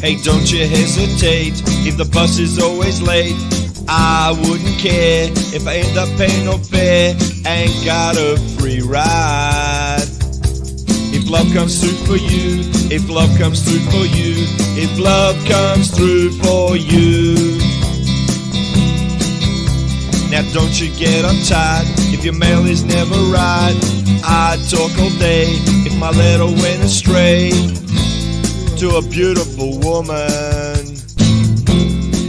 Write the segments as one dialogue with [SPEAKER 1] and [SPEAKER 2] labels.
[SPEAKER 1] Hey, don't you hesitate if the bus is always late. I wouldn't care if I end up paying no fare. Ain't got a free ride. If love comes through for you, if love comes through for you, if love comes through for you. Now don't you get uptight if your mail is never right. I'd talk all day if my letter went astray to a beautiful woman.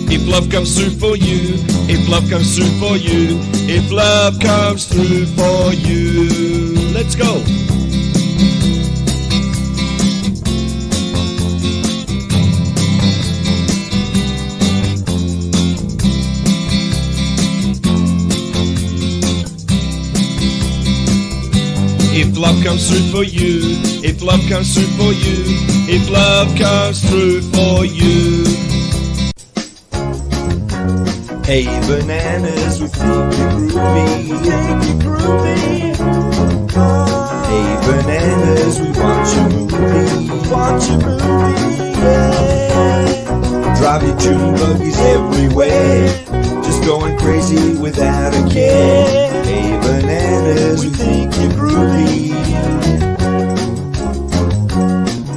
[SPEAKER 1] If love comes through for you, if love comes through for you, if love comes through for you. Let's go. If love comes through for you, if love comes through for you, if love comes through for you. Hey bananas, we think you're groovy. Hey bananas, we want your movie. Yeah. Driving tune buggies everywhere, just going crazy without a care. Hey bananas, we think you're groovy.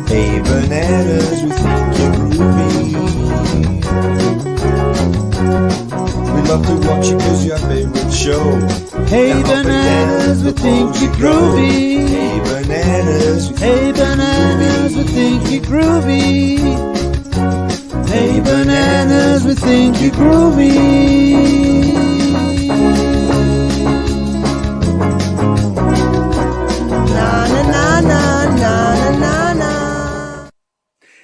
[SPEAKER 1] Hey bananas, we think you're groovy. We love to watch you cause you're our favorite show. Hey bananas, we think you're groovy. Hey bananas, we think you're groovy. Hey bananas, we think you're groovy.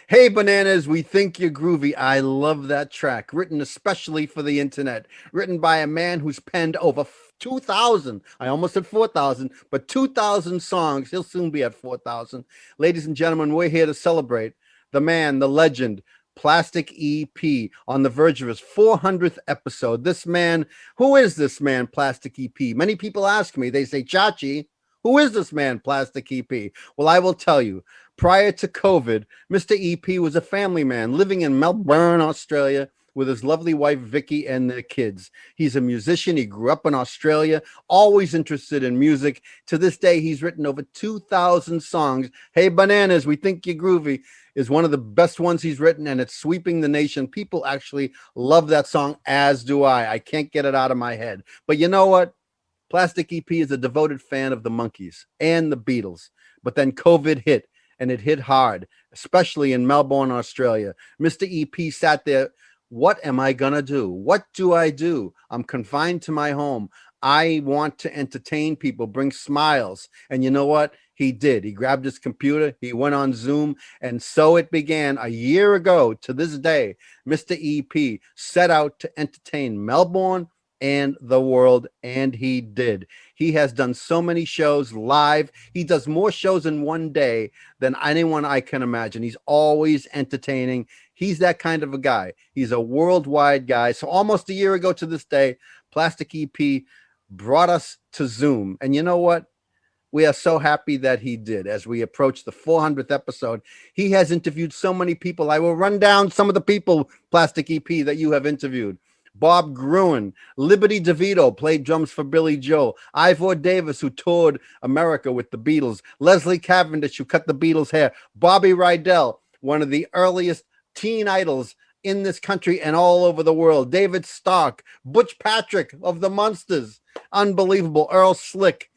[SPEAKER 2] Hey Bananas, we think you're groovy. I love that track, written especially for the internet, written by a man who's penned over 2,000, I almost said 4,000, but 2,000 songs. He'll soon be at 4,000. Ladies and gentlemen, we're here to celebrate the man, the legend, Plastic EP, on the verge of his 400th episode. This man, who is this man, Plastic EP? Many people ask me, they say, Chachi, who is this man, Plastic EP? Well, I will tell you. Prior to COVID, Mr. EP was a family man living in Melbourne, Australia, with his lovely wife, Vicky, and their kids. He's a musician. He grew up in Australia, always interested in music. To this day, he's written over 2,000 songs. Hey, Bananas, we think you're groovy is one of the best ones he's written, and it's sweeping the nation. People actually love that song, as do I. I can't get it out of my head. But you know what? Plastic EP is a devoted fan of the Monkees and the Beatles. But then COVID hit. And it hit hard, especially in Melbourne, Australia. Mr. EP sat there. What am I going to do? What do I do? I'm confined to my home. I want to entertain people, bring smiles. And you know what? He did. He grabbed his computer. He went on Zoom. And so it began a year ago to this day. Mr. EP set out to entertain Melbourne and the world, and he did. He has done so many shows live. He does more shows in one day than anyone I can imagine. He's always entertaining. He's that kind of a guy. He's a worldwide guy. So almost a year ago to this day, Plastic EP brought us to Zoom. And you know what? We are so happy that he did. As we approach the 400th episode, he has interviewed so many people. I will run down some of the people, Plastic EP, that you have interviewed. Bob Gruen, Liberty DeVito played drums for Billy Joel, Ivor Davis, who toured America with the Beatles, Leslie Cavendish, who cut the Beatles' hair, Bobby Rydell, one of the earliest teen idols in this country and all over the world, David Stark, Butch Patrick of the Monsters, unbelievable, Earl Slick,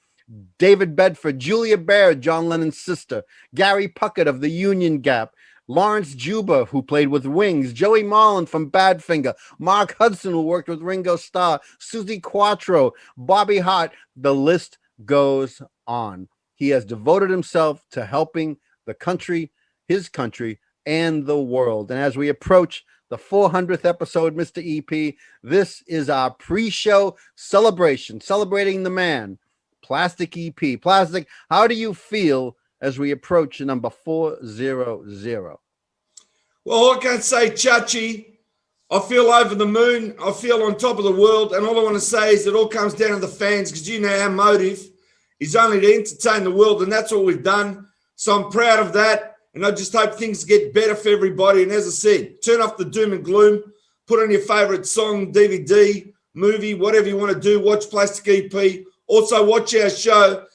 [SPEAKER 2] David Bedford, Julia Baird, John Lennon's sister, Gary Puckett of the Union Gap, Lawrence Juba, who played with Wings, Joey Molland from Badfinger, Mark Hudson, who worked with Ringo Starr, Suzi Quatro, Bobby Hart. The list goes on. He has devoted himself to helping the country, his country, and the world. And as we approach the 400th episode, Mr. EP, this is our pre-show celebration, celebrating the man, Plastic EP. Plastic, how do you feel as we approach number 400?
[SPEAKER 3] Well, I can't say, Chachi, I feel over the moon. I feel on top of the world. And all I want to say is it all comes down to the fans, because you know our motive is only to entertain the world, and that's what we've done. So I'm proud of that. And I just hope things get better for everybody. And as I said, turn off the doom and gloom, put on your favorite song, DVD, movie, whatever you want to do. Watch Plastic EP. Also, watch our show,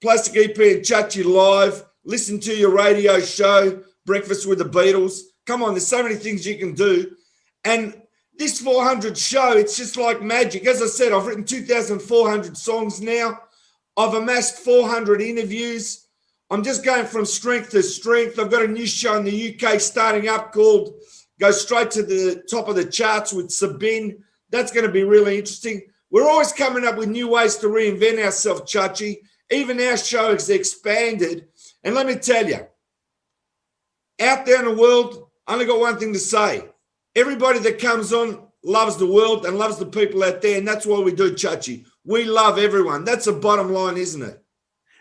[SPEAKER 3] Plastic EP and Chachi Live. Listen to your radio show, Breakfast with the Beatles. Come on, there's so many things you can do. And this 400 show, it's just like magic. As I said, I've written 2,400 songs now. I've amassed 400 interviews. I'm just going from strength to strength. I've got a new show in the UK starting up called Go Straight to the Top of the Charts with Sabine. That's going to be really interesting. We're always coming up with new ways to reinvent ourselves, Chachi. Even our show has expanded. And let me tell you, out there in the world, I only got one thing to say. Everybody that comes on loves the world and loves the people out there, and that's why we do Chachi. We love everyone. That's the bottom line, isn't it?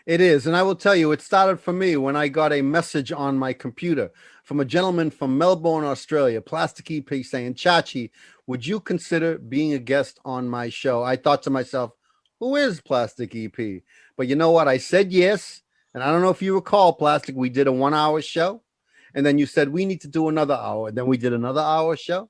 [SPEAKER 2] It is. And I will tell you, it started for me when I got a message on my computer from a gentleman from Melbourne, Australia, Plastic EP, saying, Chachi, would you consider being a guest on my show? I thought to myself, who is Plastic EP? But you know what? I said yes. And I don't know if you recall, Plastic, we did a 1 hour show. And then you said, we need to do another hour. Then we did another hour show.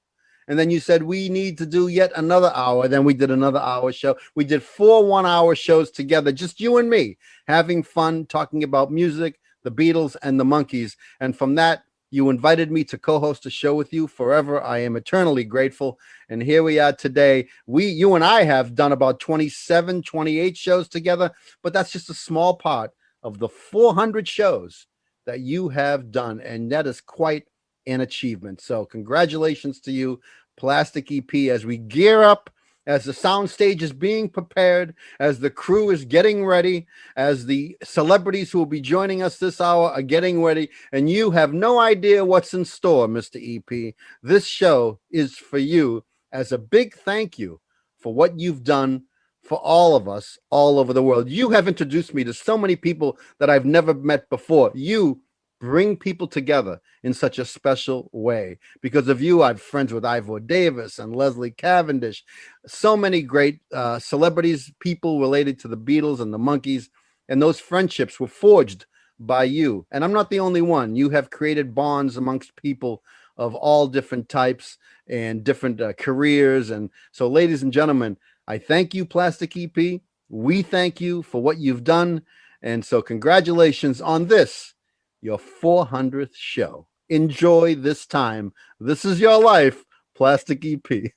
[SPEAKER 2] And then you said, we need to do yet another hour. Then we did another hour show. We did 4 1-hour shows together, just you and me, having fun, talking about music, the Beatles, and the Monkees. And from that, you invited me to co-host a show with you forever. I am eternally grateful. And here we are today. You and I have done about 27, 28 shows together, but that's just a small part of the 400 shows that you have done. And that is quite an achievement. So congratulations to you, Plastic EP, as we gear up, as the sound stage is being prepared, as the crew is getting ready, as the celebrities who will be joining us this hour are getting ready, and you have no idea what's in store, Mr. EP. This show is for you as a big thank you for what you've done for all of us all over the world. You have introduced me to so many people that I've never met before. You bring people together in such a special way. Because of you, I'm friends with Ivor Davis and Leslie Cavendish, so many great celebrities, people related to the Beatles and the Monkees, and those friendships were forged by you. And I'm not the only one. You have created bonds amongst people of all different types and different careers. And so, ladies and gentlemen, I thank you, Plastic EP. We thank you for what you've done. And so congratulations on this, your 400th show. Enjoy this time. This is your life, Plastic EP.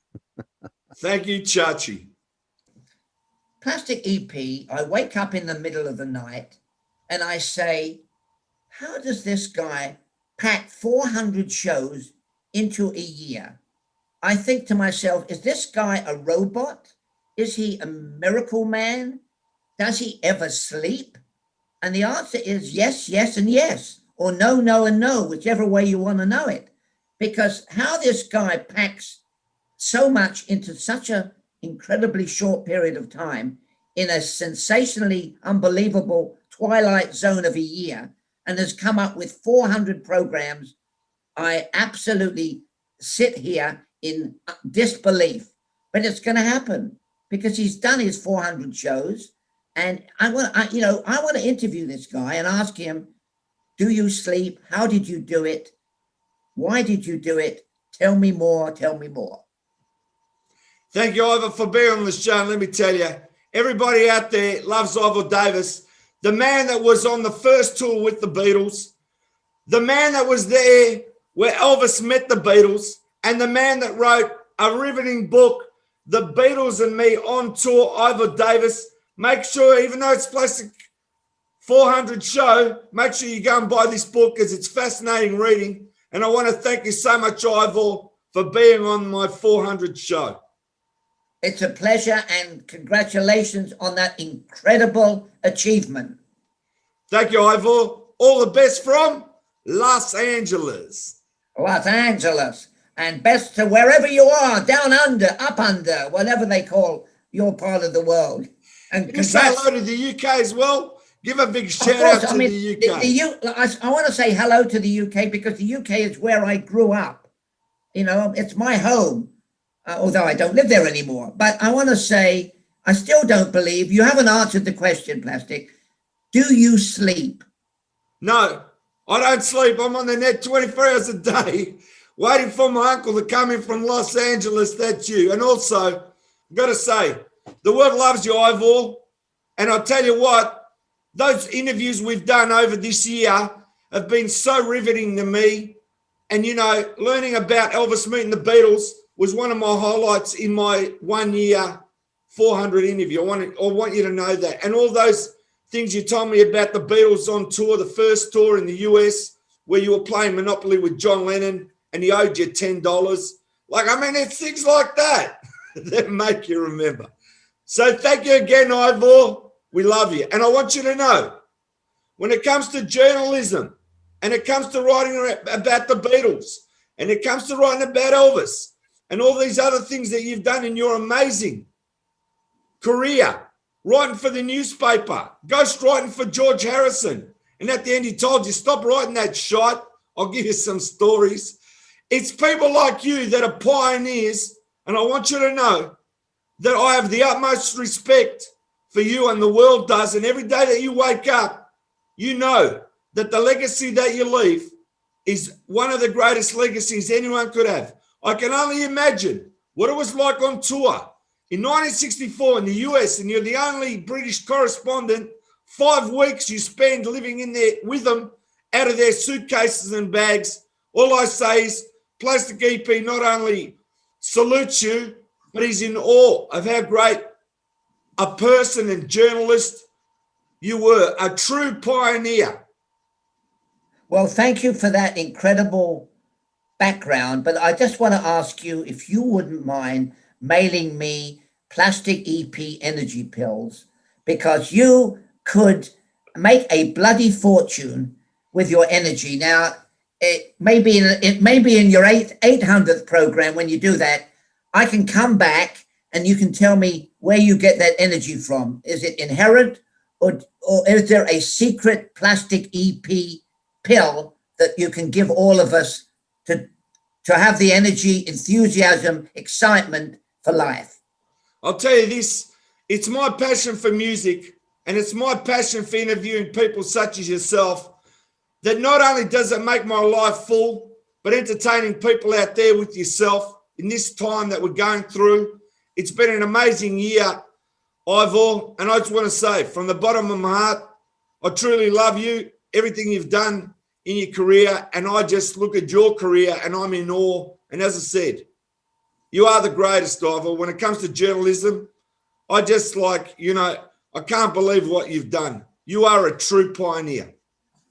[SPEAKER 3] Thank you, Chachi.
[SPEAKER 4] Plastic EP, I wake up in the middle of the night and I say, how does this guy pack 400 shows into a year? I think to myself, is this guy a robot? Is he a miracle man? Does he ever sleep? And the answer is yes, yes, and yes, or no, no, and no, whichever way you want to know it. Because how this guy packs so much into such an incredibly short period of time in a sensationally unbelievable twilight zone of a year and has come up with 400 programs, I absolutely sit here in disbelief. But it's going to happen because he's done his 400 shows. And I want to interview this guy and ask him, do you sleep? How did you do it? Why did you do it? Tell me more. Tell me more.
[SPEAKER 3] Thank you, Ivor, for being on the show. And let me tell you, everybody out there loves Ivor Davis, the man that was on the first tour with the Beatles, the man that was there where Elvis met the Beatles, and the man that wrote a riveting book, The Beatles and Me on Tour, Ivor Davis. Make sure, even though it's Plastic 400 show, make sure you go and buy this book because it's fascinating reading. And I want to thank you so much, Ivor, for being on my 400 show.
[SPEAKER 4] It's a pleasure and congratulations on that incredible achievement.
[SPEAKER 3] Thank you, Ivor. All the best from Los Angeles.
[SPEAKER 4] Los Angeles. And best to wherever you are, down under, up under, whatever they call your part of the world. And
[SPEAKER 3] can you say hello to the UK as well? Give a big shout out to the UK.
[SPEAKER 4] I want to say hello to the UK because the UK is where I grew up. You know, it's my home, although I don't live there anymore. But I want to say, I still don't believe, you haven't answered the question, Plastic. Do you sleep?
[SPEAKER 3] No, I don't sleep. I'm on the net 24 hours a day, waiting for my uncle to come in from Los Angeles. That's you. And also, I've got to say, the world loves you, Ivor. And I'll tell you what, those interviews we've done over this year have been so riveting to me. And, you know, learning about Elvis meeting the Beatles was one of my highlights in my 1 year 400 interview. I want you to know that. And all those things you told me about the Beatles on tour, the first tour in the US, where you were playing Monopoly with John Lennon and he owed you $10. Like, I mean, it's things like that that make you remember. So thank you again, Ivor. We love you. And I want you to know, when it comes to journalism and it comes to writing about the Beatles and it comes to writing about Elvis and all these other things that you've done in your amazing career, writing for the newspaper, ghostwriting for George Harrison. And at the end, he told you, stop writing that shot. I'll give you some stories. It's people like you that are pioneers. And I want you to know that I have the utmost respect for you, and the world does. And every day that you wake up, you know that the legacy that you leave is one of the greatest legacies anyone could have. I can only imagine what it was like on tour in 1964 in the US, and you're the only British correspondent. 5 weeks you spend living in there with them, out of their suitcases and bags. All I say is Plastic EP not only salutes you, but he's in awe of how great a person and journalist you were, a true pioneer.
[SPEAKER 4] Well, thank you for that incredible background. But I just want to ask you if you wouldn't mind mailing me Plastic EP energy pills, because you could make a bloody fortune with your energy. Now, it may be in your 800th program. When you do that, I can come back and you can tell me where you get that energy from. Is it inherent, or is there a secret Plastic EP pill that you can give all of us to have the energy, enthusiasm, excitement for life?
[SPEAKER 3] I'll tell you this, it's my passion for music, and it's my passion for interviewing people such as yourself, that not only does it make my life full, but entertaining people out there with yourself in this time that we're going through. It's been an amazing year, Ivor, and I just want to say from the bottom of my heart, I truly love you, everything you've done in your career, and I just look at your career and I'm in awe. And as I said, you are the greatest, Ivor. When it comes to journalism, I just I can't believe what you've done. You are a true pioneer.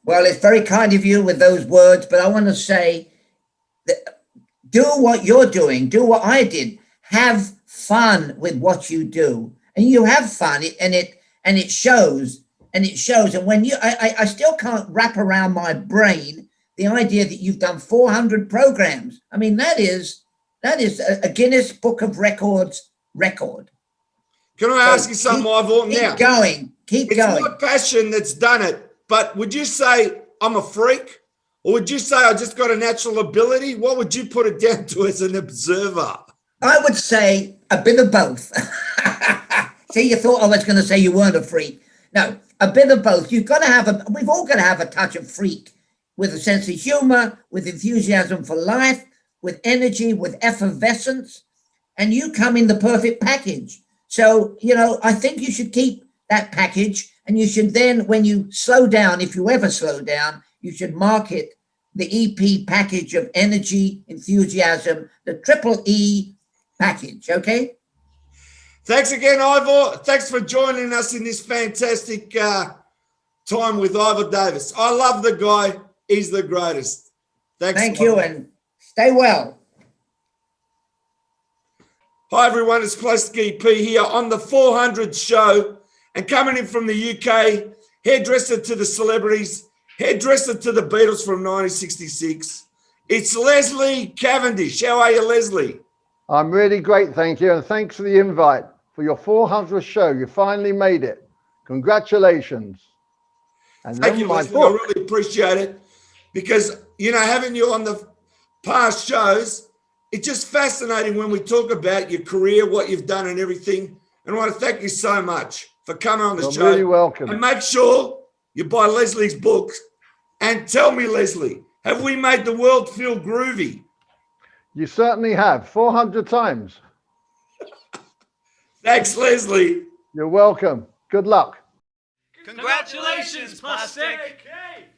[SPEAKER 4] Well, it's very kind of you with those words, but I want to say that do what you're doing, do what I did. Have fun with what you do, and you have fun, and it shows. And when I still can't wrap around my brain the idea that you've done 400 programs. I mean, that is a Guinness Book of Records record.
[SPEAKER 3] Can I ask you something, Ivor?
[SPEAKER 4] Keep going.
[SPEAKER 3] It's my passion that's done it. But would you say I'm a freak? Or would you say I just got a natural ability? What would you put it down to as an observer?
[SPEAKER 4] I would say a bit of both. See, you thought I was going to say you weren't a freak. No, a bit of both. We've all got to have a touch of freak, with a sense of humor, with enthusiasm for life, with energy, with effervescence. And you come in the perfect package. So, I think you should keep that package, and you should then, when you slow down, if you ever slow down, you should market the EP package of energy, enthusiasm, the triple E package, okay?
[SPEAKER 3] Thanks again, Ivor. Thanks for joining us in this fantastic time with Ivor Davis. I love the guy. He's the greatest.
[SPEAKER 4] Thank you, and stay well.
[SPEAKER 3] Hi, everyone. It's Plastic EP here on the 400 show. And coming in from the UK, hairdresser to the celebrities, hairdresser to the Beatles from 1966. It's Leslie Cavendish. How are you, Leslie?
[SPEAKER 2] I'm really great, thank you. And thanks for the invite for your 400th show. You finally made it. Congratulations. And
[SPEAKER 3] thank you, Leslie. I really appreciate it, because, having you on the past shows, it's just fascinating when we talk about your career, what you've done and everything. And I want to thank you so much for coming on the show.
[SPEAKER 2] You're really welcome.
[SPEAKER 3] And make sure you buy Leslie's book, And tell me, Leslie, have we made the world feel groovy?
[SPEAKER 5] You certainly have. 400 times.
[SPEAKER 3] Thanks, Leslie.
[SPEAKER 5] You're welcome. Good luck.
[SPEAKER 6] Congratulations, Plastic.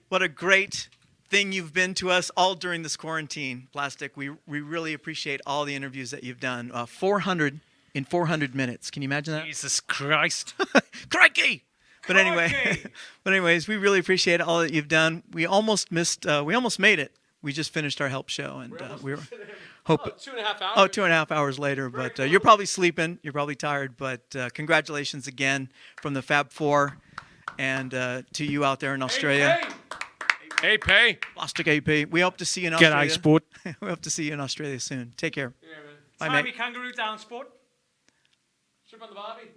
[SPEAKER 6] What a great thing you've been to us all during this quarantine, Plastic. We really appreciate all the interviews that you've done. 400 in 400 minutes. Can you imagine that?
[SPEAKER 7] Jesus Christ.
[SPEAKER 6] Crikey! But anyways, we really appreciate all that you've done. We almost made it. We just finished our help show, and we were hoping
[SPEAKER 7] 2.5 hours.
[SPEAKER 6] Oh, 2.5 hours later, but you're probably sleeping. You're probably tired, but congratulations again from the Fab Four, and to you out there in Australia.
[SPEAKER 7] Hey, Pay.
[SPEAKER 6] Plastic AP. We hope to see you in Australia.
[SPEAKER 7] G'day, sport.
[SPEAKER 6] We hope to see you in Australia soon. Take care.
[SPEAKER 7] Yeah, man.
[SPEAKER 6] Bye,
[SPEAKER 7] Timey
[SPEAKER 6] mate.
[SPEAKER 7] kangaroo down, sport. Strip on the Barbie.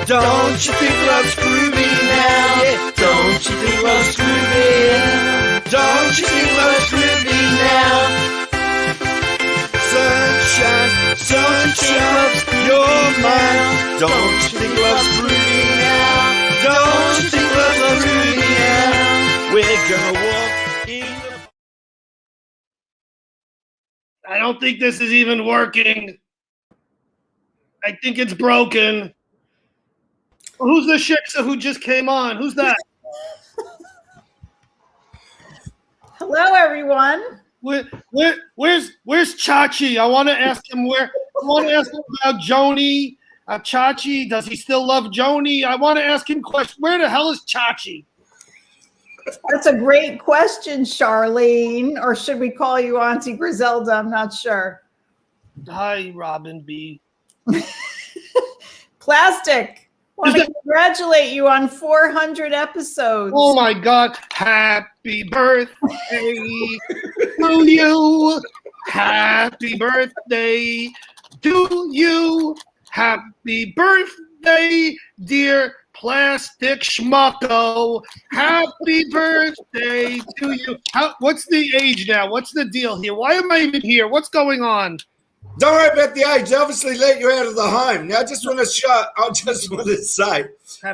[SPEAKER 1] Don't you think love's groovy now? Yeah. Don't you think love's groovy? Don't you think love's groovy now? Sunshine, sunshine, you're mine. Don't you think love's groovy now? Don't you think love's groovy now? We're gonna walk in the...
[SPEAKER 8] I don't think this is even working. I think it's broken. Who's the shiksa who just came on? Who's that?
[SPEAKER 9] Hello, everyone.
[SPEAKER 8] Where's Chachi? I want to ask him about Joni. Chachi, does he still love Joni? I want to ask him question. Where the hell is Chachi?
[SPEAKER 9] That's a great question, Charlene. Or should we call you Auntie Griselda? I'm not sure.
[SPEAKER 8] Hi, Robin B.
[SPEAKER 9] Plastic. Want to congratulate you on 400 episodes.
[SPEAKER 8] Oh my God! Happy birthday to you. Happy birthday to you. Happy birthday, dear Plastic Schmucko. Happy birthday to you. What's the age now? What's the deal here? Why am I even here? What's going on?
[SPEAKER 3] Don't worry about the age. They obviously let you out of the home. Now, I just want to say,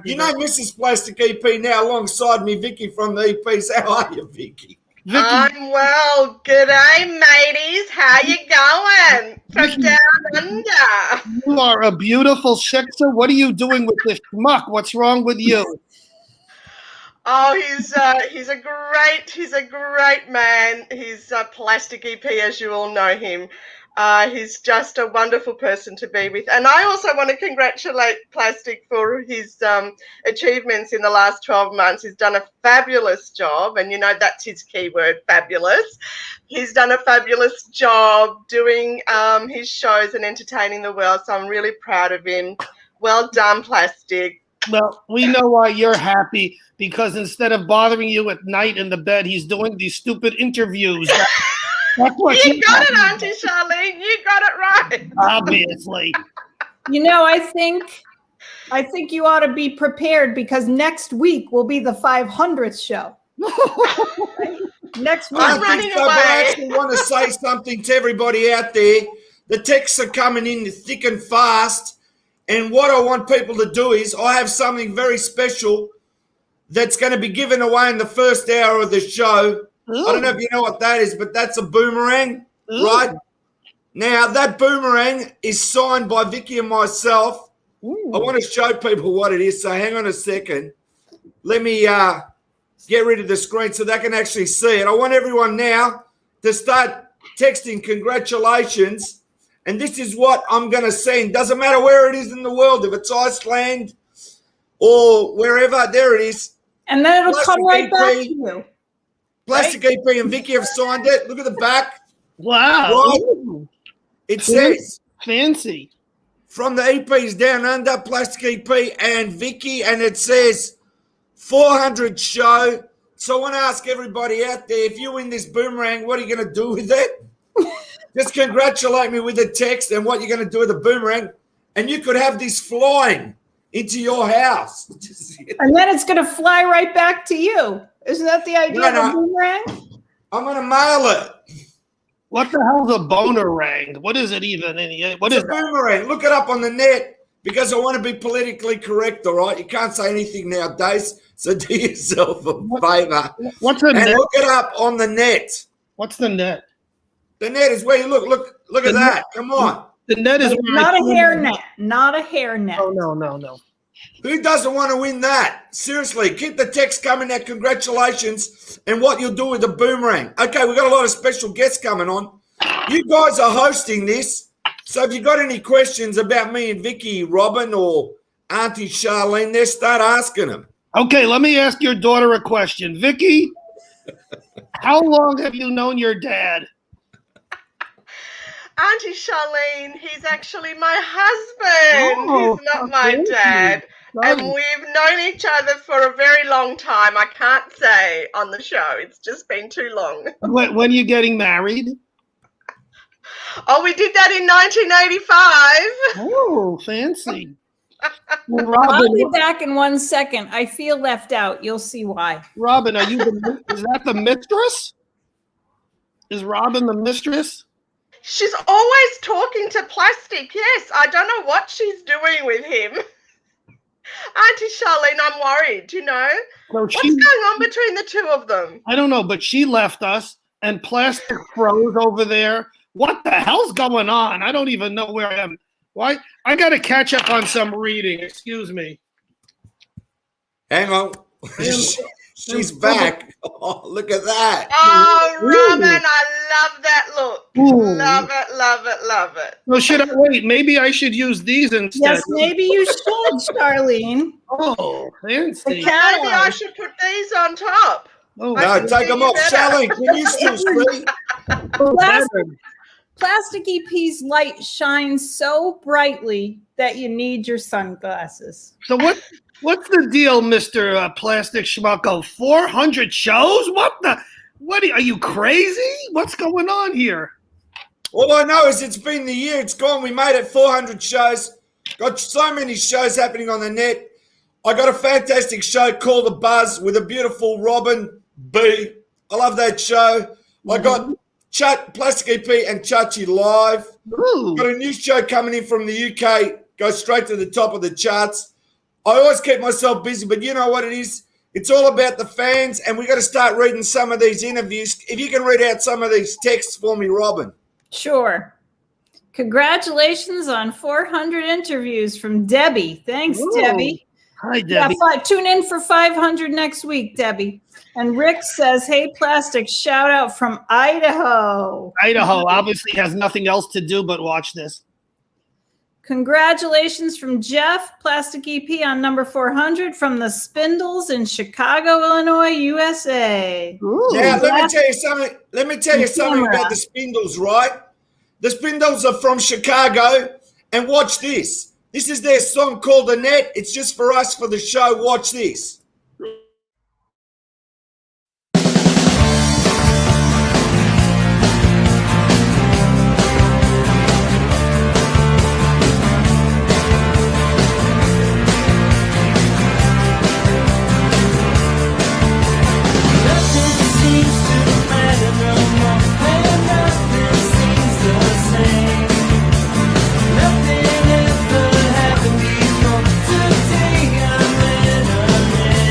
[SPEAKER 3] you know Mrs. Plastic EP now alongside me, Vicky from the EPs. How are you, Vicky?
[SPEAKER 10] I'm well. G'day, mateys. How you going? From down under.
[SPEAKER 8] You are a beautiful shiksa. What are you doing with this schmuck? What's wrong with you?
[SPEAKER 10] Oh, he's a great man. He's Plastic EP, as you all know him. He's just a wonderful person to be with. And I also want to congratulate Plastic for his achievements in the last 12 months. He's done a fabulous job, and you know that's his key word, fabulous. He's done a fabulous job doing his shows and entertaining the world, so I'm really proud of him. Well done, Plastic.
[SPEAKER 8] Well, we know why you're happy, because instead of bothering you at night in the bed, he's doing these stupid interviews. That's what
[SPEAKER 10] you got it, Auntie Charlene. You got it right.
[SPEAKER 8] Obviously.
[SPEAKER 9] You know, I think you ought to be prepared, because next week will be the 500th show. Next week.
[SPEAKER 3] I actually want to say something to everybody out there. The texts are coming in thick and fast. And what I want people to do is, I have something very special that's going to be given away in the first hour of the show. Ooh. I don't know if you know what that is, but that's a boomerang, right? Now, that boomerang is signed by Vicky and myself. Ooh. I want to show people what it is, so hang on a second. Let me get rid of the screen so they can actually see it. I want everyone now to start texting congratulations, and this is what I'm going to send. Doesn't matter where it is in the world, if it's Iceland or wherever, there it is.
[SPEAKER 9] And then it'll come right back to you.
[SPEAKER 3] Plastic EP and Vicky have signed it. Look at the back.
[SPEAKER 8] Wow.
[SPEAKER 3] Right? It says
[SPEAKER 8] fancy.
[SPEAKER 3] From the EPs Down Under, Plastic EP and Vicky, and it says 400 show. So I want to ask everybody out there, if you win this boomerang, what are you going to do with it? Just congratulate me with a text and what you're going to do with the boomerang, and you could have this flying into your house.
[SPEAKER 9] And then it's going to fly right back to you. Isn't that the idea of a boomerang?
[SPEAKER 3] I'm going to mail it.
[SPEAKER 8] What the hell's a boner-rang? What is it even? What is
[SPEAKER 3] a boomerang? Look it up on the net. because I want to be politically correct, all right? You can't say anything nowadays, so do yourself a favour.
[SPEAKER 8] What's the
[SPEAKER 3] And
[SPEAKER 8] net?
[SPEAKER 3] look it up on the net.
[SPEAKER 8] What's the net?
[SPEAKER 3] The net is where you look at that. Come on.
[SPEAKER 8] The net is where
[SPEAKER 9] Not
[SPEAKER 8] I
[SPEAKER 9] a
[SPEAKER 8] put
[SPEAKER 9] hair
[SPEAKER 8] my-
[SPEAKER 9] net. Not a hair net.
[SPEAKER 8] Oh, no.
[SPEAKER 3] Who doesn't want to win that? Seriously, keep the text coming out. Congratulations. And what you'll do with the boomerang. Okay, we've got a lot of special guests coming on. You guys are hosting this. So if you've got any questions about me and Vicky, Robin, or Auntie Charlene, there, start asking them.
[SPEAKER 8] Okay, let me ask your daughter a question. Vicky, how long have you known your dad?
[SPEAKER 10] Auntie Charlene, he's actually my husband.
[SPEAKER 8] Oh,
[SPEAKER 10] he's not my
[SPEAKER 8] thank you.
[SPEAKER 10] dad. And
[SPEAKER 8] Sorry.
[SPEAKER 10] we've known each other for a very long time. I can't say on the show. It's just been too long.
[SPEAKER 8] When are you getting married?
[SPEAKER 10] Oh, we did that in 1985.
[SPEAKER 8] Oh, fancy. Well,
[SPEAKER 9] I'll be
[SPEAKER 8] Robin,
[SPEAKER 9] back in 1 second. I feel left out. You'll see why.
[SPEAKER 8] Robin, is that the mistress? Is Robin the mistress?
[SPEAKER 10] She's always talking to Plastic. Yes, I don't know what she's doing with him. Auntie Charlene, I'm worried, you know?
[SPEAKER 8] So
[SPEAKER 10] What's going on between the two of them?
[SPEAKER 8] I don't know, but she left us and Plastic froze over there. What the hell's going on? I don't even know where I am. Why? I got to catch up on some reading. Excuse me.
[SPEAKER 3] Hang on. She's back. Oh, look at that.
[SPEAKER 10] Oh, Robin,
[SPEAKER 8] Ooh.
[SPEAKER 10] I love that look.
[SPEAKER 8] Ooh.
[SPEAKER 10] Love it, love it, love it.
[SPEAKER 8] So should I wait? Maybe I should use these instead.
[SPEAKER 9] Yes, maybe you should, Charlene.
[SPEAKER 8] Oh, fancy.
[SPEAKER 9] The
[SPEAKER 10] Maybe I
[SPEAKER 9] catalog.
[SPEAKER 10] should put these on top.
[SPEAKER 8] Oh,
[SPEAKER 3] No,
[SPEAKER 10] can
[SPEAKER 3] take
[SPEAKER 10] see
[SPEAKER 3] them
[SPEAKER 10] you
[SPEAKER 3] off.
[SPEAKER 10] better.
[SPEAKER 3] Charlene, can you still see?
[SPEAKER 9] Plastic, Plastic EP's light shines so brightly that you need your sunglasses.
[SPEAKER 8] So what's the deal, Mr. Plastic Schmucko? 400 shows? Are you crazy? What's going on here?
[SPEAKER 3] All I know is it's been the year. It's gone. We made it 400 shows. Got so many shows happening on the net. I got a fantastic show called The Buzz with a beautiful Robin B. I love that show. I got Plastic EP and Chachi live.
[SPEAKER 8] Ooh.
[SPEAKER 3] Got a new show coming in from the UK. Goes straight to the top of the charts. I always keep myself busy, but you know what it is? It's all about the fans, and we got to start reading some of these interviews. If you can read out some of these texts for me, Robin.
[SPEAKER 9] Sure. Congratulations on 400 interviews from Debbie. Thanks,
[SPEAKER 8] Ooh.
[SPEAKER 9] Debbie.
[SPEAKER 8] Hi,
[SPEAKER 9] Yeah,
[SPEAKER 8] Debbie.
[SPEAKER 9] tune in for 500 next week, Debbie. And Rick says, hey, Plastic, shout out from Idaho.
[SPEAKER 8] Idaho obviously has nothing else to do but watch this.
[SPEAKER 9] Congratulations from Jeff, Plastic EP on number 400 from the Spindles in Chicago, Illinois, USA.
[SPEAKER 8] Ooh.
[SPEAKER 3] Now, let me
[SPEAKER 9] Jeff-
[SPEAKER 3] tell you something. Let me tell you something
[SPEAKER 9] Camera.
[SPEAKER 3] about the Spindles, right? The Spindles are from Chicago, and watch this. This is their song called The Net. It's just for us for the show. Watch this.
[SPEAKER 11] Nothing ever happened before. Today I'm in a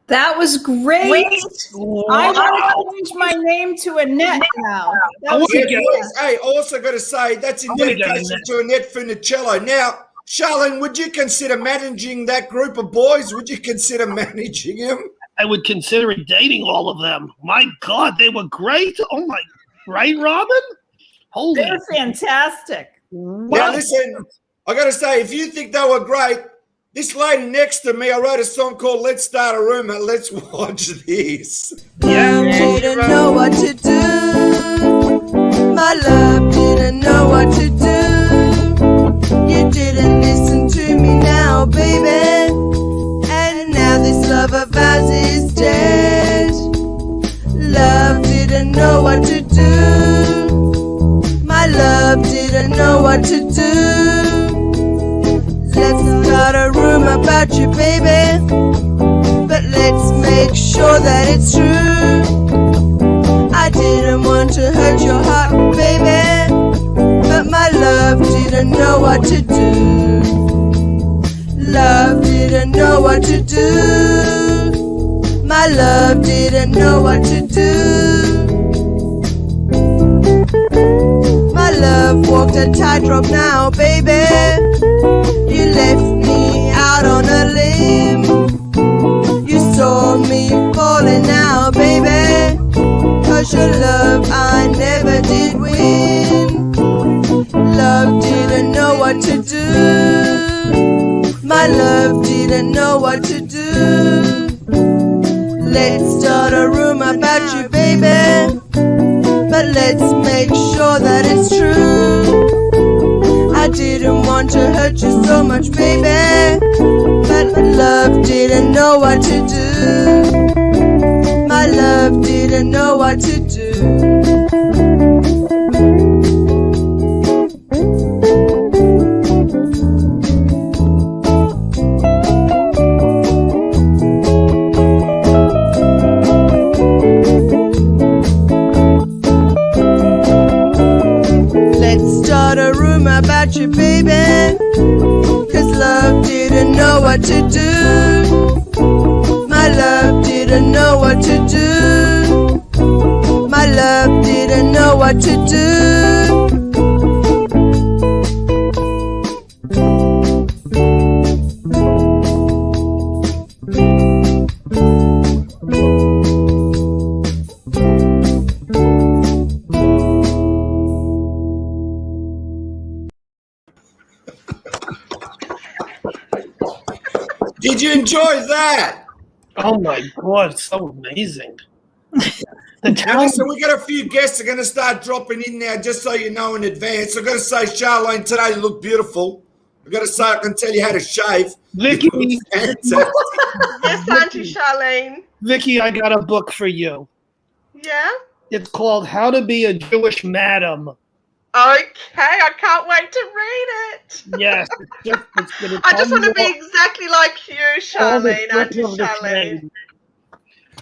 [SPEAKER 9] That was great. I want to change my name to Annette now. That was
[SPEAKER 3] Hey, also got to say that's in dedication to Annette Funicello. Now, Charlene, would you consider managing that group of boys? Would you consider managing them?
[SPEAKER 8] I would consider dating all of them. My God, they were great. Oh my, right, Robin? Holy,
[SPEAKER 9] they're fantastic.
[SPEAKER 3] Now listen, I got to say, if you think they were great, this lady next to me, I wrote a song called "Let's Start a Rumor." Let's watch this.
[SPEAKER 11] You didn't know what to do. My love didn't know what to do. You didn't listen to me now, baby. And now this love of ours is dead. Love didn't know what to do. My love didn't know what to do. Let's start a rumor about you, baby. But let's make sure that it's true. I didn't want to hurt your heart, baby. But my love didn't know what to do. Love didn't know what to do. My love didn't know what to do. My love walked a tightrope now, baby. You left me out on a limb. You saw me falling now, baby. 'Cause your love I never did win. Love didn't know what to do. My love didn't know what to do. Let's start a rumor about you, baby. But let's make sure that it's true. I didn't want to hurt you so much, baby. But my love didn't know what to do. My love didn't know what to do. About you, baby. 'Cause love didn't know what to do. My love didn't know what to do. My love didn't know what to do.
[SPEAKER 3] Did you enjoy that?
[SPEAKER 8] Oh my God, so amazing.
[SPEAKER 3] Now listen, we got a few guests that are going to start dropping in now, just so you know in advance. I've got to say, Charlene, today you look beautiful. I've got to say, I can tell you how to shave.
[SPEAKER 8] Vicky.
[SPEAKER 10] Yes, Auntie Charlene.
[SPEAKER 8] Vicky, I got a book for you.
[SPEAKER 10] Yeah?
[SPEAKER 8] It's called How to Be a Jewish Madam.
[SPEAKER 10] Okay, I can't wait to read it.
[SPEAKER 8] Yes.
[SPEAKER 10] I just want to be exactly like you, Charlene, Auntie Charlene.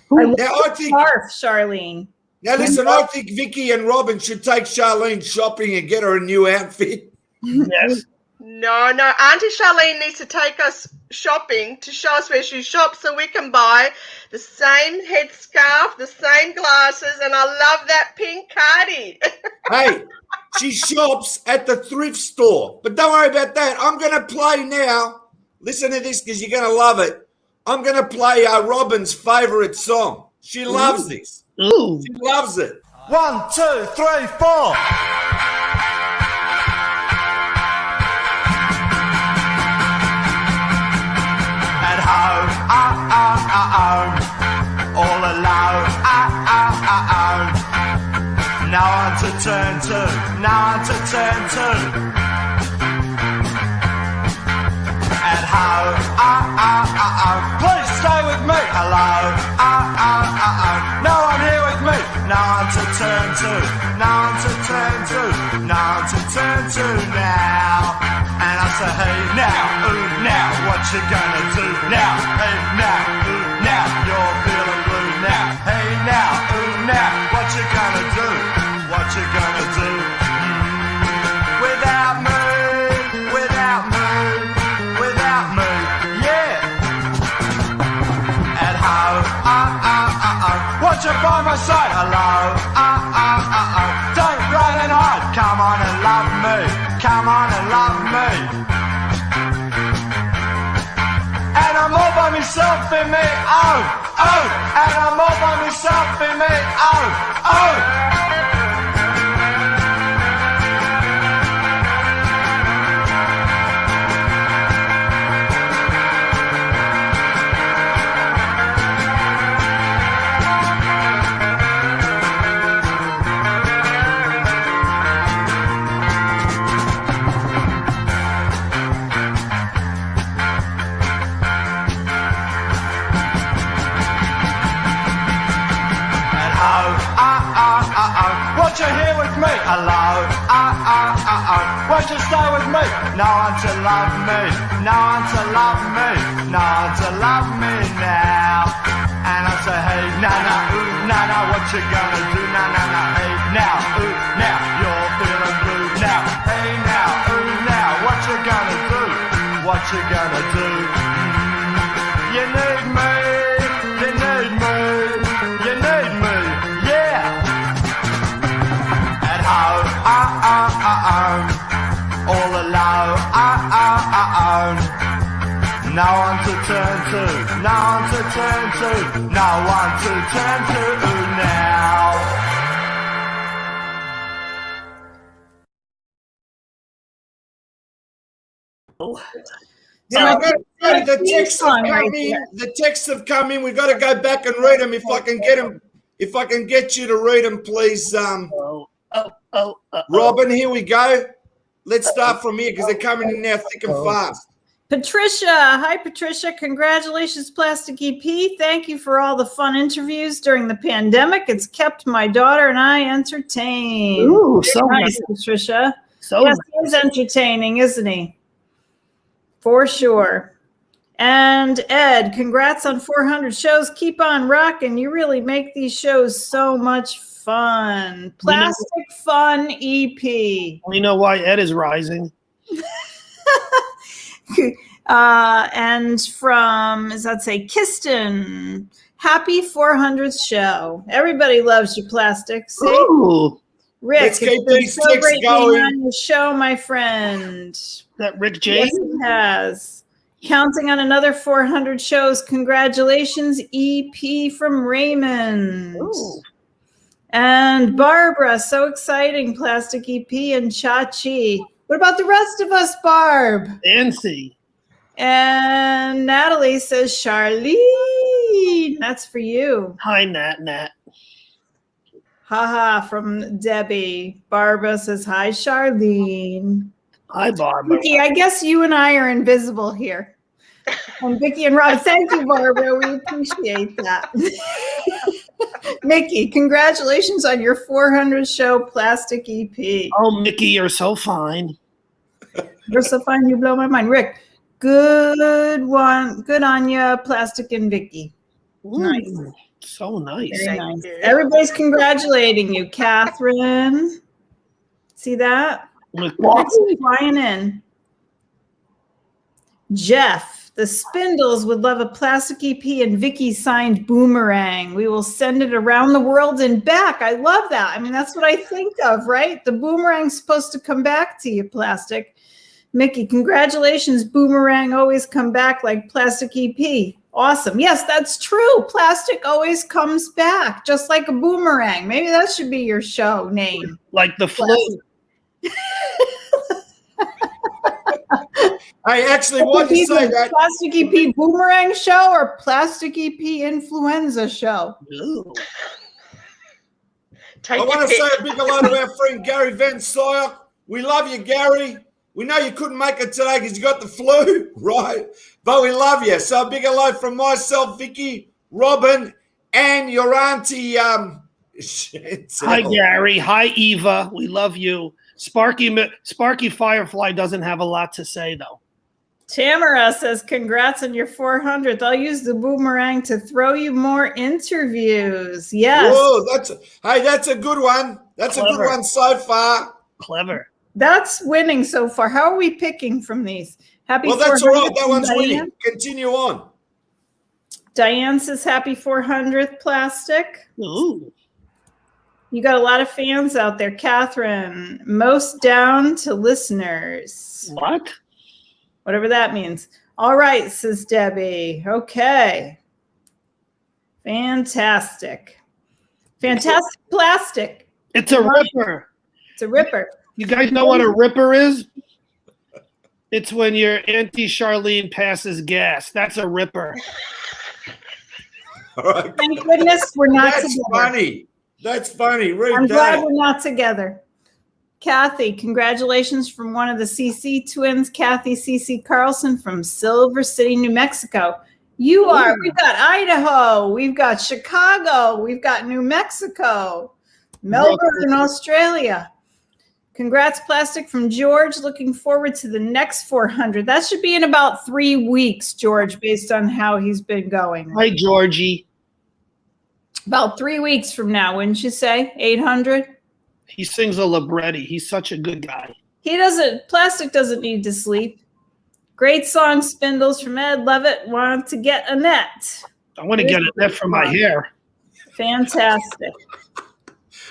[SPEAKER 3] Now, I think,
[SPEAKER 9] Charlene.
[SPEAKER 3] Now, listen, I think Vicky and Robin should take Charlene shopping and get her a new outfit.
[SPEAKER 8] Yes.
[SPEAKER 10] No, Auntie Charlene needs to take us shopping to show us where she shops so we can buy the same headscarf, the same glasses, and I love that pink cardi.
[SPEAKER 3] Hey, she shops at the thrift store. But don't worry about that. I'm going to play now. Listen to this because you're going to love it. I'm going to play Robin's favorite song. She loves this.
[SPEAKER 8] Ooh.
[SPEAKER 3] She loves it.
[SPEAKER 1] 1, 2, 3, 4. At home, all alone, no one to turn to, no one to turn to. At home, please stay with me. Hello, no one here with me. No one to turn to, no one to turn to, no one to turn to now. And I say, hey now, ooh now, what you gonna do now? Hey now, ooh now, you're feeling blue now. Hey now, ooh now, what you gonna do? What you gonna do? Without me, without me, without me, yeah. At home, by my side. Hello, don't run and hide. Come on and love me. Come on and love me. And I'm all by myself in me. Oh, oh. And I'm all by myself in me. Oh, oh. Won't you here with me? Hello, won't you stay with me? No one to love me, no one to love me, no one to love me now. And I say, hey, nah, ooh, nah, what you gonna do? Nah, hey, now, ooh, now, you're feeling blue now. Hey, now, ooh, now, what you gonna do? What you gonna do? You need me, you need me, you need me, yeah. All alone, no one to turn to, no one to turn to, no one to turn to now.
[SPEAKER 3] Yeah, the texts have come in. The texts have come in. We've got to go back and read them. If I can get them, if I can get you to read them, please. Robin, here we go. Let's start from here because they're coming in now thick and fast.
[SPEAKER 9] Patricia. Hi, Patricia. Congratulations, Plastic EP. Thank you for all the fun interviews during the pandemic. It's kept my daughter and I entertained.
[SPEAKER 8] Ooh, so nice,
[SPEAKER 9] Patricia.
[SPEAKER 8] So
[SPEAKER 9] yes, he's entertaining, isn't he? For sure. And Ed, congrats on 400 shows. Keep on rocking. You really make these shows so much fun. Plastic Fun EP.
[SPEAKER 8] We know why Ed is rising.
[SPEAKER 9] And from, does that say Kiston? Happy 400th show. Everybody loves you, Plastic. See?
[SPEAKER 8] Ooh.
[SPEAKER 9] Rick,
[SPEAKER 3] let's keep
[SPEAKER 9] it's been
[SPEAKER 3] these
[SPEAKER 9] so
[SPEAKER 3] sticks
[SPEAKER 9] great
[SPEAKER 3] going.
[SPEAKER 9] being on your show, my friend.
[SPEAKER 8] That Rick James?
[SPEAKER 9] Yes, it has. Counting on another 400 shows. Congratulations, EP from Raymond.
[SPEAKER 8] Ooh.
[SPEAKER 9] And Barbara, so exciting, Plastic EP and Chachi. What about the rest of us, Barb?
[SPEAKER 8] Nancy.
[SPEAKER 9] And Natalie says, Charlene, that's for you.
[SPEAKER 8] Hi, Nat.
[SPEAKER 9] Haha, from Debbie. Barbara says, hi, Charlene.
[SPEAKER 8] Hi, Barbara.
[SPEAKER 9] Vicky, I guess you and I are invisible here. And Vicky and Rob, thank you, Barbara. We appreciate that. Mickey, congratulations on your 400 show Plastic EP.
[SPEAKER 8] Oh, Mickey, you're so fine.
[SPEAKER 9] You're so fine, you blow my mind. Rick, good one. Good on you, Plastic and Vicky. Nice.
[SPEAKER 8] So nice.
[SPEAKER 9] Very nice. Everybody's congratulating you, Catherine. See that? Flying in. Jeff, the Spindles would love a Plastic EP and Vicky signed Boomerang. We will send it around the world and back. I love that. I mean, that's what I think of, right? The Boomerang's supposed to come back to you, Plastic. Mickey, congratulations. Boomerang always come back like Plastic EP. Awesome. Yes, that's true. Plastic always comes back, just like a boomerang. Maybe that should be your show name.
[SPEAKER 8] Like the flu.
[SPEAKER 3] Hey, actually, why do you say that?
[SPEAKER 9] Plastic EP Boomerang Show or Plastic EP Influenza Show?
[SPEAKER 3] I want to say a big hello to our friend Gary Van Sawyer. We love you, Gary. We know you couldn't make it today because you got the flu, right? But we love you. So a big hello from myself, Vicky, Robin, and your auntie, Chantel.
[SPEAKER 8] Hi, Gary. Hi, Eva. We love you. Sparky Firefly doesn't have a lot to say, though.
[SPEAKER 9] Tamara says, congrats on your 400th. I'll use the boomerang to throw you more interviews. Yes.
[SPEAKER 3] Whoa, that's a good one. That's
[SPEAKER 8] Clever.
[SPEAKER 3] a good one so far.
[SPEAKER 8] Clever.
[SPEAKER 9] That's winning so far. How are we picking from these? Happy
[SPEAKER 3] Well, that's all right.
[SPEAKER 9] 400th,
[SPEAKER 3] That one's
[SPEAKER 9] Diane.
[SPEAKER 3] winning. Continue on.
[SPEAKER 9] Diane says happy 400th, Plastic.
[SPEAKER 8] Ooh.
[SPEAKER 9] You got a lot of fans out there. Catherine, most down to listeners.
[SPEAKER 8] What?
[SPEAKER 9] Whatever that means. All right, says Debbie. Okay. Fantastic. Fantastic Plastic.
[SPEAKER 8] It's a ripper.
[SPEAKER 9] It's a ripper.
[SPEAKER 8] You guys know what a ripper is? It's when your Auntie Charlene passes gas. That's a ripper.
[SPEAKER 3] All right.
[SPEAKER 9] Thank goodness we're not
[SPEAKER 3] That's
[SPEAKER 9] together.
[SPEAKER 3] funny. That's funny. Read
[SPEAKER 9] I'm
[SPEAKER 3] that.
[SPEAKER 9] glad we're not together. Kathy, congratulations from one of the CC twins, Kathy CC Carlson from Silver City, New Mexico. We've got Idaho, we've got Chicago, we've got New Mexico, Melbourne, Australia. Congrats, Plastic, from George. Looking forward to the next 400. That should be in about 3 weeks, George, based on how he's been going.
[SPEAKER 8] Hi, Georgie.
[SPEAKER 9] About 3 weeks from now, wouldn't you say? 800?
[SPEAKER 8] He sings a libretti. He's such a good guy.
[SPEAKER 9] Plastic doesn't need to sleep. Great song, Spindles, from Ed Levitt. Want to get a net.
[SPEAKER 8] I want to get a net for my hair.
[SPEAKER 9] Fantastic.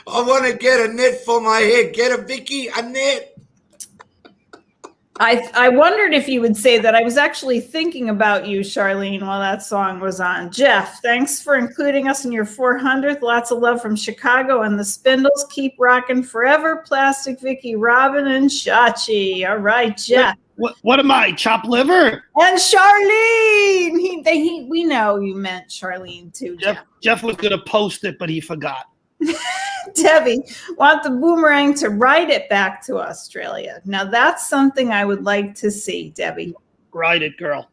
[SPEAKER 3] I want to get a net for my hair. Get a Vicky a net.
[SPEAKER 9] I wondered if you would say that. I was actually thinking about you, Charlene, while that song was on. Jeff, thanks for including us in your 400th. Lots of love from Chicago and the Spindles. Keep rocking forever. Plastic, Vicky, Robin, and Shachi. All right, Jeff.
[SPEAKER 8] What am I, chopped liver?
[SPEAKER 9] And Charlene. We know you meant Charlene too, Jeff.
[SPEAKER 8] Jeff was going to post it, but he forgot.
[SPEAKER 9] Debbie, want the boomerang to ride it back to Australia. Now that's something I would like to see, Debbie.
[SPEAKER 8] Ride it, girl.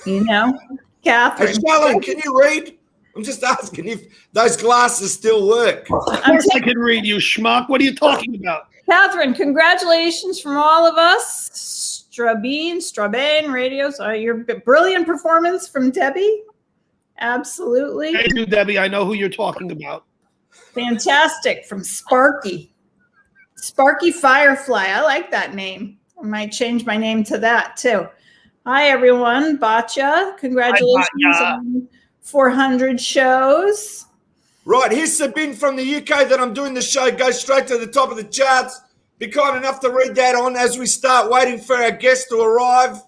[SPEAKER 9] You know, Catherine.
[SPEAKER 3] Hey, Charlene, can you read? I'm just asking if those glasses still work.
[SPEAKER 8] Of course I can read, you schmuck. What are you talking about?
[SPEAKER 9] Catherine, congratulations from all of us. Strabane Radios. Your brilliant performance from Debbie. Absolutely.
[SPEAKER 8] Thank you, Debbie. I know who you're talking about.
[SPEAKER 9] Fantastic from Sparky. Sparky Firefly. I like that name. I might change my name to that too. Hi, everyone. Batya. Congratulations on 400 shows.
[SPEAKER 3] Right, here's Sabine from the UK that I'm doing the show. Go straight to the top of the charts. Be kind enough to read that on as we start waiting for our guest to arrive.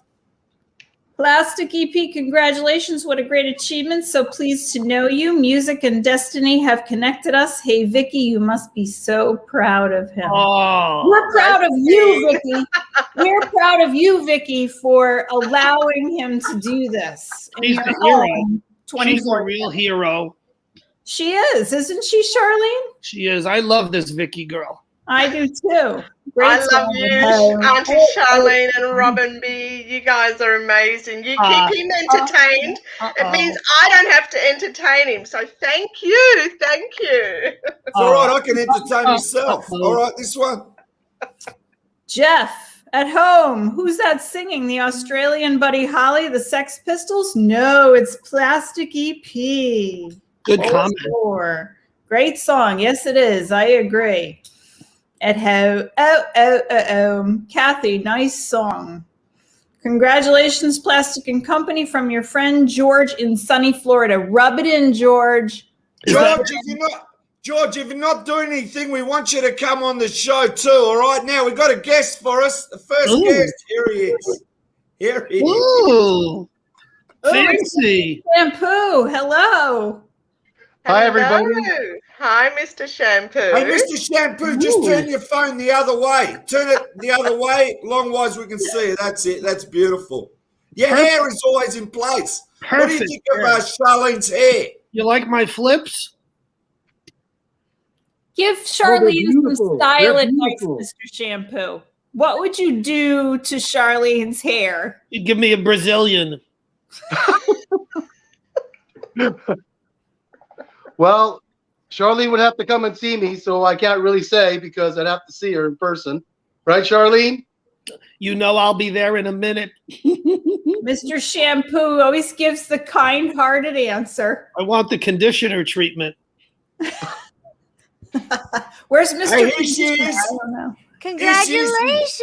[SPEAKER 9] Plastic EP, congratulations. What a great achievement. So pleased to know you. Music and destiny have connected us. Hey, Vicky, you must be so proud of him.
[SPEAKER 8] Oh,
[SPEAKER 9] we're proud of you, Vicky. We're proud of you, Vicky, for allowing him to do this.
[SPEAKER 8] She's the hero. She's a real hero.
[SPEAKER 9] She is, isn't she, Charlene?
[SPEAKER 8] She is. I love this Vicky girl.
[SPEAKER 9] I do too.
[SPEAKER 10] I love you, Auntie Charlene and Robin B. You guys are amazing. You keep him entertained. It means I don't have to entertain him. So thank you. Thank you.
[SPEAKER 3] It's all right. I can entertain myself. All right, this one.
[SPEAKER 9] Jeff, at home. Who's that singing? The Australian Buddy Holly, the Sex Pistols? No, it's Plastic EP.
[SPEAKER 8] Good comment.
[SPEAKER 9] Great song. Yes, it is. I agree. At home. Kathy, nice song. Congratulations, Plastic and Company, from your friend George in sunny Florida. Rub it in, George.
[SPEAKER 3] George, if you're not doing anything, we want you to come on the show too. All right, now we've got a guest for us. The first guest, here he is. Here he is.
[SPEAKER 8] Ooh, fancy.
[SPEAKER 9] Shampoo, hello.
[SPEAKER 5] Hi, everybody.
[SPEAKER 10] Hi, Mr. Shampoo.
[SPEAKER 3] Hey, Mr. Shampoo, just turn your phone the other way. Turn it the other way, long-wise we can see it. That's it. That's beautiful. Your hair is always in place. What do you think of Charlene's hair?
[SPEAKER 8] You like my flips?
[SPEAKER 9] Give Charlene some style advice, Mr. Shampoo. What would you do to Charlene's hair?
[SPEAKER 8] You'd give me a Brazilian.
[SPEAKER 5] Well, Charlene would have to come and see me, so I can't really say because I'd have to see her in person. Right, Charlene?
[SPEAKER 8] You know I'll be there in a minute.
[SPEAKER 9] Mr. Shampoo always gives the kind-hearted answer.
[SPEAKER 8] I want the conditioner treatment.
[SPEAKER 9] Where's Mr.
[SPEAKER 3] Hey, here she is.
[SPEAKER 9] I don't know.
[SPEAKER 12] Congratulations!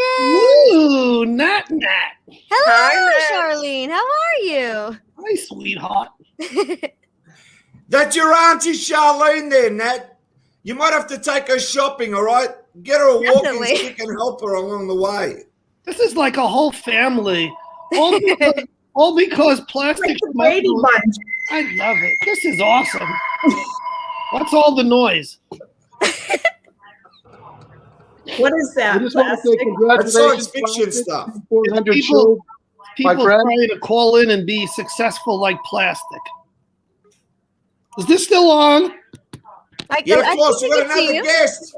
[SPEAKER 8] Ooh, Nat.
[SPEAKER 12] Hello, Charlene. How are you?
[SPEAKER 8] Hi, sweetheart.
[SPEAKER 3] That's your auntie Charlene there, Nat. You might have to take her shopping, all right? Get her a walking
[SPEAKER 12] Definitely.
[SPEAKER 3] stick and help her along the way.
[SPEAKER 8] This is like a whole family. All because plastic.
[SPEAKER 9] Like the Brady Bunch.
[SPEAKER 8] I love it. This is awesome. What's all the noise?
[SPEAKER 9] What is that?
[SPEAKER 5] I just want to say
[SPEAKER 9] Plastic?
[SPEAKER 3] That's science
[SPEAKER 5] congratulations.
[SPEAKER 3] fiction
[SPEAKER 5] Plastic.
[SPEAKER 3] stuff.
[SPEAKER 5] 400
[SPEAKER 8] People-
[SPEAKER 5] shows. My
[SPEAKER 8] People
[SPEAKER 5] friend.
[SPEAKER 8] trying to call in and be successful like plastic. Is this still on?
[SPEAKER 3] Yeah, of
[SPEAKER 12] I
[SPEAKER 3] course,
[SPEAKER 12] think
[SPEAKER 3] we've
[SPEAKER 12] we
[SPEAKER 3] got
[SPEAKER 12] can see
[SPEAKER 3] another
[SPEAKER 12] you.
[SPEAKER 3] guest.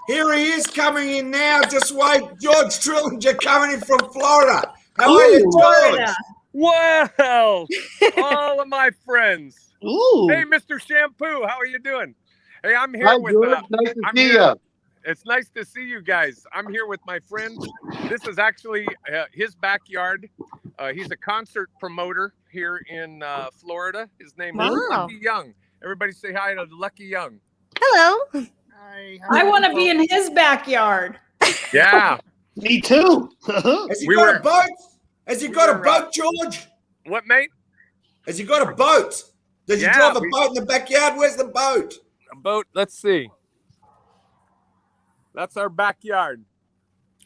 [SPEAKER 3] Here he is coming in now. Just wait. George Trillinger coming in from Florida. How are you, George?
[SPEAKER 9] Florida.
[SPEAKER 7] Well, all of my friends.
[SPEAKER 8] Ooh.
[SPEAKER 7] Hey, Mr. Shampoo, how are you doing? Hey, I'm here
[SPEAKER 5] Hi,
[SPEAKER 7] with.
[SPEAKER 5] George. Nice to
[SPEAKER 7] I'm
[SPEAKER 5] see
[SPEAKER 7] here-
[SPEAKER 5] you.
[SPEAKER 7] It's nice to see you guys. I'm here with my friend. This is actually his backyard. He's a concert promoter here in Florida. His name is
[SPEAKER 12] Wow.
[SPEAKER 7] Lucky Young. Everybody say hi to Lucky Young.
[SPEAKER 12] Hello.
[SPEAKER 9] I want to be in his backyard.
[SPEAKER 7] Yeah.
[SPEAKER 8] Me too.
[SPEAKER 3] Has he
[SPEAKER 7] We
[SPEAKER 3] got
[SPEAKER 7] were-
[SPEAKER 3] a boat? Has he got a
[SPEAKER 7] were,
[SPEAKER 3] boat, George?
[SPEAKER 7] What, mate?
[SPEAKER 3] Has he got a boat? Does he
[SPEAKER 7] Yeah,
[SPEAKER 3] drive a
[SPEAKER 7] we-
[SPEAKER 3] boat in the backyard? Where's the boat?
[SPEAKER 7] A boat. Let's see. That's our backyard.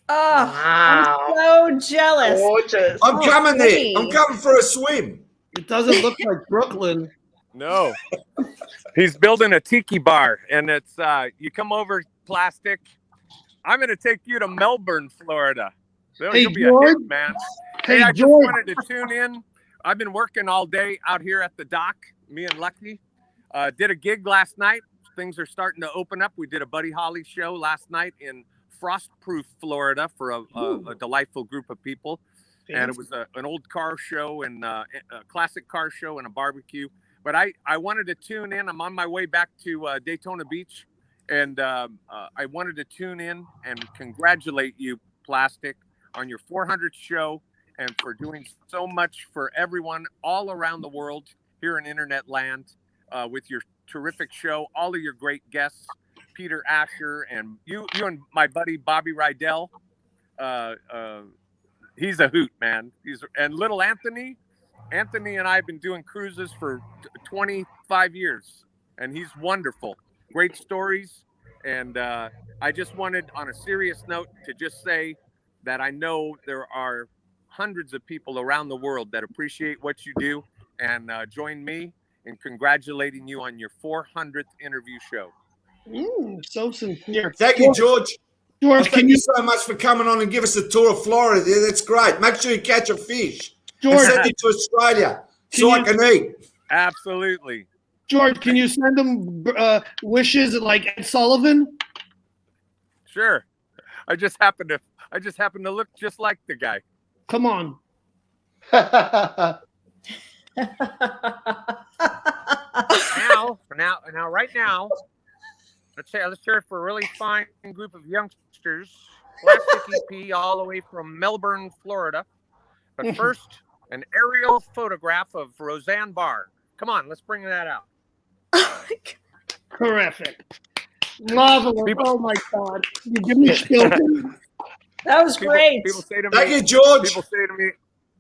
[SPEAKER 9] Oh,
[SPEAKER 10] Wow.
[SPEAKER 9] I'm so jealous.
[SPEAKER 10] Gorgeous.
[SPEAKER 3] I'm coming there.
[SPEAKER 12] pretty.
[SPEAKER 3] I'm coming for a swim.
[SPEAKER 8] It doesn't look like Brooklyn.
[SPEAKER 7] No. He's building a tiki bar, and it's you come over, Plastic. I'm going to take you to Melbourne, Florida.
[SPEAKER 8] Hey,
[SPEAKER 7] You'll be a
[SPEAKER 8] George.
[SPEAKER 7] hit, man.
[SPEAKER 8] Hey,
[SPEAKER 7] Hey, I just
[SPEAKER 8] George.
[SPEAKER 7] wanted to tune in. I've been working all day out here at the dock, me and Lucky. Did a gig last night. Things are starting to open up. We did a Buddy Holly show last night in Frostproof, Florida for a delightful group of people. And it was an old car show and a classic car show and a barbecue. But I wanted to tune in. I'm on my way back to Daytona Beach. And I wanted to tune in and congratulate you, Plastic, on your 400th show and for doing so much for everyone all around the world here in internet land with your terrific show, all of your great guests, Peter Asher and you and my buddy Bobby Rydell. He's a hoot, man. And little Anthony and I have been doing cruises for 25 years, and he's wonderful. Great stories. And I just wanted, on a serious note, to just say that I know there are hundreds of people around the world that appreciate what you do and join me in congratulating you on your 400th interview show.
[SPEAKER 8] So sincere.
[SPEAKER 3] Thank you, George.
[SPEAKER 8] George,
[SPEAKER 3] Thank
[SPEAKER 8] can
[SPEAKER 3] you
[SPEAKER 8] you,
[SPEAKER 3] so much for coming on and give us a tour of Florida. Yeah, that's great. Make sure you catch a fish and
[SPEAKER 8] George,
[SPEAKER 3] send it to Australia so I
[SPEAKER 8] Can
[SPEAKER 3] can eat.
[SPEAKER 7] Absolutely.
[SPEAKER 8] George, can you send them wishes like Ed Sullivan?
[SPEAKER 7] Sure. I just happen to look just like the guy.
[SPEAKER 8] Come on.
[SPEAKER 7] Right now, let's hear it for a really fine group of youngsters. Plastic EP all the way from Melbourne, Florida. But first, an aerial photograph of Roseanne Barr. Come on, let's bring that out.
[SPEAKER 8] Terrific. Marvelous. Oh my God. You give me children.
[SPEAKER 9] That was great.
[SPEAKER 7] People say to me,
[SPEAKER 3] Thank you, George.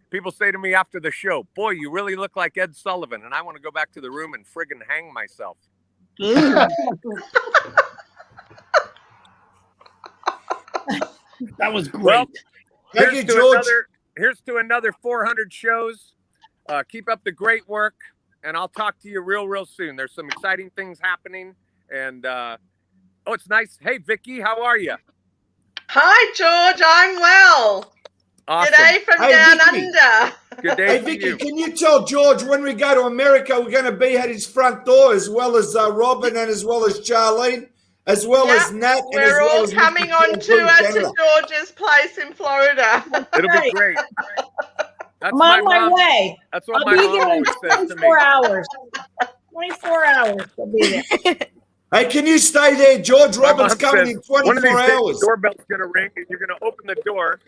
[SPEAKER 7] People say to me after the show, "Boy, you really look like Ed Sullivan," and I want to go back to the room and friggin' hang myself.
[SPEAKER 8] That was great.
[SPEAKER 7] Well,
[SPEAKER 3] Thank you, George.
[SPEAKER 7] Here's to another 400 shows. Keep up the great work, and I'll talk to you real soon. There's some exciting things happening, and it's nice. Hey, Vicky, how are you?
[SPEAKER 10] Hi, George. I'm well.
[SPEAKER 7] Awesome.
[SPEAKER 10] G'day from
[SPEAKER 3] Hey,
[SPEAKER 10] down
[SPEAKER 3] Vicky.
[SPEAKER 10] under.
[SPEAKER 7] Good day
[SPEAKER 3] Hey,
[SPEAKER 7] to
[SPEAKER 3] Vicky,
[SPEAKER 7] you.
[SPEAKER 3] can you tell George when we go to America, we're going to be at his front door, as well as Robin and as well as Charlene, as well as Nat. And as
[SPEAKER 10] We're
[SPEAKER 3] well
[SPEAKER 10] all
[SPEAKER 3] as
[SPEAKER 10] coming
[SPEAKER 3] Mr.
[SPEAKER 10] on
[SPEAKER 3] Shampoo
[SPEAKER 10] tour to
[SPEAKER 3] Canada.
[SPEAKER 10] George's place in Florida.
[SPEAKER 7] It'll be great. That's
[SPEAKER 9] I'm on my
[SPEAKER 7] mom-
[SPEAKER 9] way.
[SPEAKER 7] That's what
[SPEAKER 9] I'll
[SPEAKER 7] my
[SPEAKER 9] be
[SPEAKER 7] mom
[SPEAKER 9] there in
[SPEAKER 7] always says to me.
[SPEAKER 9] 24 hours. 24 hours. I'll be there.
[SPEAKER 3] Hey, can you stay there? George
[SPEAKER 7] My
[SPEAKER 3] Robbins
[SPEAKER 7] mom
[SPEAKER 3] coming
[SPEAKER 7] says,
[SPEAKER 3] in
[SPEAKER 7] one of these
[SPEAKER 3] 24
[SPEAKER 7] days,
[SPEAKER 3] hours.
[SPEAKER 7] the doorbell's going to ring, and you're going to open the door.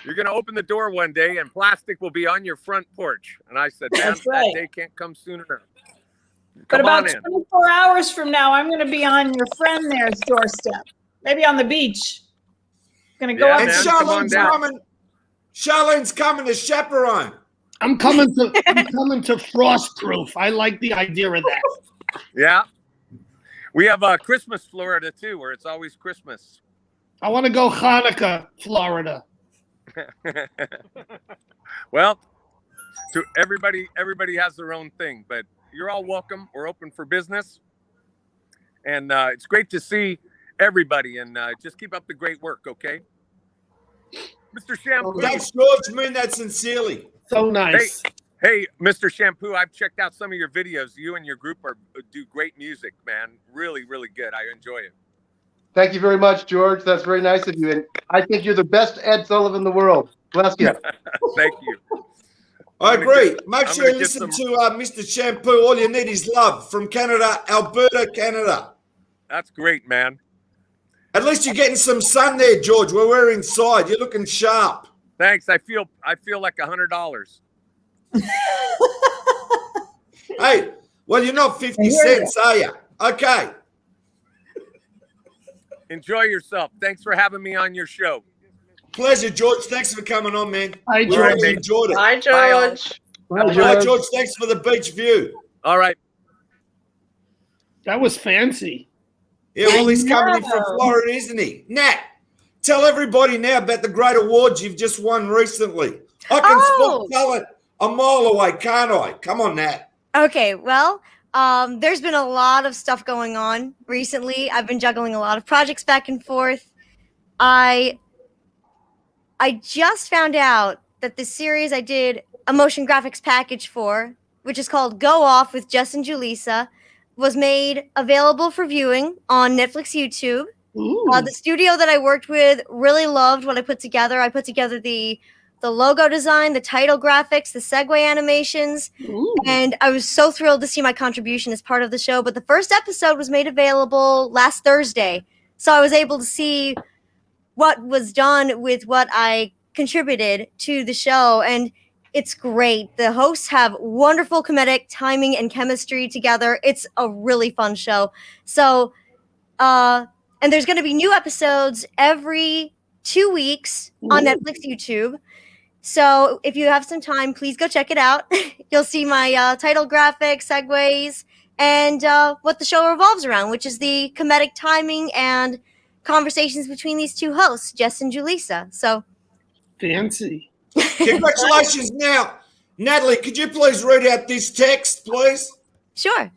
[SPEAKER 7] You're going to open the door one day, and Plastic will be on your front porch. And I said, "Man,
[SPEAKER 9] That's right.
[SPEAKER 7] that day can't come soon enough."
[SPEAKER 9] But
[SPEAKER 7] Come
[SPEAKER 9] about
[SPEAKER 7] on in.
[SPEAKER 9] 24 hours from now, I'm going to be on your friend there's doorstep. Maybe on the beach. Going to go
[SPEAKER 7] Yeah,
[SPEAKER 9] up.
[SPEAKER 3] And
[SPEAKER 7] man, come on
[SPEAKER 3] Charlene's
[SPEAKER 7] down.
[SPEAKER 3] coming. Charlene's coming to chaperone.
[SPEAKER 8] I'm coming to Frostproof. I like the idea of that.
[SPEAKER 7] Yeah. We have Christmas, Florida, too, where it's always Christmas.
[SPEAKER 8] I want to go Hanukkah, Florida.
[SPEAKER 7] Well, to everybody has their own thing, but you're all welcome. We're open for business. And it's great to see everybody, and just keep up the great work, okay? Mr. Shampoo.
[SPEAKER 3] Thanks, George. Mean that sincerely.
[SPEAKER 8] So nice.
[SPEAKER 7] Hey, Mr. Shampoo, I've checked out some of your videos. You and your group do great music, man. Really, really good. I enjoy it.
[SPEAKER 5] Thank you very much, George. That's very nice of you. And I think you're the best Ed Sullivan in the world. Bless you.
[SPEAKER 7] Thank you.
[SPEAKER 3] I agree. Make sure you listen to Mr. Shampoo. All you need is love from Canada, Alberta, Canada.
[SPEAKER 7] That's great, man.
[SPEAKER 3] At least you're getting some sun there, George. We're inside. You're looking sharp.
[SPEAKER 7] Thanks. I feel like $100.
[SPEAKER 3] Hey, well, you're not 50 cents, are you? Okay.
[SPEAKER 7] Enjoy yourself. Thanks for having me on your show.
[SPEAKER 3] Pleasure, George. Thanks for coming on, man.
[SPEAKER 8] Hi,
[SPEAKER 3] We
[SPEAKER 8] George.
[SPEAKER 3] really enjoyed it.
[SPEAKER 10] Hi, George.
[SPEAKER 3] Hi, George. Thanks for the beach view.
[SPEAKER 7] All right.
[SPEAKER 8] That was fancy.
[SPEAKER 3] Yeah, well, he's coming in from Florida, isn't he? Nat, tell everybody now about the great awards you've just won recently. I can spot talent a mile away, can't I? Come on, Nat.
[SPEAKER 12] Okay, well, there's been a lot of stuff going on recently. I've been juggling a lot of projects back and forth. I just found out that the series I did a motion graphics package for, which is called Go Off with Jess and Julissa, was made available for viewing on Netflix YouTube. The studio that I worked with really loved what I put together. I put together the logo design, the title graphics, the segue animations, and I was so thrilled to see my contribution as part of the show. But the first episode was made available last Thursday, so I was able to see what was done with what I contributed to the show, and it's great. The hosts have wonderful comedic timing and chemistry together. It's a really fun show. So, and there's going to be new episodes every 2 weeks on Netflix YouTube. So if you have some time, please go check it out. You'll see my title graphics, segues, and what the show revolves around, which is the comedic timing and conversations between these two hosts, Jess and Julissa. So
[SPEAKER 8] fancy.
[SPEAKER 3] Congratulations. Now, Natalie, could you please read out this text, please?
[SPEAKER 12] Sure.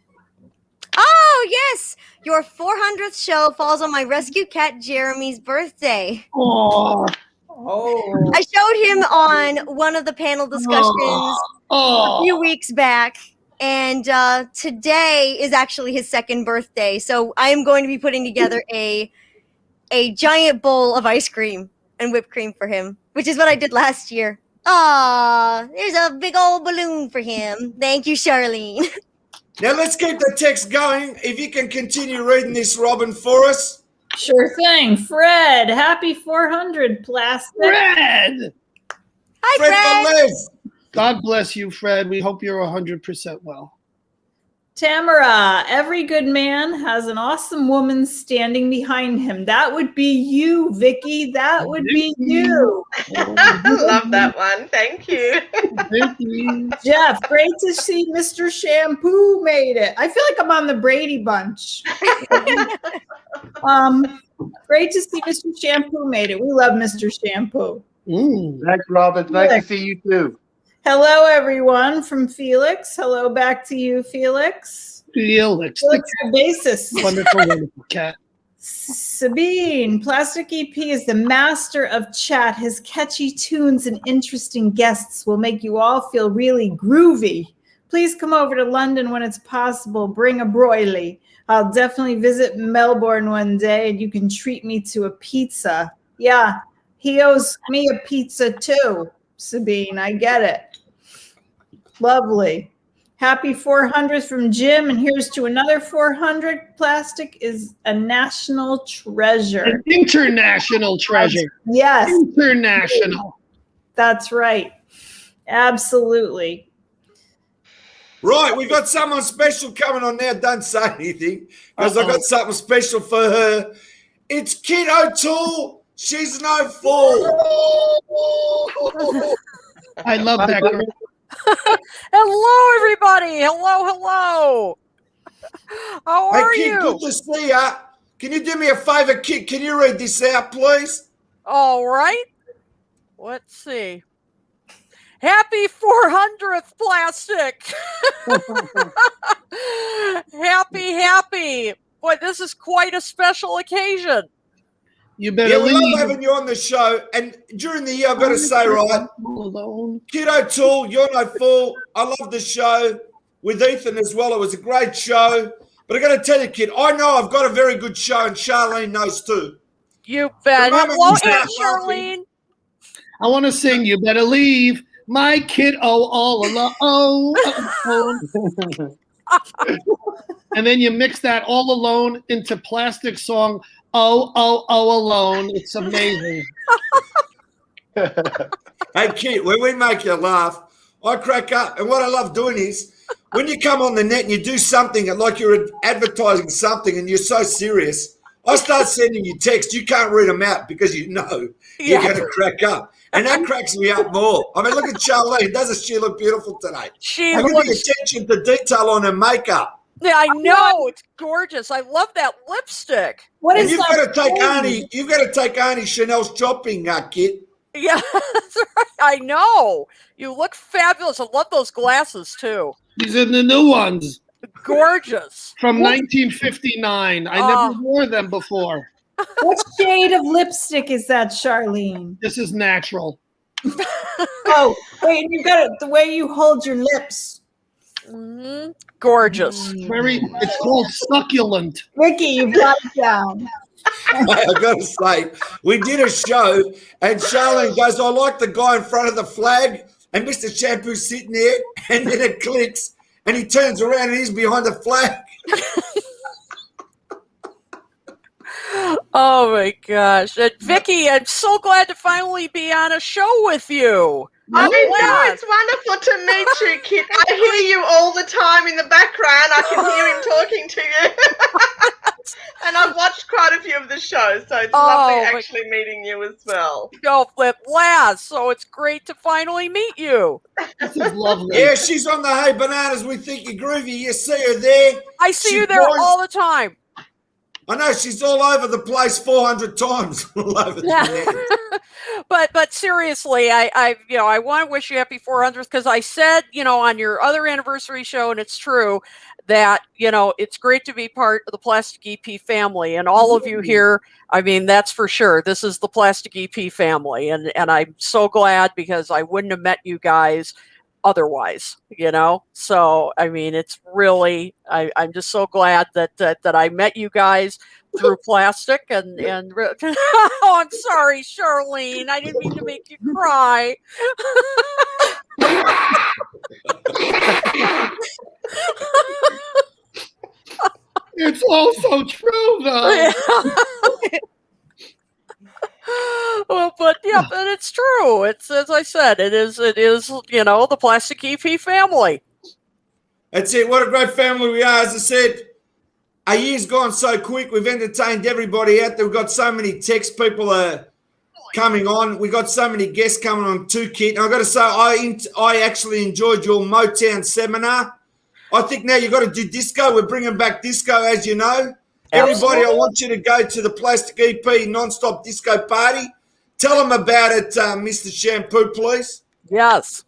[SPEAKER 12] Oh, yes. Your 400th show falls on my rescue cat Jeremy's birthday.
[SPEAKER 8] Oh.
[SPEAKER 12] I showed him on one of the panel discussions a few weeks back, and today is actually his second birthday. So I am going to be putting together a giant bowl of ice cream and whipped cream for him, which is what I did last year. Aw, there's a big old balloon for him. Thank you, Charlene.
[SPEAKER 3] Now let's keep the text going. If you can continue reading this, Robin, for us.
[SPEAKER 9] Sure thing. Fred, happy 400, Plastic.
[SPEAKER 8] Fred!
[SPEAKER 12] Hi, Fred.
[SPEAKER 8] God bless you, Fred. We hope you're 100% well.
[SPEAKER 9] Tamara, every good man has an awesome woman standing behind him. That would be you, Vicky. That would be you.
[SPEAKER 10] Love that one. Thank you.
[SPEAKER 9] Jeff, great to see Mr. Shampoo made it. I feel like I'm on the Brady Bunch. Great to see Mr. Shampoo made it. We love Mr. Shampoo.
[SPEAKER 5] Thanks, Robin. Nice to see you too.
[SPEAKER 9] Hello, everyone, from Felix. Hello back to you, Felix.
[SPEAKER 8] Felix
[SPEAKER 9] Basis.
[SPEAKER 8] Wonderful, wonderful cat.
[SPEAKER 9] Sabine, Plastic EP is the master of chat. His catchy tunes and interesting guests will make you all feel really groovy. Please come over to London when it's possible. Bring a broilie. I'll definitely visit Melbourne one day, and you can treat me to a pizza. Yeah, he owes me a pizza too, Sabine. I get it. Lovely. Happy 400th from Jim, and here's to another 400. Plastic is a national treasure.
[SPEAKER 8] An international treasure.
[SPEAKER 9] Yes.
[SPEAKER 8] International.
[SPEAKER 9] That's right. Absolutely.
[SPEAKER 3] Right, we've got someone special coming on now. Don't say anything, because I've got something special for her. It's Kit O'Toole. She's no fool.
[SPEAKER 8] I love that girl.
[SPEAKER 13] Hello, everybody. Hello. How
[SPEAKER 3] Hey,
[SPEAKER 13] are
[SPEAKER 3] Kit,
[SPEAKER 13] you?
[SPEAKER 3] good to see ya. Can you do me a favor, Kit? Can you read this out, please?
[SPEAKER 13] All right. Let's see. Happy 400th Plastic. Happy. Boy, this is quite a special occasion.
[SPEAKER 8] You better
[SPEAKER 3] Yeah, we
[SPEAKER 8] leave.
[SPEAKER 3] love having you on the show. And during the year, I've got to say, right, Kit O'Toole, you're no fool. I love the show with Ethan as well. It was a great show. But I got to tell you, Kit, I know I've got a very good show, and Charlene knows too.
[SPEAKER 13] You bet.
[SPEAKER 3] The moment
[SPEAKER 13] Hello,
[SPEAKER 3] you start
[SPEAKER 13] Aunt Charlene.
[SPEAKER 8] I want to sing You Better Leave My Kid all alone. And then you mix that All Alone into Plastic song, Oh, Alone. It's amazing.
[SPEAKER 3] Hey, Kit, when we make you laugh, I crack up. And what I love doing is when you come on the net and you do something like you're advertising something and you're so serious, I start sending you texts. You can't read them out because you know you're going to crack up. And that cracks me up more. I mean, look at Charlene. Doesn't she look beautiful today?
[SPEAKER 13] She
[SPEAKER 3] look at the
[SPEAKER 13] looks-
[SPEAKER 3] attention to detail on her makeup.
[SPEAKER 13] Yeah, I know. It's gorgeous. I love that lipstick.
[SPEAKER 3] And you've got to take Arnie. You've got to take Arnie Chanel's shopping, Kit.
[SPEAKER 13] Yeah, that's right. I know. You look fabulous. I love those glasses too.
[SPEAKER 8] These are the new ones.
[SPEAKER 13] Gorgeous.
[SPEAKER 8] From 1959. I never wore them before.
[SPEAKER 9] What shade of lipstick is that, Charlene?
[SPEAKER 8] This is natural.
[SPEAKER 9] Oh, wait, you got it. The way you hold your lips.
[SPEAKER 13] Gorgeous.
[SPEAKER 8] It's called succulent.
[SPEAKER 9] Ricky, you've got it down.
[SPEAKER 3] I got to say, we did a show, and Charlene goes, I like the guy in front of the flag, and Mr. Shampoo's sitting there, and then it clicks, and he turns around, and he's behind the flag.
[SPEAKER 13] Oh my gosh. And Vicky, I'm so glad to finally be on a show with you.
[SPEAKER 10] I know, it's wonderful to meet you, Kit. I hear you all the time in the background. I can hear him talking to you. And I've watched quite a few of the shows, so it's lovely actually meeting you as well.
[SPEAKER 13] Go flip last. So it's great to finally meet you.
[SPEAKER 8] This is lovely.
[SPEAKER 3] Yeah, she's on the Hey Bananas, We Think You're Groovy. You see her there.
[SPEAKER 13] I see you there all the time.
[SPEAKER 3] I know, she's all over the place 400 times. All over the net.
[SPEAKER 13] But seriously, I want to wish you happy 400th because I said, on your other anniversary show, and it's true, that, it's great to be part of the Plastic EP family. And all of you here, I mean, that's for sure. This is the Plastic EP family. And I'm so glad because I wouldn't have met you guys otherwise, So, I mean, it's really, I'm just so glad that I met you guys through Plastic and oh, I'm sorry, Charlene. I didn't mean to make you cry.
[SPEAKER 8] It's also true, though.
[SPEAKER 13] Well, but it's true. It's, as I said, it is, the Plastic EP family.
[SPEAKER 3] That's it. What a great family we are. As I said, a year's gone so quick. We've entertained everybody out there. We've got so many texts. People are coming on. We got so many guests coming on too, Kit. And I've got to say, I actually enjoyed your Motown seminar. I think now you've got to do disco. We're bringing back disco, as you know. Everybody, I want you to go to the Plastic EP non-stop disco party. Tell them about it, Mr. Shampoo, please.
[SPEAKER 13] Yes.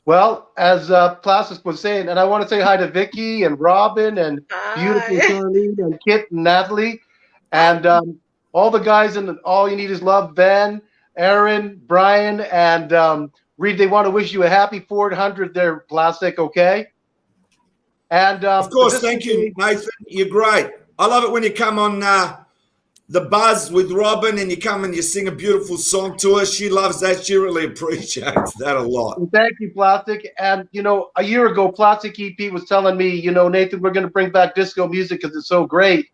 [SPEAKER 5] Well, as Plastic was saying, and I want to say hi to Vicky and Robin and beautiful Charlene and Kit and Natalie and all the guys in All You Need Is Love, Ben, Aaron, Brian, and Reed. They want to wish you a happy 400 there, Plastic, okay? And
[SPEAKER 3] of course, thank you, Nathan. You're great. I love it when you come on The Buzz with Robin and you come and you sing a beautiful song to her. She loves that. She really appreciates that a lot.
[SPEAKER 5] Thank you, Plastic. And, a year ago, Plastic EP was telling me, Nathan, we're going to bring back disco music because it's so great.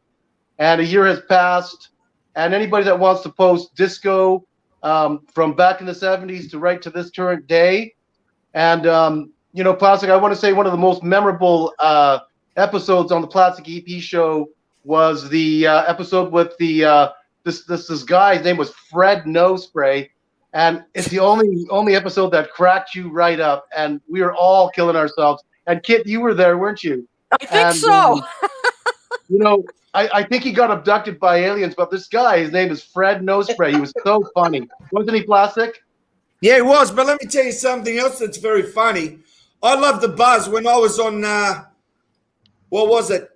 [SPEAKER 5] And a year has passed. And anybody that wants to post disco from back in the 70s to right to this current day. And, Plastic, I want to say one of the most memorable episodes on the Plastic EP show was the episode with the this guy's name was Fred No Spray, and it's the only episode that cracked you right up, and we were all killing ourselves. And Kit, you were there, weren't you?
[SPEAKER 13] I think so.
[SPEAKER 5] You know, I think he got abducted by aliens, but this guy, his name is Fred Nosspray. He was so funny. Wasn't he, Plastic?
[SPEAKER 3] Yeah, it was. But let me tell you something else that's very funny. I loved the buzz when I was on, what was it?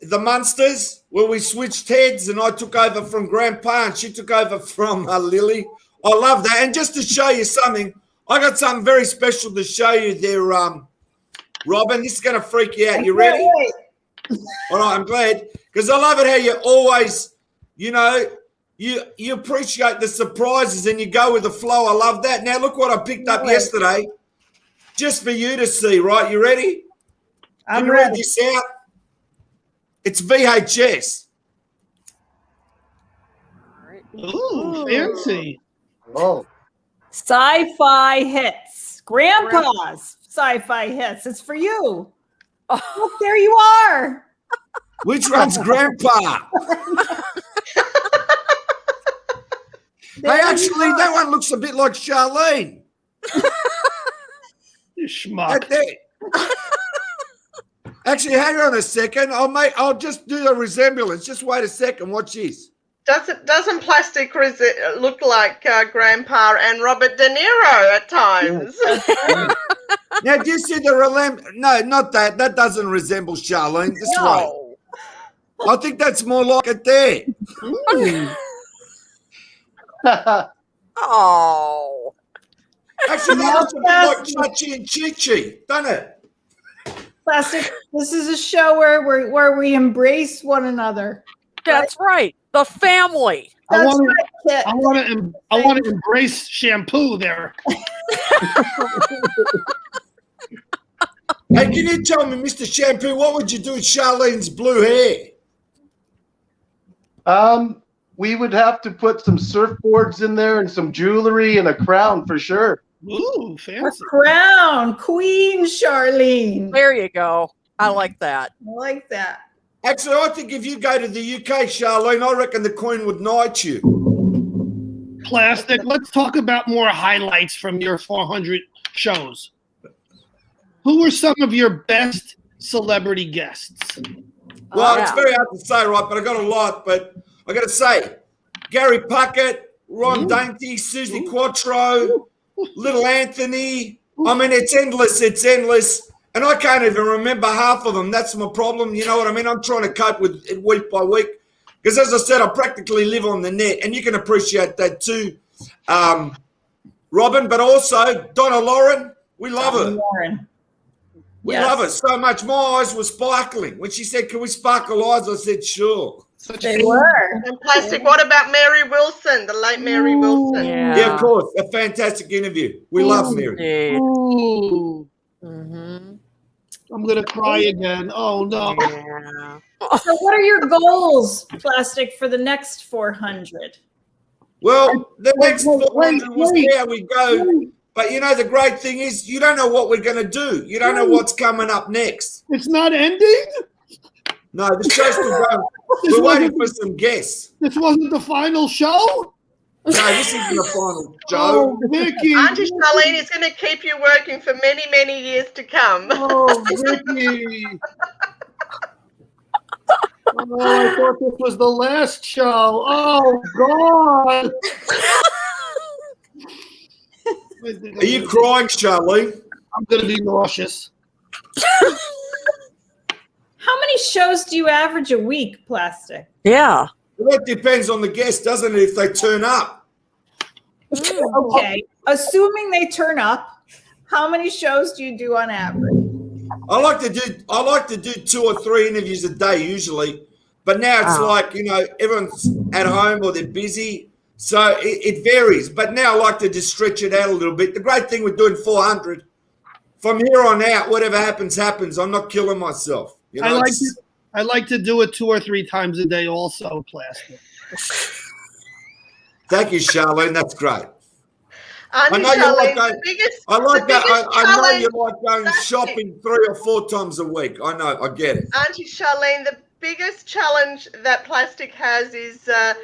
[SPEAKER 3] The Munsters, where we switched heads and I took over from Grandpa and she took over from Lily. I love that. And just to show you something, I got something very special to show you there, Robin. This is going to freak you out. You ready? All right, I'm glad. Because I love it how you always, you know, you appreciate the surprises and you go with the flow. I love that. Now, look what I picked up yesterday. Just for you to see, right? You ready?
[SPEAKER 9] I'm
[SPEAKER 3] read
[SPEAKER 9] ready.
[SPEAKER 3] this out. It's VHS.
[SPEAKER 8] Ooh, fancy.
[SPEAKER 5] Oh.
[SPEAKER 9] Sci-fi hits. Grandpa's sci-fi hits. It's for you. Look, there you are.
[SPEAKER 3] Which one's Grandpa? Hey, actually, that one looks a bit like Charlene.
[SPEAKER 8] You schmuck.
[SPEAKER 3] Actually, hang on a second. I'll just do the resemblance. Just wait a second. Watch this.
[SPEAKER 10] Doesn't Plastic look like Grandpa and Robert De Niro at times?
[SPEAKER 3] Now, do you see the No, not that. That doesn't resemble Charlene. This way. I think that's more like it there.
[SPEAKER 13] Oh.
[SPEAKER 3] Actually, that looks a bit like Chachi and Chi-Chi, doesn't it?
[SPEAKER 9] Plastic, this is a show where we embrace one another.
[SPEAKER 13] That's right. The family.
[SPEAKER 8] I want to embrace shampoo there.
[SPEAKER 3] Hey, can you tell me, Mr. Shampoo, what would you do with Charlene's blue hair?
[SPEAKER 5] We would have to put some surfboards in there and some jewelry and a crown for sure.
[SPEAKER 8] Ooh, fancy.
[SPEAKER 9] A crown, Queen Charlene.
[SPEAKER 13] There you go. I like that.
[SPEAKER 9] I like that.
[SPEAKER 3] Actually, I think if you go to the UK, Charlene, I reckon the Queen would knight you.
[SPEAKER 8] Plastic. Let's talk about more highlights from your 400 shows. Who were some of your best celebrity guests?
[SPEAKER 3] Well, it's very hard to say, right? But I got a lot. But I got to say, Gary Puckett, Ron Dainty, Susie Quattro, Little Anthony. I mean, it's endless. It's endless. And I can't even remember half of them. That's my problem. You know what I mean? I'm trying to cope with it week by week. Because as I said, I practically live on the net. And you can appreciate that too, Robin. But also, Donna Lauren, we love her. We love her so much. My eyes were sparkling. When she said, can we sparkle eyes? I said, sure.
[SPEAKER 9] They were.
[SPEAKER 10] And Plastic, what about Mary Wilson, the late Mary Wilson?
[SPEAKER 3] Yeah, of course. A fantastic interview. We love Mary.
[SPEAKER 8] Ooh.
[SPEAKER 13] Mm-hmm.
[SPEAKER 8] I'm going to cry again. Oh, no.
[SPEAKER 13] Yeah.
[SPEAKER 9] So what are your goals, Plastic, for the next 400?
[SPEAKER 3] Well, the next 400 was there we go. But, you know, the great thing is you don't know what we're going to do. You don't know what's coming up next.
[SPEAKER 8] It's not ending?
[SPEAKER 3] No, the show's still going. We're waiting for some guests.
[SPEAKER 8] This wasn't the final show?
[SPEAKER 3] No, this isn't the final show.
[SPEAKER 8] Oh, Vicky.
[SPEAKER 10] Auntie Charlene is going to keep you working for many, many years to come.
[SPEAKER 8] Oh, Vicky. Oh, I thought this was the last show. Oh, God.
[SPEAKER 3] Are you crying, Charlene?
[SPEAKER 8] I'm going to be nauseous.
[SPEAKER 9] How many shows do you average a week, Plastic?
[SPEAKER 13] Yeah.
[SPEAKER 3] Well, that depends on the guest, doesn't it, if they turn up?
[SPEAKER 9] Okay. Assuming they turn up, how many shows do you do on average?
[SPEAKER 3] I like to do 2 or 3 interviews a day usually, but now it's like, you know, everyone's at home or they're busy, so it varies. But now I like to just stretch it out a little bit. The great thing with doing 400, from here on out, whatever happens, happens. I'm not killing myself. You know,
[SPEAKER 8] I like to do it 2 or 3 times a day also, Plastic.
[SPEAKER 3] Thank you, Charlene. That's great.
[SPEAKER 10] Auntie
[SPEAKER 3] I know you like
[SPEAKER 10] Charlene,
[SPEAKER 3] going.
[SPEAKER 10] the biggest,
[SPEAKER 3] I like
[SPEAKER 10] the
[SPEAKER 3] that.
[SPEAKER 10] biggest
[SPEAKER 3] I know you
[SPEAKER 10] challenge-
[SPEAKER 3] like going shopping 3 or 4 times a week. I know. I get it.
[SPEAKER 10] Auntie Charlene, the biggest challenge that Plastic has is the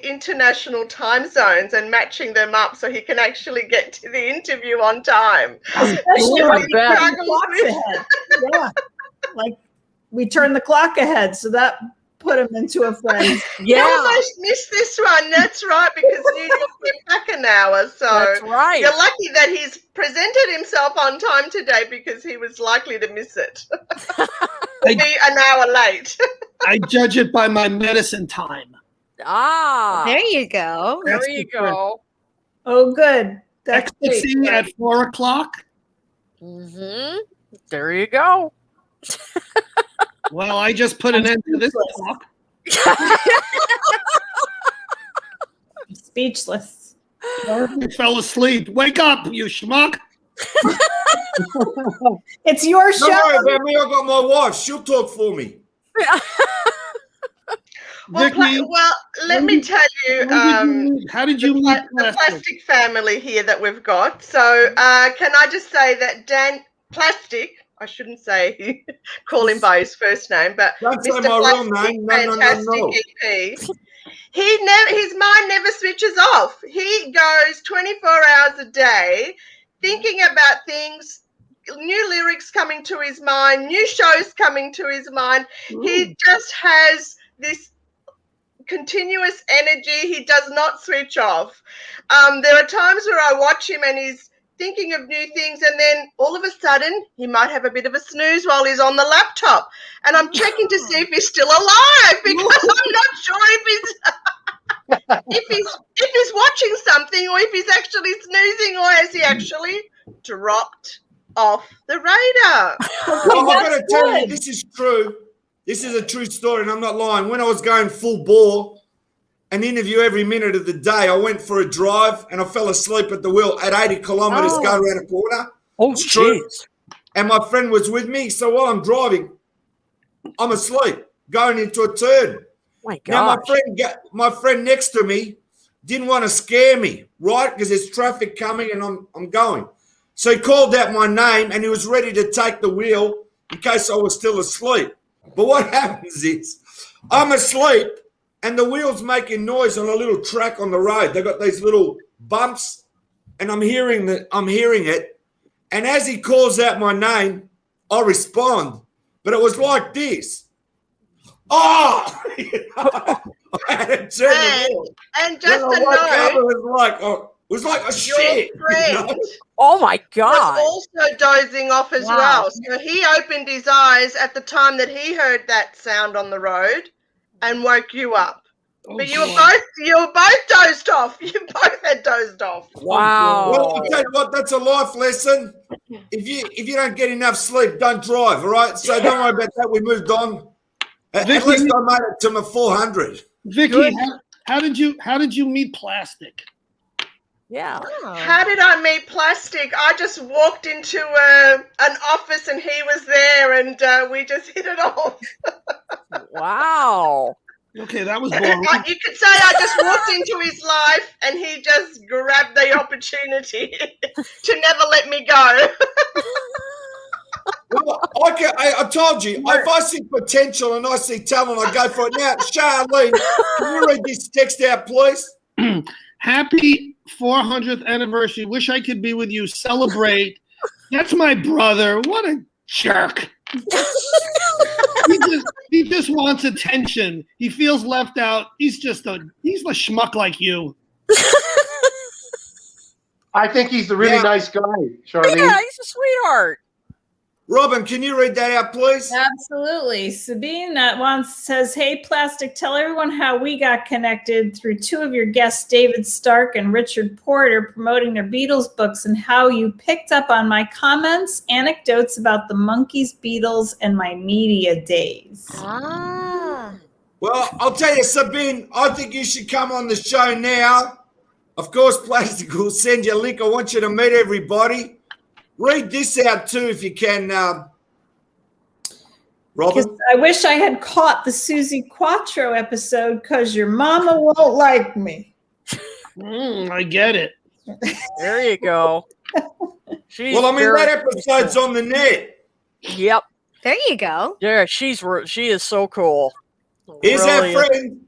[SPEAKER 10] international time zones and matching them up so he can actually get to the interview on time.
[SPEAKER 9] Especially
[SPEAKER 13] I
[SPEAKER 9] when we
[SPEAKER 13] bet.
[SPEAKER 9] turn the clocks ahead. Yeah, like we turn the clock ahead, so that put him into a friend.
[SPEAKER 10] You almost missed this one. That's right, because New York went back an hour. So
[SPEAKER 13] That's right.
[SPEAKER 10] You're lucky that he's presented himself on time today because he was likely to miss it. Be an hour late.
[SPEAKER 8] I judge it by my medicine time.
[SPEAKER 13] Ah.
[SPEAKER 12] There you go.
[SPEAKER 13] There you go.
[SPEAKER 9] Oh, good. That's
[SPEAKER 8] Ecstasy
[SPEAKER 9] great.
[SPEAKER 8] at 4 o'clock.
[SPEAKER 13] Mm-hmm. There you go.
[SPEAKER 8] Well, I just put an end to this talk.
[SPEAKER 9] Speechless.
[SPEAKER 8] I fell asleep. Wake up, you schmuck.
[SPEAKER 9] It's your show.
[SPEAKER 3] Don't worry about me. I got my wife. She'll talk for me.
[SPEAKER 10] Well, let me tell you.
[SPEAKER 8] How did you meet
[SPEAKER 10] the Plastic family here that we've got? So, can I just say that Dan Plastic? I shouldn't say call him by his first name, but
[SPEAKER 3] Don't say
[SPEAKER 10] Mr.
[SPEAKER 3] my real
[SPEAKER 10] Plastic,
[SPEAKER 3] name. No.
[SPEAKER 10] fantastic EP. His mind never switches off. He goes 24 hours a day thinking about things, new lyrics coming to his mind, new shows coming to his mind. He just has this continuous energy. He does not switch off. There are times where I watch him and he's thinking of new things, and then all of a sudden he might have a bit of a snooze while he's on the laptop, and I'm checking to see if he's still alive because I'm not sure if he's watching something or if he's actually snoozing or has he actually dropped off the radar.
[SPEAKER 3] Well, I've got to tell you, this is true. This is a true story, and I'm not lying. When I was going full bore, an interview every minute of the day, I went for a drive and I fell asleep at the wheel at 80 kilometers going around a corner.
[SPEAKER 13] Oh,
[SPEAKER 3] it's true.
[SPEAKER 13] jeez.
[SPEAKER 3] And my friend was with me, so while I'm driving, I'm asleep, going into a turn.
[SPEAKER 13] My
[SPEAKER 3] Now,
[SPEAKER 13] gosh.
[SPEAKER 3] my friend next to me didn't want to scare me, right? Because there's traffic coming and I'm going. So he called out my name and he was ready to take the wheel in case I was still asleep. But what happens is I'm asleep and the wheel's making noise on a little track on the road. They've got these little bumps and I'm hearing it. And as he calls out my name, I respond. But it was like this. Oh! I had to turn the wheel.
[SPEAKER 10] And just
[SPEAKER 3] When
[SPEAKER 10] to
[SPEAKER 3] I woke up,
[SPEAKER 10] know,
[SPEAKER 3] it was like a shit.
[SPEAKER 10] your friend
[SPEAKER 13] Oh my God.
[SPEAKER 10] was also dozing off as
[SPEAKER 13] Wow.
[SPEAKER 10] well. So he opened his eyes at the time that he heard that sound on the road and woke you up. But you were both dozed off. You both had dozed off.
[SPEAKER 13] Wow.
[SPEAKER 3] Well, I'll tell you what, that's a life lesson. If you don't get enough sleep, don't drive, all right? So don't worry about that. We moved on. At
[SPEAKER 8] Vicky-
[SPEAKER 3] least I made it to my 400.
[SPEAKER 8] Vicky, how did you meet Plastic?
[SPEAKER 13] Yeah.
[SPEAKER 10] How did I meet Plastic? I just walked into an office and he was there and we just hit it off.
[SPEAKER 13] Wow.
[SPEAKER 8] Okay, that was boring.
[SPEAKER 10] You could say I just walked into his life and he just grabbed the opportunity to never let me go.
[SPEAKER 3] Well, I told you, if I see potential and I see talent, I go for it. Now, Charlene, can you read this text out, please?
[SPEAKER 8] Happy 400th anniversary. Wish I could be with you. Celebrate. That's my brother. What a jerk. He just wants attention. He feels left out. He's a schmuck like you.
[SPEAKER 5] I think he's a really nice guy, Charlene.
[SPEAKER 13] Yeah, he's a sweetheart.
[SPEAKER 3] Robin, can you read that out, please?
[SPEAKER 9] Absolutely. Sabine says, "Hey, Plastic, tell everyone how we got connected through two of your guests, David Stark and Richard Porter, promoting their Beatles books, and how you picked up on my comments, anecdotes about the Monkees, Beatles, and my media days."
[SPEAKER 12] Ah.
[SPEAKER 3] Well, I'll tell you, Sabine, I think you should come on the show now. Of course, Plastic will send you a link. I want you to meet everybody. Read this out too, if you can, Robin.
[SPEAKER 9] I wish I had caught the Susie Quattro episode because your mama won't like me.
[SPEAKER 8] I get it.
[SPEAKER 13] There you go.
[SPEAKER 3] Well, I mean, that episode's on the net.
[SPEAKER 13] Yep.
[SPEAKER 12] There you go.
[SPEAKER 13] Yeah, she is so cool.
[SPEAKER 3] Here's our
[SPEAKER 13] Brilliant.
[SPEAKER 3] friend.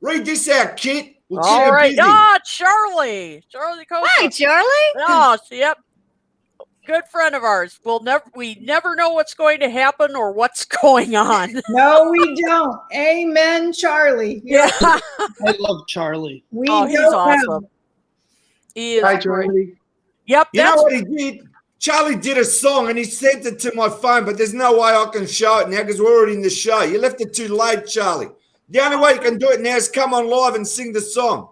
[SPEAKER 3] Read this out, Kit. We'll keep
[SPEAKER 13] All
[SPEAKER 3] her
[SPEAKER 13] right.
[SPEAKER 3] busy.
[SPEAKER 13] Ah, Charlie Costa.
[SPEAKER 12] Hi, Charlie.
[SPEAKER 13] Oh, yep. Good friend of ours. We never know what's going to happen or what's going on.
[SPEAKER 9] No, we don't. Amen, Charlie.
[SPEAKER 13] Yeah.
[SPEAKER 8] I love Charlie.
[SPEAKER 9] We
[SPEAKER 13] Oh, he's
[SPEAKER 9] don't
[SPEAKER 13] awesome.
[SPEAKER 9] know.
[SPEAKER 13] He is
[SPEAKER 5] Hi,
[SPEAKER 13] great.
[SPEAKER 5] Charlie.
[SPEAKER 13] Yep.
[SPEAKER 3] You know
[SPEAKER 13] That's
[SPEAKER 3] what he did? Charlie did a song and he sent it to my phone, but there's no way I can show it now because we're already in the show. You left it too late, Charlie. The only way you can do it now is come on live and sing the song.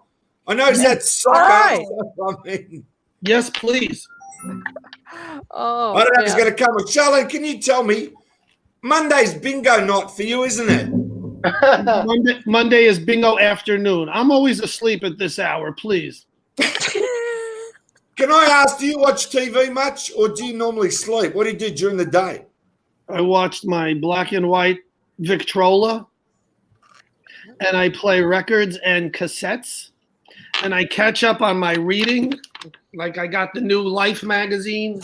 [SPEAKER 3] I know that's soccer.
[SPEAKER 13] right.
[SPEAKER 3] I mean,
[SPEAKER 8] Yes, please.
[SPEAKER 13] oh,
[SPEAKER 3] I don't know if he's
[SPEAKER 13] man.
[SPEAKER 3] going to come. Charlie, can you tell me? Monday's bingo night for you, isn't it?
[SPEAKER 8] Monday is bingo afternoon. I'm always asleep at this hour, please.
[SPEAKER 3] Can I ask, do you watch TV much or do you normally sleep? What do you do during the day?
[SPEAKER 8] I watched my black and white Victrola, and I play records and cassettes, and I catch up on my reading. Like I got the new Life magazine,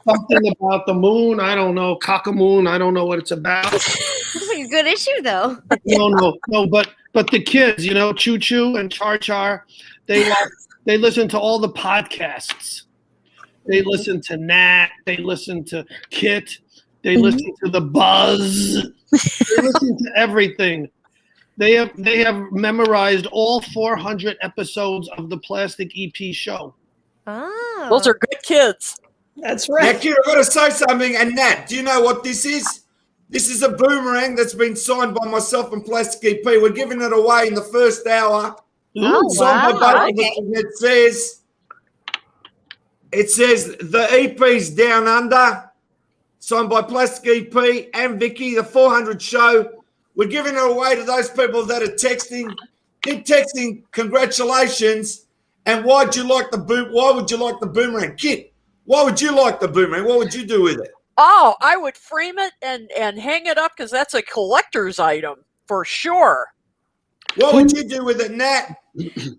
[SPEAKER 8] something about the moon. I don't know, cock-a-moon. I don't know what it's about.
[SPEAKER 12] Looks like a good issue, though.
[SPEAKER 8] No. But the kids, Choo Choo and Char Char, they listen to all the podcasts. They listen to Nat. They listen to Kit. They listen to the Buzz. They listen to everything. They have memorized all 400 episodes of the Plastic EP show.
[SPEAKER 12] Oh.
[SPEAKER 13] Those are good kids.
[SPEAKER 9] That's
[SPEAKER 3] Now,
[SPEAKER 9] right.
[SPEAKER 3] Kira, I've got to say something. And Nat, do you know what this is? This is a boomerang that's been signed by myself and Plastic EP. We're giving it away in the first hour.
[SPEAKER 12] Oh,
[SPEAKER 3] Signed by
[SPEAKER 12] wow.
[SPEAKER 3] both of us, and it says the EP's Down Under, signed by Plastic EP and Vicky, the 400 show. We're giving it away to those people that are texting. Keep texting. Congratulations. And why would you like the boomerang? Kit, why would you like the boomerang? What would you do with it?
[SPEAKER 13] Oh, I would frame it and hang it up because that's a collector's item for sure.
[SPEAKER 3] What would you do with it, Nat?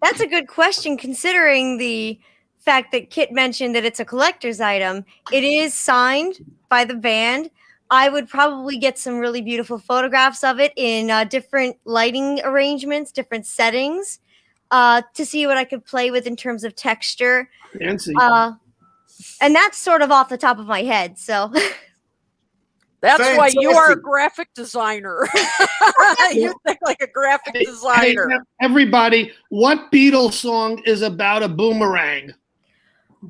[SPEAKER 12] That's a good question, considering the fact that Kit mentioned that it's a collector's item. It is signed by the band. I would probably get some really beautiful photographs of it in different lighting arrangements, different settings, to see what I could play with in terms of texture.
[SPEAKER 8] Fancy.
[SPEAKER 12] And that's sort of off the top of my head. So
[SPEAKER 13] That's why you are a
[SPEAKER 3] Fantastic.
[SPEAKER 13] graphic designer. You think like a graphic
[SPEAKER 8] Hey,
[SPEAKER 13] designer.
[SPEAKER 8] everybody, what Beatles song is about a boomerang?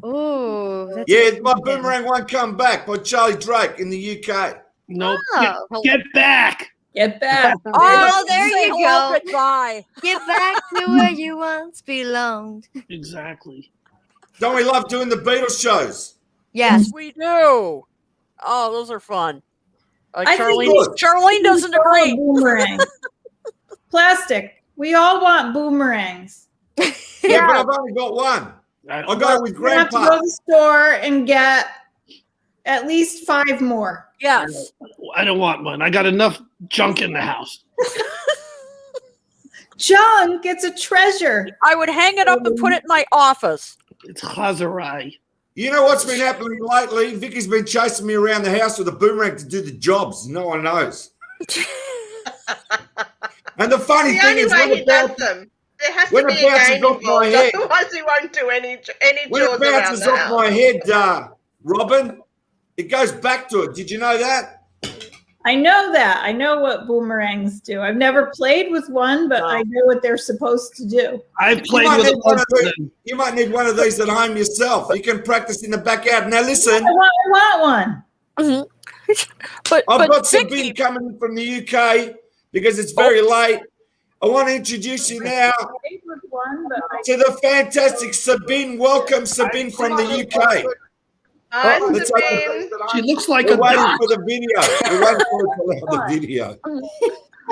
[SPEAKER 12] ooh, that's
[SPEAKER 3] Yeah, my boomerang won't come back by Charlie Drake in the UK.
[SPEAKER 8] Nope.
[SPEAKER 12] Oh.
[SPEAKER 8] Get back.
[SPEAKER 9] Get back.
[SPEAKER 12] Oh, there
[SPEAKER 13] Say
[SPEAKER 12] you
[SPEAKER 13] hello,
[SPEAKER 12] go.
[SPEAKER 13] goodbye.
[SPEAKER 12] Get back to where you once belonged.
[SPEAKER 8] Exactly.
[SPEAKER 3] Don't we love doing the Beatles shows?
[SPEAKER 12] Yes.
[SPEAKER 13] We do. Oh, those are fun.
[SPEAKER 9] I think
[SPEAKER 13] Charlene doesn't agree.
[SPEAKER 9] Boomerang. Plastic. We all want boomerangs.
[SPEAKER 3] Yeah, but I've only got one. I'll go with
[SPEAKER 9] We have to go
[SPEAKER 3] Grandpa.
[SPEAKER 9] to the store and get at least 5 more.
[SPEAKER 13] Yes.
[SPEAKER 8] I don't want one. I got enough junk in the house.
[SPEAKER 9] Junk, it's a treasure.
[SPEAKER 13] I would hang it up and put it in my office.
[SPEAKER 8] It's Chazarai.
[SPEAKER 3] You know what's been happening lately? Vicky's been chasing me around the house with a boomerang to do the jobs. No one knows. And the funny
[SPEAKER 10] The
[SPEAKER 3] thing
[SPEAKER 10] only
[SPEAKER 3] is,
[SPEAKER 10] way
[SPEAKER 3] when
[SPEAKER 10] he
[SPEAKER 3] it
[SPEAKER 10] does
[SPEAKER 3] bounces,
[SPEAKER 10] them, there has
[SPEAKER 3] when
[SPEAKER 10] to
[SPEAKER 3] it
[SPEAKER 10] be a
[SPEAKER 3] bounces
[SPEAKER 10] game
[SPEAKER 3] off my
[SPEAKER 10] involved,
[SPEAKER 3] head.
[SPEAKER 10] otherwise he won't do any
[SPEAKER 3] when
[SPEAKER 10] chores
[SPEAKER 3] it
[SPEAKER 10] around
[SPEAKER 3] bounces
[SPEAKER 10] the
[SPEAKER 3] off
[SPEAKER 10] house.
[SPEAKER 3] my head, Robin, it goes back to it. Did you know that?
[SPEAKER 9] I know that. I know what boomerangs do. I've never played with one, but I know what they're supposed to do.
[SPEAKER 8] I've
[SPEAKER 3] You
[SPEAKER 8] played
[SPEAKER 3] might,
[SPEAKER 8] with
[SPEAKER 3] need
[SPEAKER 8] a
[SPEAKER 3] one
[SPEAKER 8] bunch
[SPEAKER 3] of
[SPEAKER 8] of
[SPEAKER 3] these,
[SPEAKER 8] them.
[SPEAKER 3] you might need one of these at home yourself. You can practice in the backyard. Now listen,
[SPEAKER 9] I want one.
[SPEAKER 13] But
[SPEAKER 3] I've got
[SPEAKER 13] Vicky,
[SPEAKER 3] Sabine coming in from the UK because it's very late. I want to introduce you now
[SPEAKER 9] Played with one, but I
[SPEAKER 3] to the fantastic Sabine. Welcome, Sabine from the UK.
[SPEAKER 10] Hi,
[SPEAKER 3] Let's
[SPEAKER 10] Sabine.
[SPEAKER 8] She looks like
[SPEAKER 3] We're
[SPEAKER 8] a
[SPEAKER 3] waiting
[SPEAKER 8] duck.
[SPEAKER 3] for the video. We're waiting for it to allow the video.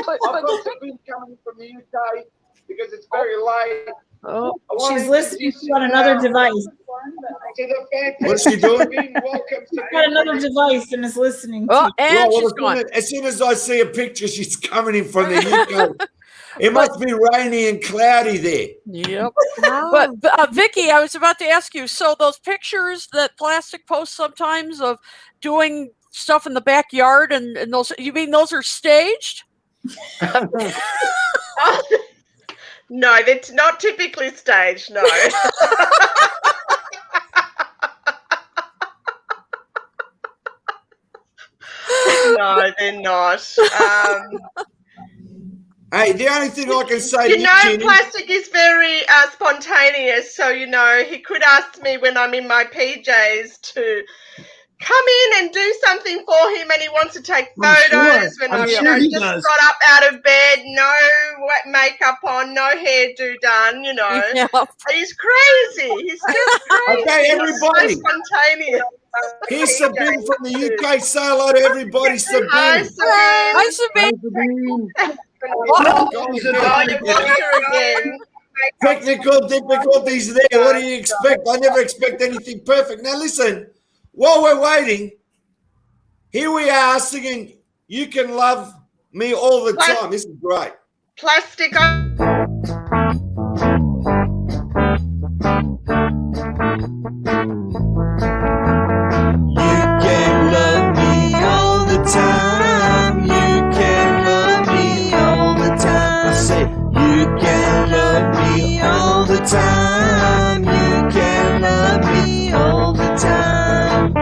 [SPEAKER 13] but
[SPEAKER 3] Sabine coming from the UK because it's very late.
[SPEAKER 9] oh,
[SPEAKER 3] I wanna
[SPEAKER 9] she's listening
[SPEAKER 3] introduce
[SPEAKER 9] to
[SPEAKER 3] you
[SPEAKER 9] on another
[SPEAKER 3] now
[SPEAKER 9] device.
[SPEAKER 3] to the fantastic What's she doing? Welcome,
[SPEAKER 9] She's got another device and is listening to.
[SPEAKER 13] oh,
[SPEAKER 9] you.
[SPEAKER 13] and
[SPEAKER 3] Well,
[SPEAKER 13] she's gone.
[SPEAKER 3] as soon as I see a picture, she's coming in from the UK. It must be rainy and cloudy there.
[SPEAKER 13] Yep.
[SPEAKER 12] Wow.
[SPEAKER 13] But Vicky, I was about to ask you. So those pictures that Plastic posts sometimes of doing stuff in the backyard and those, you mean those are staged?
[SPEAKER 10] No, that's not typically staged. No. No, they're not.
[SPEAKER 3] Hey, the only thing I can say,
[SPEAKER 10] You
[SPEAKER 3] to
[SPEAKER 10] know,
[SPEAKER 3] Jenny,
[SPEAKER 10] Plastic is very spontaneous. So, you know, he could ask me when I'm in my PJs to come in and do something for him, and he wants to take photos when I'm
[SPEAKER 8] sure
[SPEAKER 10] you know,
[SPEAKER 8] he
[SPEAKER 10] just
[SPEAKER 8] does.
[SPEAKER 10] got up out of bed, no makeup on, no hairdo done, you know.
[SPEAKER 13] Yeah.
[SPEAKER 10] He's crazy. He's just crazy.
[SPEAKER 3] Okay,
[SPEAKER 10] He's
[SPEAKER 3] everybody.
[SPEAKER 10] so spontaneous.
[SPEAKER 3] here's Sabine from the UK. Say hello to everybody, Sabine.
[SPEAKER 10] Hi, Sabine.
[SPEAKER 13] Hi, Sabine.
[SPEAKER 10] Oh, you lost her again.
[SPEAKER 3] Technical difficulties there. What do you expect? I never expect anything perfect. Now listen, while we're waiting, here we are singing "You Can Love Me All the Time." This is great.
[SPEAKER 10] Plastic.
[SPEAKER 1] You can love me all the time. You can love me all the time. I say, you can love me all the time. You can love me all the time.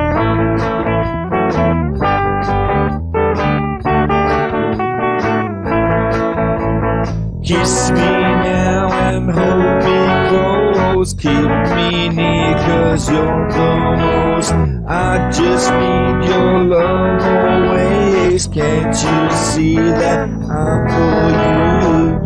[SPEAKER 1] Kiss me now and hold me close. Keep me near 'cause you're the most. I just need your love always. Can't you see that I'm for you?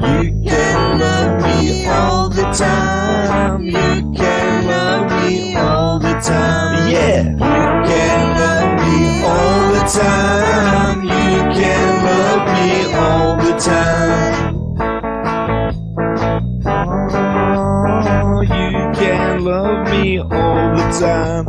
[SPEAKER 1] You can love me all the time. You can love me all the time. Yeah. You can love me all the time. You can love me all the time. Oh, you can love me all the time.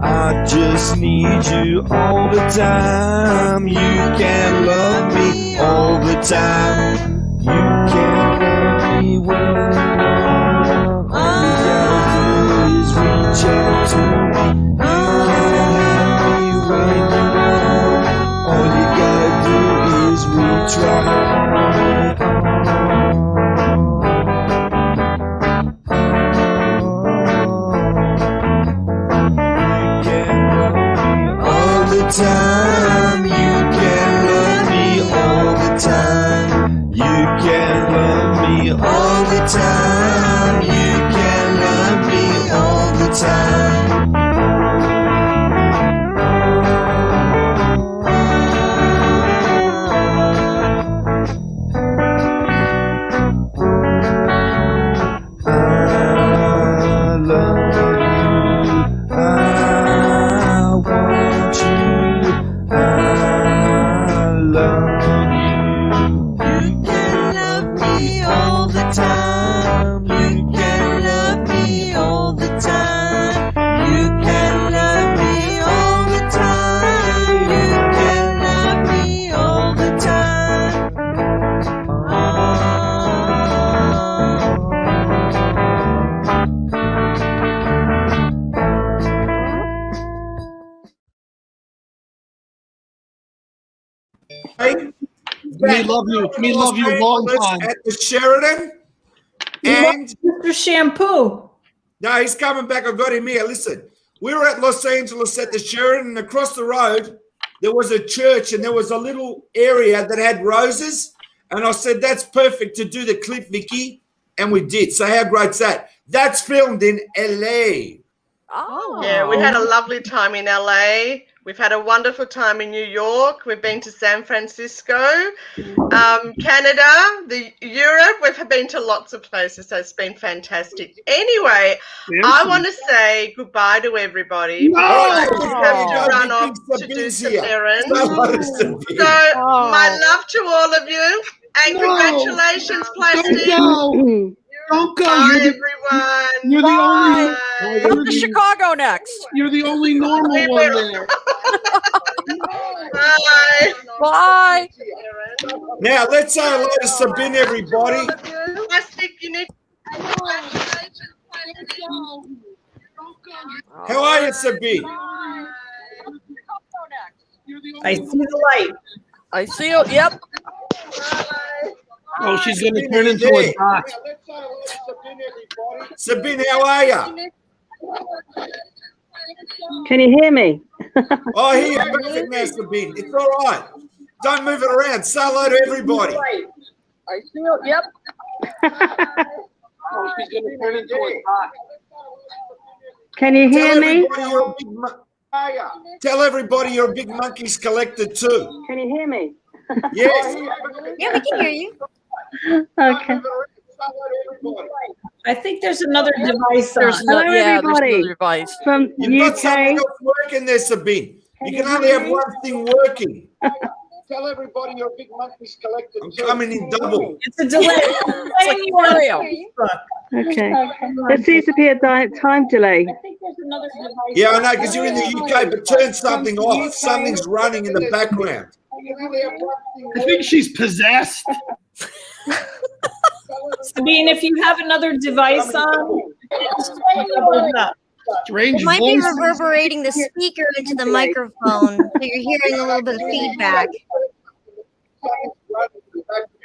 [SPEAKER 1] I just need you all the time. You can love me all the time. You can love me when all you gotta do is reach out to me. You can love me when you want. All you gotta do is reach right. Time. You can love me all the time. You can love me all the time. You can love me all the time. I love you. I want you. I love you. You can love me all the time. You can love me all the time. You can love me all the time. You can love me all the time.
[SPEAKER 8] Me love you a long time.
[SPEAKER 3] At the Sheridan. And
[SPEAKER 9] Mr. Shampoo.
[SPEAKER 3] no, he's coming back. I've got him here. Listen, we were at Los Angeles at the Sheridan, and across the road there was a church, and there was a little area that had roses. And I said, "That's perfect to do the clip, Vicky," and we did. So how great's that? That's filmed in LA.
[SPEAKER 13] Oh.
[SPEAKER 10] Yeah, we had a lovely time in LA. We've had a wonderful time in New York. We've been to San Francisco, Canada, Europe. We've been to lots of places, so it's been fantastic. Anyway, I want to say goodbye to everybody.
[SPEAKER 8] No!
[SPEAKER 10] I have to run off to do some errands. So, my love to all of you, and congratulations, Plastic.
[SPEAKER 8] Don't go.
[SPEAKER 10] Bye,
[SPEAKER 8] You're
[SPEAKER 10] everyone.
[SPEAKER 8] the only.
[SPEAKER 13] Come to Chicago next.
[SPEAKER 8] You're the only normal one there.
[SPEAKER 10] Bye.
[SPEAKER 13] Bye.
[SPEAKER 3] Now let's say hello to Sabine, everybody.
[SPEAKER 10] Plastic, you need.
[SPEAKER 3] How are you, Sabine?
[SPEAKER 9] I see the light.
[SPEAKER 13] I see you. Yep.
[SPEAKER 8] Oh, she's going to turn into a dot.
[SPEAKER 3] Sabine, how are you?
[SPEAKER 14] Can you hear me?
[SPEAKER 3] Oh, I hear you perfect now, Sabine. It's all right. Don't move it around. Say hello to everybody.
[SPEAKER 14] I feel, yep.
[SPEAKER 8] Oh, she's going to turn into a dot.
[SPEAKER 14] Can you hear me?
[SPEAKER 3] Tell everybody you're a big monkeys collector too.
[SPEAKER 14] Can you hear me?
[SPEAKER 3] Yes.
[SPEAKER 12] Yeah, we can hear you.
[SPEAKER 14] Okay.
[SPEAKER 9] I think there's another device on.
[SPEAKER 14] Hello, everybody.
[SPEAKER 13] Device.
[SPEAKER 14] From
[SPEAKER 3] You've got something
[SPEAKER 14] UK.
[SPEAKER 3] else working there, Sabine. You can only have one thing working. Tell everybody you're a big monkeys collector. I'm coming in double.
[SPEAKER 9] It's a delay.
[SPEAKER 13] It's like stereo.
[SPEAKER 14] Okay. There seems to be a time delay.
[SPEAKER 9] I think there's another device.
[SPEAKER 3] Yeah, I know, because you're in the UK, but turn something off. Something's running in the background.
[SPEAKER 8] I think she's possessed.
[SPEAKER 9] Sabine, if you have another device on,
[SPEAKER 8] Strange
[SPEAKER 12] It might be
[SPEAKER 8] voices.
[SPEAKER 12] reverberating the speaker into the microphone, so you're hearing a little bit of feedback.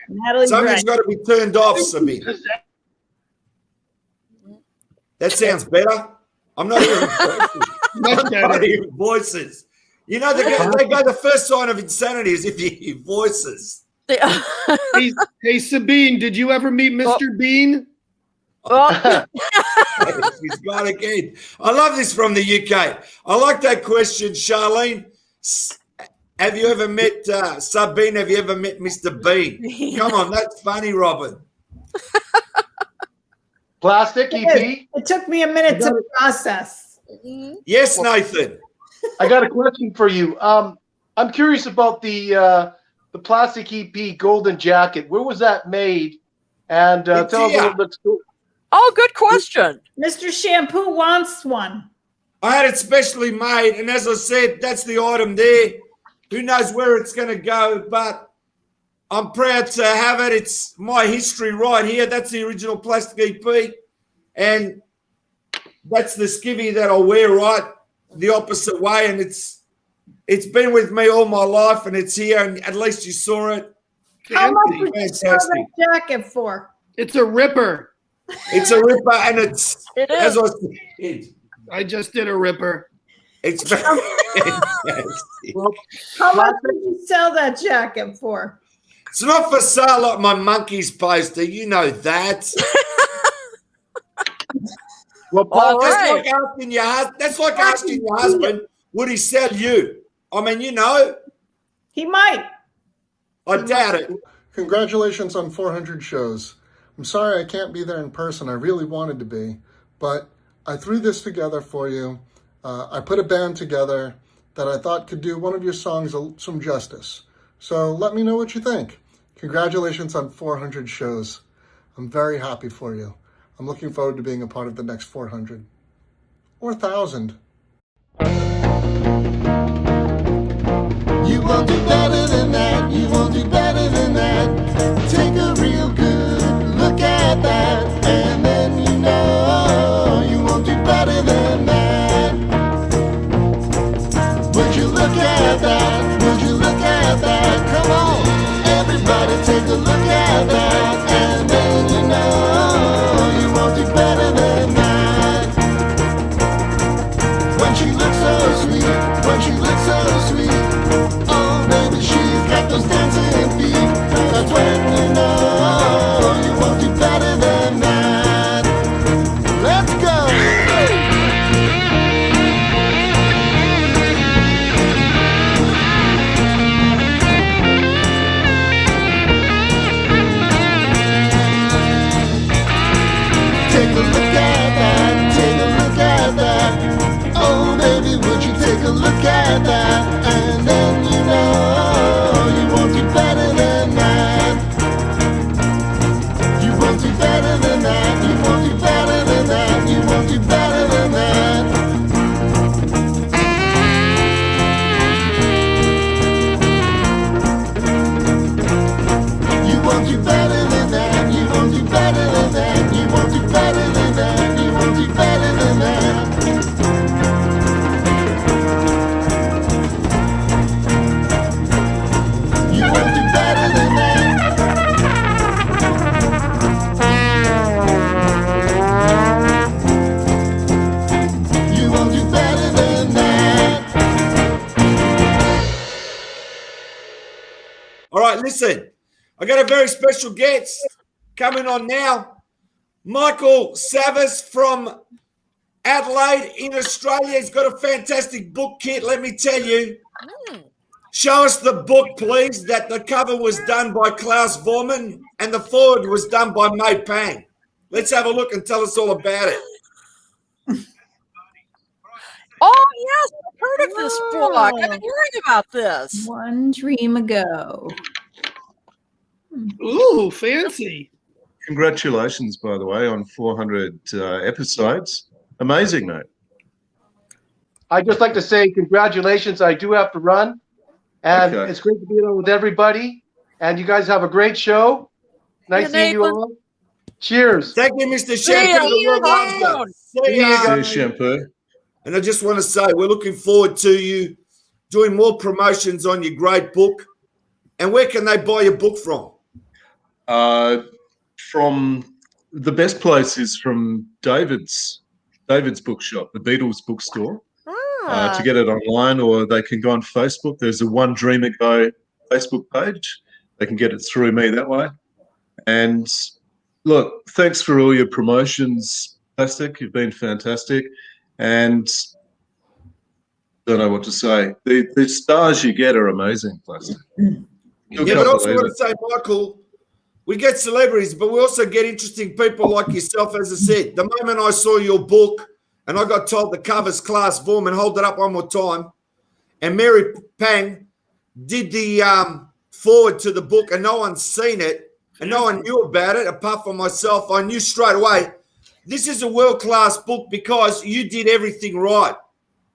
[SPEAKER 9] Natalie's
[SPEAKER 3] Something's
[SPEAKER 9] right.
[SPEAKER 3] got to be turned off, Sabine. That sounds better. I'm not hearing voices. I'm not hearing voices. You know, they go the first sign of insanity is if you hear voices.
[SPEAKER 8] Hey, Sabine, did you ever meet Mr. Bean?
[SPEAKER 3] He's gone again. I love this from the UK. I like that question, Charlene. Have you ever met Sabine? Have you ever met Mr. Bean? Come on, that's funny, Robin.
[SPEAKER 5] Plastic EP.
[SPEAKER 9] It took me a minute to process.
[SPEAKER 3] Yes, Nathan.
[SPEAKER 5] I got a question for you. I'm curious about the Plastic EP Golden Jacket. Where was that made? And tell us a little bit.
[SPEAKER 13] Oh, good question.
[SPEAKER 9] Mr. Shampoo wants one.
[SPEAKER 3] I had it specially made, and as I said, that's the item there. Who knows where it's going to go, but I'm proud to have it. It's my history right here. That's the original Plastic EP, and that's the skivvy that I wear right the opposite way, and it's been with me all my life, and it's here, and at least you saw it.
[SPEAKER 9] How much would you sell
[SPEAKER 3] Fantastic.
[SPEAKER 9] that jacket for?
[SPEAKER 8] It's a ripper.
[SPEAKER 3] It's a ripper, and it's
[SPEAKER 13] It is.
[SPEAKER 3] as I said,
[SPEAKER 8] I just did a ripper.
[SPEAKER 3] it's fantastic.
[SPEAKER 9] How much would you sell that jacket for?
[SPEAKER 3] It's not for sale like my monkeys poster. You know that.
[SPEAKER 5] Well,
[SPEAKER 13] All
[SPEAKER 3] That's
[SPEAKER 13] right.
[SPEAKER 3] like asking your husband. That's like asking your husband, would he sell you? I mean, you know,
[SPEAKER 9] He might.
[SPEAKER 3] I doubt it.
[SPEAKER 15] Congratulations on 400 shows. I'm sorry I can't be there in person. I really wanted to be, but I threw this together for you. I put a band together that I thought could do one of your songs some justice. So let me know what you think. Congratulations on 400 shows. I'm very happy for you. I'm looking forward to being a part of the next 400 or 1,000.
[SPEAKER 16] You won't do better than that. You won't do better than that. Take a real good look at that, and then you know you won't do better than that. Would you look at that? Would you look at that? Come on, everybody, take a look at that, and then you know you won't do better than that. When she looks so sweet, when she looks so sweet, oh baby, she's got those dancing feet. That's when you know you won't do better than that. Let's go.
[SPEAKER 3] All right, listen. I got a very special guest coming on now. Michael Savas from Adelaide in Australia. He's got a fantastic book kit, let me tell you. Show us the book, please, that the cover was done by Klaus Vormann and the forward was done by May Pang. Let's have a look and tell us all about it.
[SPEAKER 13] Oh, yes, I've heard of this book. I've been hearing about this.
[SPEAKER 9] One dream ago.
[SPEAKER 8] Ooh, fancy.
[SPEAKER 17] Congratulations, by the way, on 400 episodes. Amazing, mate.
[SPEAKER 5] I'd just like to say congratulations. I do have to run. And
[SPEAKER 17] Okay.
[SPEAKER 5] it's great to be on with everybody. And you guys have a great show. Nice seeing you all. Cheers.
[SPEAKER 3] Thank you, Mr.
[SPEAKER 5] See ya.
[SPEAKER 3] Shampoo.
[SPEAKER 5] See you
[SPEAKER 3] The world
[SPEAKER 5] soon.
[SPEAKER 3] loves you.
[SPEAKER 5] See you,
[SPEAKER 17] See you, Shampoo.
[SPEAKER 3] And I just want to say we're looking forward to you doing more promotions on your great book. And where can they buy your book from?
[SPEAKER 17] From the best place is from David's bookshop, the Beatles bookstore. To get it online, or they can go on Facebook. There's a One Dream Ago Facebook page. They can get it through me that way. And look, thanks for all your promotions, Plastic. You've been fantastic. And don't know what to say. The stars you get are amazing, Plastic. You
[SPEAKER 3] Yeah,
[SPEAKER 17] can't
[SPEAKER 3] but I also
[SPEAKER 17] believe
[SPEAKER 3] want to say, Michael, we get celebrities, but we also get interesting people like yourself, as I said. The moment I saw your book, and I got told the cover's Klaus Vormann, hold it up one more time, and Mary Pang did the forward to the book, and no one's seen it, and no one knew about it apart from myself. I knew straight away, this is a world-class book because you did everything right.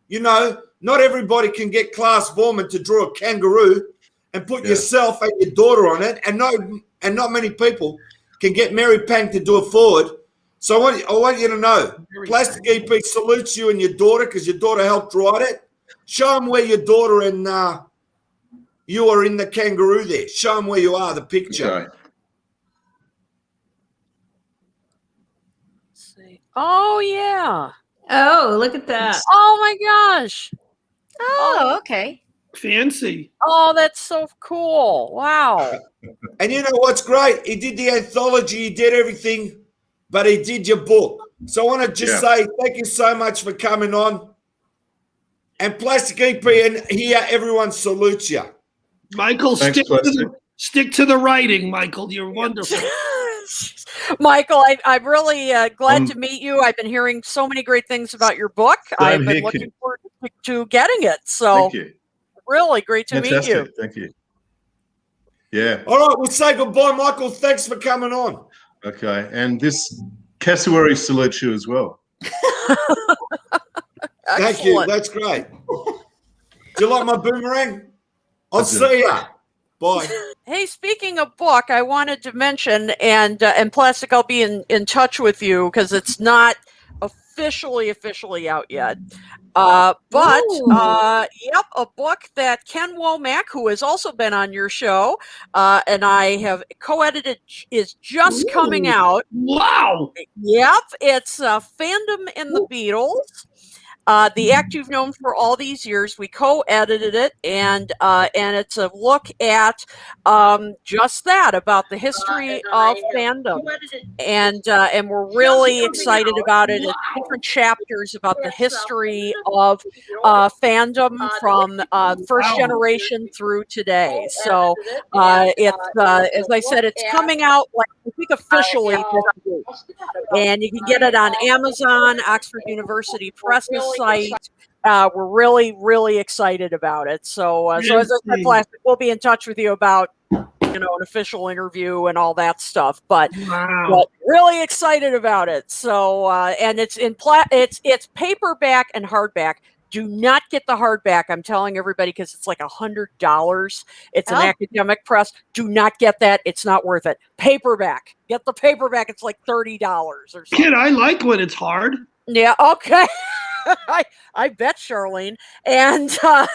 [SPEAKER 3] You know, not everybody can get Klaus Vormann to draw a kangaroo and put yourself and your daughter on it, and not many people can get Mary Pang to do a forward. So I want you to know, Plastic EP salutes you and your daughter because your daughter helped write it. Show them where your daughter and you are in the kangaroo there. Show them where you are, the picture.
[SPEAKER 17] Okay.
[SPEAKER 13] Oh, yeah.
[SPEAKER 9] Oh, look at that.
[SPEAKER 13] Oh, my gosh.
[SPEAKER 12] Oh, okay.
[SPEAKER 8] Fancy.
[SPEAKER 13] Oh, that's so cool. Wow.
[SPEAKER 3] And you know what's great? He did the anthology, he did everything, but he did your book. So I want to just say thank you so much for coming on. And Plastic EP, and here everyone salutes you.
[SPEAKER 8] Michael,
[SPEAKER 17] Thanks,
[SPEAKER 8] stick to the writing, Michael. You're wonderful.
[SPEAKER 13] Michael, I'm really glad to meet you. I've been hearing so many great things about your book. I've been
[SPEAKER 17] here,
[SPEAKER 13] looking
[SPEAKER 17] Kim.
[SPEAKER 13] forward to getting it. So
[SPEAKER 17] Thank you.
[SPEAKER 13] really great to meet you.
[SPEAKER 17] Thank you. Yeah.
[SPEAKER 3] All right, we'll say goodbye, Michael. Thanks for coming on.
[SPEAKER 17] Okay. And this cassowary salutes you as well.
[SPEAKER 3] Thank you. That's great. Do you like my boomerang? I'll see ya. Bye.
[SPEAKER 13] Hey, speaking of book, I wanted to mention, and Plastic, I'll be in touch with you because it's not officially out yet. But yep, a book that Ken Womack, who has also been on your show, and I have co-edited, is just coming out.
[SPEAKER 8] Wow.
[SPEAKER 13] Yep, it's Fandom in the Beatles. The act you've known for all these years. We co-edited it, and it's a look at just that, about the history of fandom, and we're really excited about it. It's different chapters about the history of fandom from first generation through today. So it's as I said, it's coming out like I think officially this week, and you can get it on Amazon, Oxford University Press's site. We're really excited about it. So as I said, Plastic, we'll be in touch with you about an official interview and all that stuff. But really excited about it. So and it's it's paperback and hardback. Do not get the hardback. I'm telling everybody because it's like $100. It's an academic press. Do not get that. It's not worth it. Paperback. Get the paperback. It's like $30 or something.
[SPEAKER 8] Kid, I like when it's hard.
[SPEAKER 13] Yeah. Okay. I bet, Charlene. And so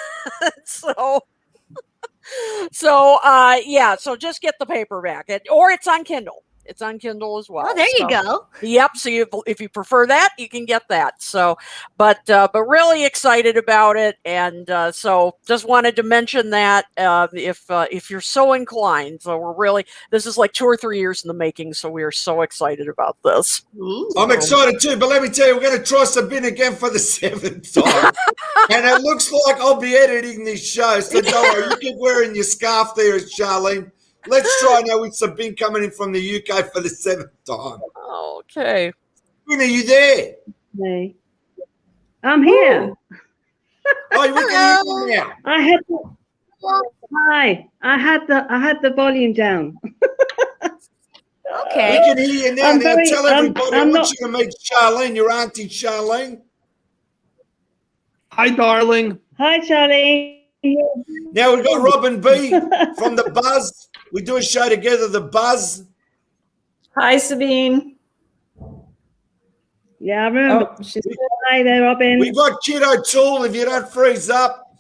[SPEAKER 13] just get the paperback, or it's on Kindle. It's on Kindle as well.
[SPEAKER 12] Oh, there you
[SPEAKER 13] So-
[SPEAKER 12] go.
[SPEAKER 13] Yep. So if you prefer that, you can get that. So, but really excited about it, and so just wanted to mention that if you're so inclined. So this is like 2 or 3 years in the making. So we are so excited about this.
[SPEAKER 3] I'm excited too, but let me tell you, we're going to try Sabine again for the 7th time. And it looks like I'll be editing this show, so don't worry, you keep wearing your scarf there, Charlene. Let's try now with Sabine coming in from the UK for the 7th time.
[SPEAKER 13] Okay.
[SPEAKER 3] Sabine, are you there?
[SPEAKER 14] Hey. I'm here.
[SPEAKER 3] Oh, we can hear you now.
[SPEAKER 14] I had the, hi. I had the volume down.
[SPEAKER 12] Okay.
[SPEAKER 3] We can hear you now.
[SPEAKER 14] I'm
[SPEAKER 3] Now
[SPEAKER 14] very-
[SPEAKER 3] tell
[SPEAKER 14] I'm-
[SPEAKER 3] everybody,
[SPEAKER 14] I'm
[SPEAKER 3] I want
[SPEAKER 14] not-
[SPEAKER 3] you to meet Charlene, your auntie Charlene.
[SPEAKER 8] Hi, darling.
[SPEAKER 14] Hi, Charlie.
[SPEAKER 3] Now we've got Robin B from The Buzz. We do a show together, The Buzz.
[SPEAKER 9] Hi, Sabine.
[SPEAKER 14] Yeah, I remember.
[SPEAKER 9] Oh, she's
[SPEAKER 14] Hi there, Robin.
[SPEAKER 3] We got Kid O'Toole, if you don't freeze up.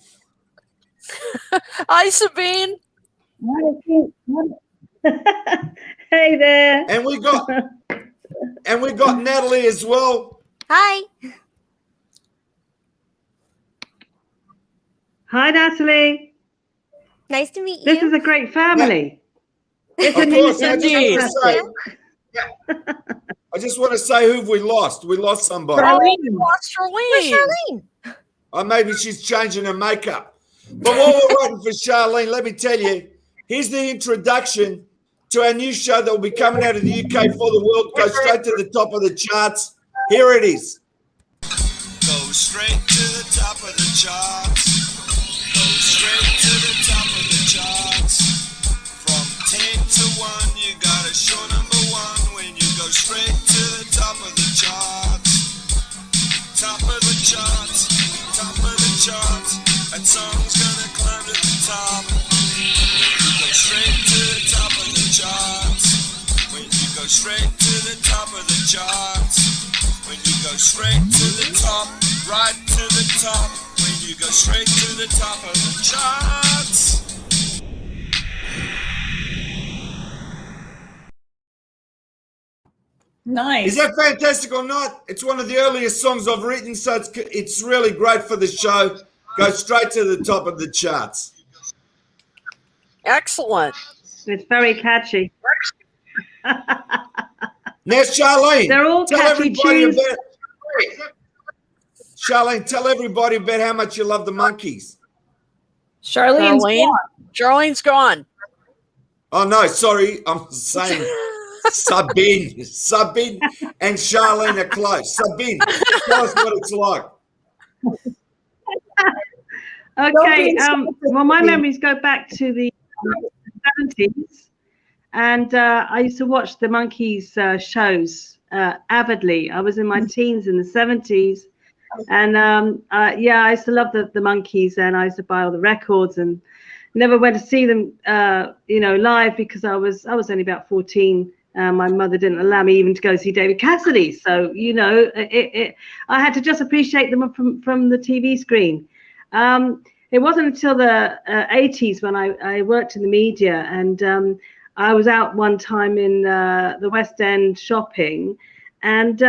[SPEAKER 13] Hi, Sabine.
[SPEAKER 14] Hey there.
[SPEAKER 3] And we got Natalie as well.
[SPEAKER 12] Hi.
[SPEAKER 14] Hi, Natalie.
[SPEAKER 12] Nice to meet you.
[SPEAKER 14] This is a great family.
[SPEAKER 3] Of
[SPEAKER 14] Isn't
[SPEAKER 3] course,
[SPEAKER 14] it?
[SPEAKER 3] I just want to say who have we lost? We lost somebody.
[SPEAKER 13] Lost Charlene.
[SPEAKER 12] Charlene.
[SPEAKER 3] Or maybe she's changing her makeup. But while we're waiting for Charlene, let me tell you, here's the introduction to our new show that will be coming out of the UK for the world. Go straight to the top of the charts. Here it is.
[SPEAKER 1] Go straight to the top of the charts. Go straight to the top of the charts. From 10 to 1, you got a show number 1 when you go straight to the top of the charts. Top of the charts. Top of the charts. That song's gonna climb to the top. When you go straight to the top of the charts. When you go straight to the top of the charts. When you go straight to the top, right to the top. When you go straight to the top of the charts.
[SPEAKER 9] nice.
[SPEAKER 3] Is that fantastic or not? It's one of the earliest songs I've written, so it's really great for the show. Go straight to the top of the charts.
[SPEAKER 13] Excellent.
[SPEAKER 14] It's very catchy.
[SPEAKER 3] Now, Charlene,
[SPEAKER 14] They're all
[SPEAKER 3] tell
[SPEAKER 14] catchy
[SPEAKER 3] everybody
[SPEAKER 14] tunes.
[SPEAKER 3] about. Charlene, tell everybody about how much you love the Monkees.
[SPEAKER 9] Charlene's
[SPEAKER 13] Charlene's gone.
[SPEAKER 3] Oh no, sorry, I'm saying Sabine and Charlene are close. Sabine, tell us what it's like.
[SPEAKER 14] Okay. Well, my memories go back to the 70s, and I used to watch the Monkees shows avidly. I was in my teens in the 70s, and yeah, I used to love the Monkees, and I used to buy all the records, and never went to see them, live because I was only about 14. My mother didn't allow me even to go see David Cassidy, so I had to just appreciate them from the TV screen. It wasn't until the 80s when I worked in the media, and I was out one time in the West End shopping, and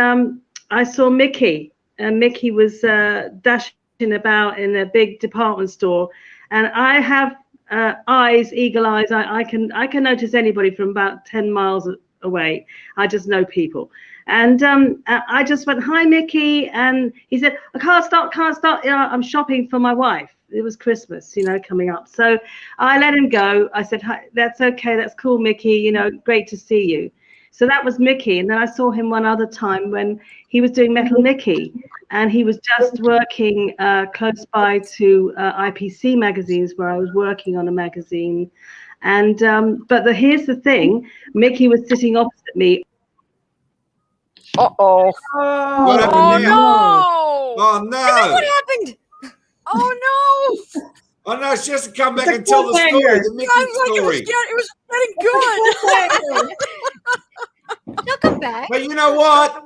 [SPEAKER 14] I saw Mickey, and Mickey was dashing about in a big department store, and I have eagle eyes. I can notice anybody from about 10 miles away. I just know people. And I just went, "Hi, Mickey." And he said, "I can't stop. I'm shopping for my wife." It was Christmas, coming up. So I let him go. I said, "Hi, that's okay. That's cool, Mickey. Great to see you." So that was Mickey. And then I saw him one other time when he was doing Metal Mickey. And he was just working close by to IPC magazines, where I was working on a magazine. And here's the thing. Mickey was sitting opposite me.
[SPEAKER 13] Uh-oh.
[SPEAKER 3] What happened
[SPEAKER 13] Oh,
[SPEAKER 3] now?
[SPEAKER 13] no.
[SPEAKER 3] Oh no!
[SPEAKER 12] What happened?
[SPEAKER 13] Oh, no.
[SPEAKER 3] Oh no! She has to come back and tell the story, the Mickey
[SPEAKER 13] Sounds like
[SPEAKER 3] story.
[SPEAKER 13] it was getting good.
[SPEAKER 12] She'll come back.
[SPEAKER 3] But you know what?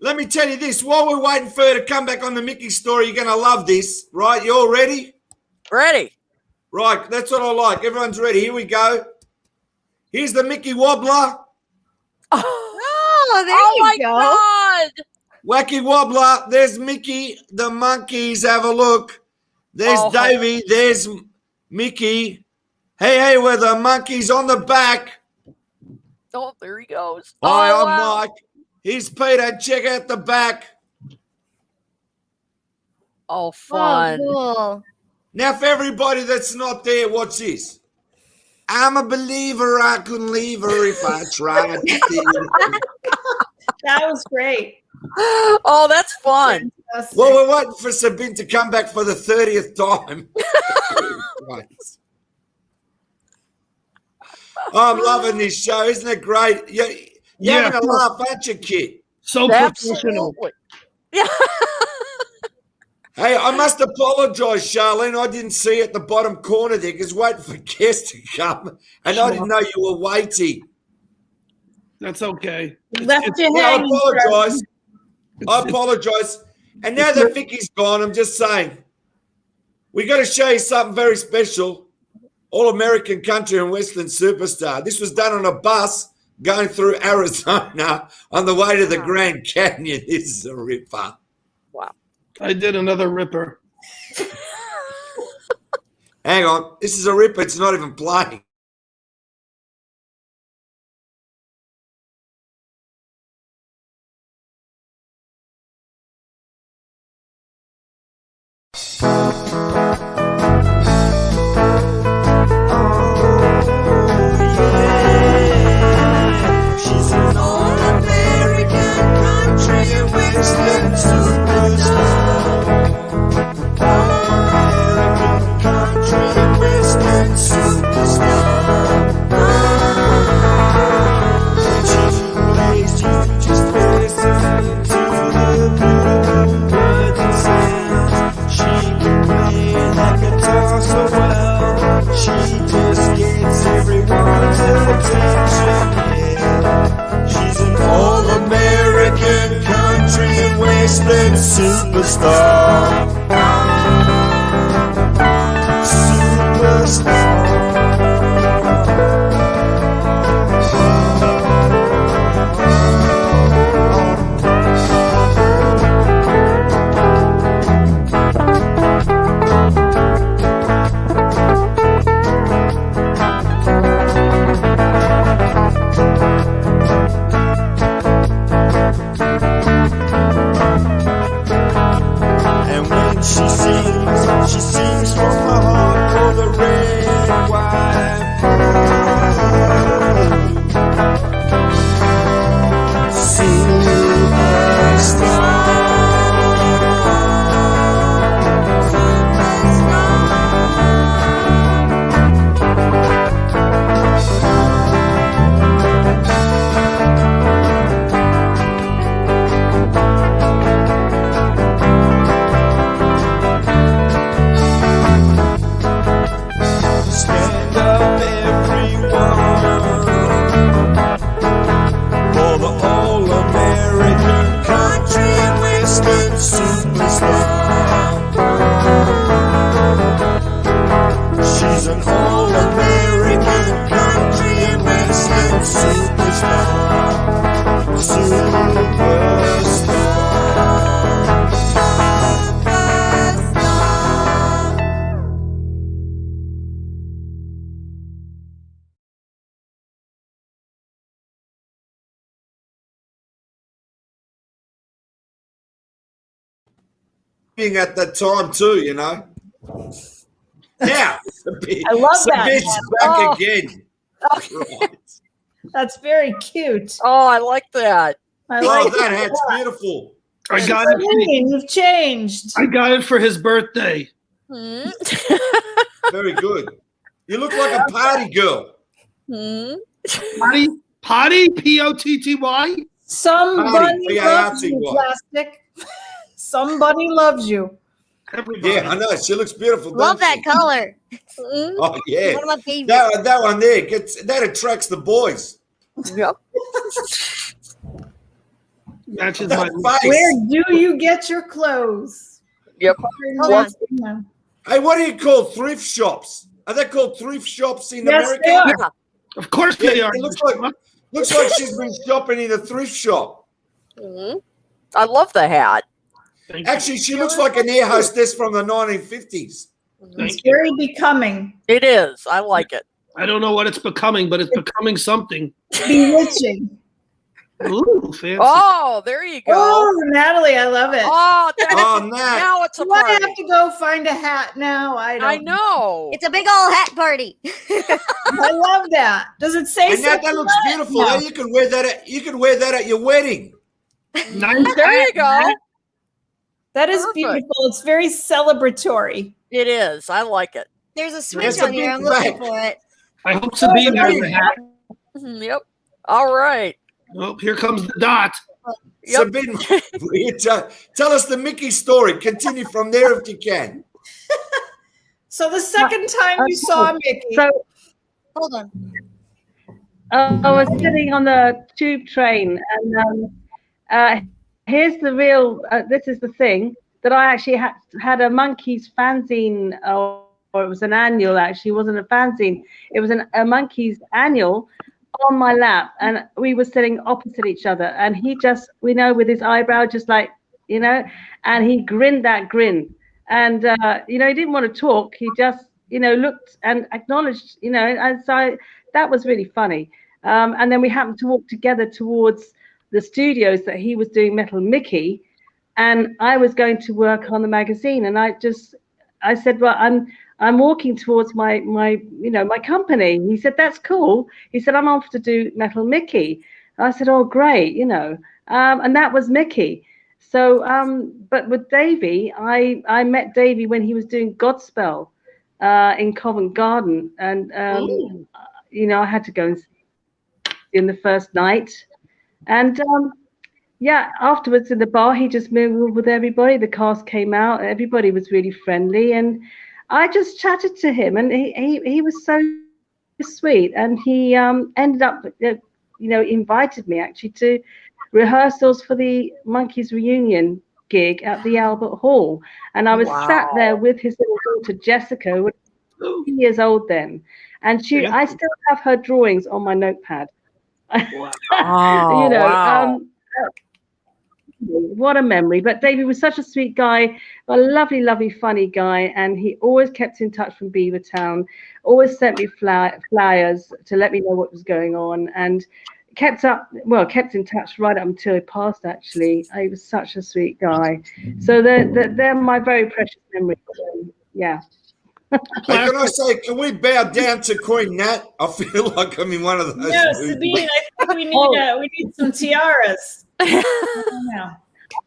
[SPEAKER 3] Let me tell you this. While we're waiting for her to come back on the Mickey story, you're going to love this, right? You all ready?
[SPEAKER 13] Ready.
[SPEAKER 3] Right. That's what I like. Everyone's ready. Here we go. Here's the Mickey Wobbler
[SPEAKER 12] Oh, there
[SPEAKER 13] Oh
[SPEAKER 12] you
[SPEAKER 13] my
[SPEAKER 12] go.
[SPEAKER 13] God.
[SPEAKER 3] Wacky Wobbler, there's Mickey, the monkeys, have a look. There's
[SPEAKER 13] Oh.
[SPEAKER 3] Davey, there's Mickey. Hey, with the monkeys on the back.
[SPEAKER 13] Oh, there he goes.
[SPEAKER 3] Hi,
[SPEAKER 13] Oh,
[SPEAKER 3] I'm
[SPEAKER 13] wow.
[SPEAKER 3] Mike. Here's Peter, check out the back.
[SPEAKER 13] Oh, fun.
[SPEAKER 12] Oh, cool.
[SPEAKER 3] Now, for everybody that's not there, watch this. I'm a believer, I couldn't leave her if I tried to.
[SPEAKER 9] That was great.
[SPEAKER 13] Oh, that's fun.
[SPEAKER 3] Well, we're waiting for Sabine to come back for the 30th time. Oh, I'm loving this show. Isn't it great? You're
[SPEAKER 8] Yeah.
[SPEAKER 3] having a laugh, aren't you, kid?
[SPEAKER 8] So professional.
[SPEAKER 13] Absolutely.
[SPEAKER 3] Hey, I must apologise, Charlene. I didn't see at the bottom corner there because waiting for guests to come, and I didn't know you were waiting.
[SPEAKER 8] That's okay.
[SPEAKER 9] Left you
[SPEAKER 3] I
[SPEAKER 9] hanging.
[SPEAKER 3] apologise. I apologise. And now that Vicky's gone, I'm just saying, we got to show you something very special. All-American Country and Western Superstar. This was done on a bus going through Arizona on the way to the Grand Canyon. This is a ripper.
[SPEAKER 13] Wow.
[SPEAKER 8] I did another ripper.
[SPEAKER 3] Hang on. This is a ripper. It's not even playing.
[SPEAKER 11] She's an all-American country and Western superstar. All-American country and Western superstar. When she plays, you just listen to the beautiful words and sounds. She can play that guitar so well. She just gets everyone's attention. She's an all-American country and Western superstar. Superstar. And when she sings from the heart for the red, white, and blue. Stand up, everyone, for the all-American country and Western superstar. She's an all-American country and Western superstar. Superstar. At that time too, you know. Now,
[SPEAKER 9] I love that,
[SPEAKER 3] Sabine's
[SPEAKER 9] man.
[SPEAKER 3] back
[SPEAKER 9] Oh.
[SPEAKER 3] again. Right.
[SPEAKER 9] That's very cute.
[SPEAKER 13] Oh, I like that.
[SPEAKER 9] I
[SPEAKER 3] Oh,
[SPEAKER 9] like
[SPEAKER 3] that
[SPEAKER 9] it.
[SPEAKER 3] hat's beautiful.
[SPEAKER 8] I got it.
[SPEAKER 9] Sabine, you've changed.
[SPEAKER 8] I got it for his birthday.
[SPEAKER 13] Hmm?
[SPEAKER 3] Very good. You look like a party girl.
[SPEAKER 13] Hmm?
[SPEAKER 8] Potty? P-O-T-T-Y?
[SPEAKER 9] Somebody
[SPEAKER 3] Potty,
[SPEAKER 9] loves you,
[SPEAKER 3] P-I-R-T-Y.
[SPEAKER 9] Plastic. Somebody loves you.
[SPEAKER 3] Yeah, I know. She looks beautiful.
[SPEAKER 12] Love
[SPEAKER 3] doesn't
[SPEAKER 12] that
[SPEAKER 3] she?
[SPEAKER 12] color.
[SPEAKER 3] Oh yeah.
[SPEAKER 12] One of my favorites.
[SPEAKER 3] That one there that attracts the boys.
[SPEAKER 13] Yep.
[SPEAKER 8] Matches
[SPEAKER 3] That
[SPEAKER 8] my
[SPEAKER 3] face.
[SPEAKER 9] Where do you get your clothes?
[SPEAKER 13] Yep.
[SPEAKER 12] Hold on.
[SPEAKER 3] Hey, what do you call thrift shops? Are they called thrift shops in
[SPEAKER 9] Yes,
[SPEAKER 3] America?
[SPEAKER 9] they are.
[SPEAKER 13] Yeah.
[SPEAKER 8] Of course
[SPEAKER 3] Yeah,
[SPEAKER 8] they are.
[SPEAKER 3] it looks like Looks like she's been shopping in a thrift shop.
[SPEAKER 13] Mhm. I love the hat.
[SPEAKER 3] Actually, she looks like an air hostess from the 1950s.
[SPEAKER 9] It's very becoming.
[SPEAKER 13] It is. I like it.
[SPEAKER 8] I don't know what it's becoming, but it's becoming something.
[SPEAKER 9] Bewitching.
[SPEAKER 8] Ooh, fancy.
[SPEAKER 13] Oh, there you go.
[SPEAKER 9] Oh, Natalie, I love it.
[SPEAKER 13] Oh,
[SPEAKER 3] Nat.
[SPEAKER 13] now it's a
[SPEAKER 9] Do I
[SPEAKER 13] party.
[SPEAKER 9] have to go find a hat now?
[SPEAKER 13] I know.
[SPEAKER 12] It's a big old hat party.
[SPEAKER 9] I love that. Does it say
[SPEAKER 3] And Nat,
[SPEAKER 9] something?
[SPEAKER 3] that looks
[SPEAKER 9] on it?
[SPEAKER 3] beautiful.
[SPEAKER 9] No.
[SPEAKER 3] Now you can wear that. You can wear that at your wedding.
[SPEAKER 8] Nice
[SPEAKER 13] There you
[SPEAKER 8] hat,
[SPEAKER 13] go.
[SPEAKER 8] Nat.
[SPEAKER 9] That is
[SPEAKER 13] Perfect.
[SPEAKER 9] beautiful. It's very celebratory.
[SPEAKER 13] It is. I like it.
[SPEAKER 12] There's a switch
[SPEAKER 3] That's a
[SPEAKER 12] on here.
[SPEAKER 3] big
[SPEAKER 12] I'm looking
[SPEAKER 3] bag.
[SPEAKER 12] for it.
[SPEAKER 8] I hope Sabine has a hat.
[SPEAKER 13] Mhm, Yep. All right.
[SPEAKER 8] Oh, here comes the dot.
[SPEAKER 13] Yep.
[SPEAKER 3] Sabine, tell us the Mickey story. Continue from there if you can.
[SPEAKER 9] So the second time you saw Mickey,
[SPEAKER 14] So
[SPEAKER 12] Hold on.
[SPEAKER 14] I was sitting on the tube train, and here's the real. This is the thing that I actually had a Monkeys fanzine, or it was an annual. Actually, it wasn't a fanzine. It was a Monkeys annual on my lap, and we were sitting opposite each other. And he just, with his eyebrow, just like, and he grinned that grin, and he didn't want to talk. He just, looked and acknowledged, and so that was really funny. And then we happened to walk together towards the studios that he was doing Metal Mickey, and I was going to work on the magazine. And I said, well, I'm walking towards my company. He said, that's cool. He said, I'm off to do Metal Mickey. I said, oh, great, and that was Mickey. So, but with Davey, I met Davey when he was doing Godspell in Covent Garden, and I had to go and see in the first night, and afterwards in the bar, he just mingled with everybody. The cast came out, everybody was really friendly, and I just chatted to him, and he was so sweet, and he ended up, invited me actually to rehearsals for the Monkeys reunion gig at the Albert Hall, and I was sat there with his little daughter Jessica, who was 2 years old then, and I still have her drawings on my notepad.
[SPEAKER 13] Wow.
[SPEAKER 14] What a memory. But David was such a sweet guy, a lovely, lovely, funny guy, and he always kept in touch from Beavertown, always sent me flyers to let me know what was going on, and kept in touch right up until he passed, actually. He was such a sweet guy. So they're my very precious memories. Yeah.
[SPEAKER 3] Hey, can I say, can we bow down to Queen Nat? I feel like I'm in one of those.
[SPEAKER 9] no,
[SPEAKER 3] movies.
[SPEAKER 9] Sabine, I think we need some tiaras. Yeah.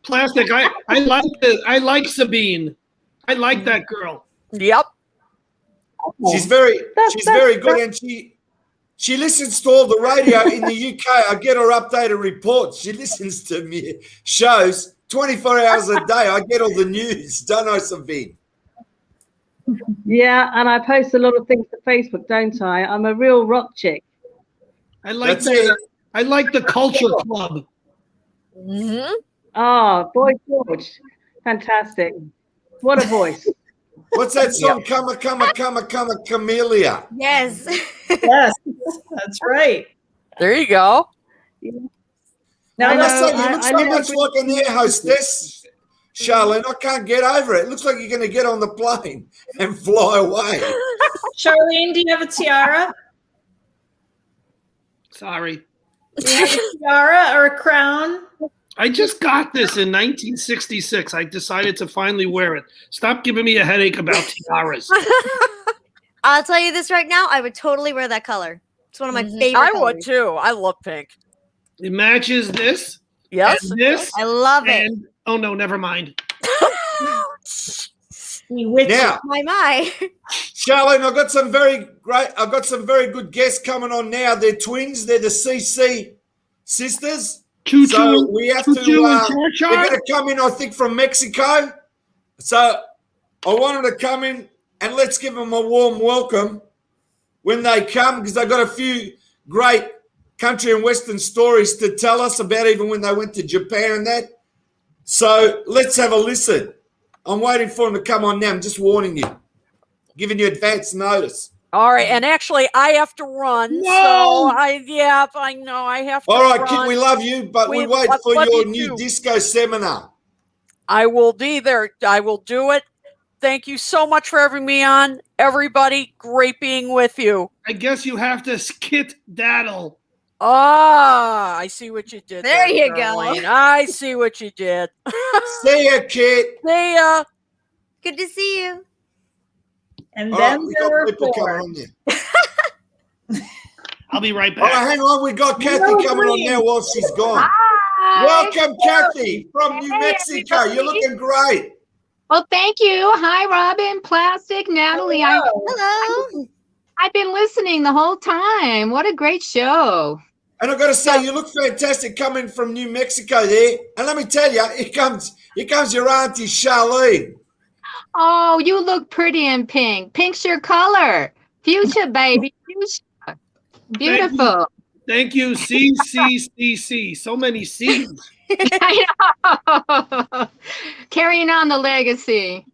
[SPEAKER 8] Plastic. I like Sabine. I like that girl.
[SPEAKER 13] Yep.
[SPEAKER 3] She's very good, and she listens to all the radio in the UK. I get her updated reports. She listens to me shows 24 hours a day. I get all the news. Don't I, Sabine?
[SPEAKER 14] Yeah, and I post a lot of things to Facebook, don't I? I'm a real rock chick.
[SPEAKER 8] I like the Culture Club.
[SPEAKER 13] Mm-hmm.
[SPEAKER 14] Oh, Boy George. Fantastic. What a voice.
[SPEAKER 3] What's that song? Come, Camellia.
[SPEAKER 12] Yes.
[SPEAKER 9] Yes, that's right.
[SPEAKER 13] There you go.
[SPEAKER 9] Now,
[SPEAKER 3] I must say, you
[SPEAKER 14] I
[SPEAKER 3] look so much like an air hostess, Charlene. I can't get over it. It looks like you're going to get on the plane and fly away.
[SPEAKER 9] Charlene, do you have a tiara?
[SPEAKER 8] Sorry.
[SPEAKER 9] Do you have a tiara or a crown?
[SPEAKER 8] I just got this in 1966. I decided to finally wear it. Stop giving me a headache about tiaras.
[SPEAKER 12] I'll tell you this right now. I would totally wear that color. It's one of my favorite
[SPEAKER 13] I
[SPEAKER 12] colors.
[SPEAKER 13] would too. I love pink.
[SPEAKER 8] It matches this.
[SPEAKER 13] Yes.
[SPEAKER 8] And this.
[SPEAKER 12] I love it.
[SPEAKER 8] And, oh no, never mind.
[SPEAKER 3] Now,
[SPEAKER 12] my.
[SPEAKER 3] Charlene, I've got some very good guests coming on now. They're twins. They're the CC sisters. So we have to. They're going to come in, I think, from Mexico. So I want them to come in, and let's give them a warm welcome when they come, because they've got a few great country and western stories to tell us about, even when they went to Japan and that. So let's have a listen. I'm waiting for them to come on now. I'm just warning you, giving you advance notice.
[SPEAKER 13] All right, and actually, I have to run.
[SPEAKER 8] No!
[SPEAKER 13] So I know I have to.
[SPEAKER 3] All right,
[SPEAKER 13] run.
[SPEAKER 3] kid, we love you, but we wait for your new disco seminar.
[SPEAKER 13] I will be there. I will do it. Thank you so much for having me on, everybody. Great being with you.
[SPEAKER 8] I guess you have to skit-daddle.
[SPEAKER 13] Ah, I see what you did.
[SPEAKER 12] There you go.
[SPEAKER 13] Darlene. I see what you did.
[SPEAKER 3] See ya, kid.
[SPEAKER 13] See ya.
[SPEAKER 12] Good to see you.
[SPEAKER 9] And
[SPEAKER 3] All
[SPEAKER 9] then
[SPEAKER 3] right, we
[SPEAKER 9] there
[SPEAKER 3] got
[SPEAKER 9] were
[SPEAKER 3] people
[SPEAKER 9] four.
[SPEAKER 3] coming on there.
[SPEAKER 8] I'll be right
[SPEAKER 3] All
[SPEAKER 8] back.
[SPEAKER 3] right, hang on. We got Kathy
[SPEAKER 9] No,
[SPEAKER 3] coming on
[SPEAKER 9] please.
[SPEAKER 3] now while she's gone.
[SPEAKER 18] Hi.
[SPEAKER 3] Welcome, Kathy, from New
[SPEAKER 18] Hey,
[SPEAKER 3] Mexico.
[SPEAKER 18] everybody.
[SPEAKER 3] You're looking great.
[SPEAKER 18] Well, thank you. Hi, Robin, Plastic, Natalie.
[SPEAKER 12] Hello.
[SPEAKER 18] I've been listening the whole time. What a great show.
[SPEAKER 3] And I've got to say, you look fantastic coming from New Mexico there. And let me tell you, here comes your auntie Charlene.
[SPEAKER 18] Oh, you look pretty in pink. Pink's your color. Fuchsia, baby. Fuchsia. Beautiful.
[SPEAKER 8] Thank you. C. So many C's.
[SPEAKER 18] I know. Carrying on the legacy.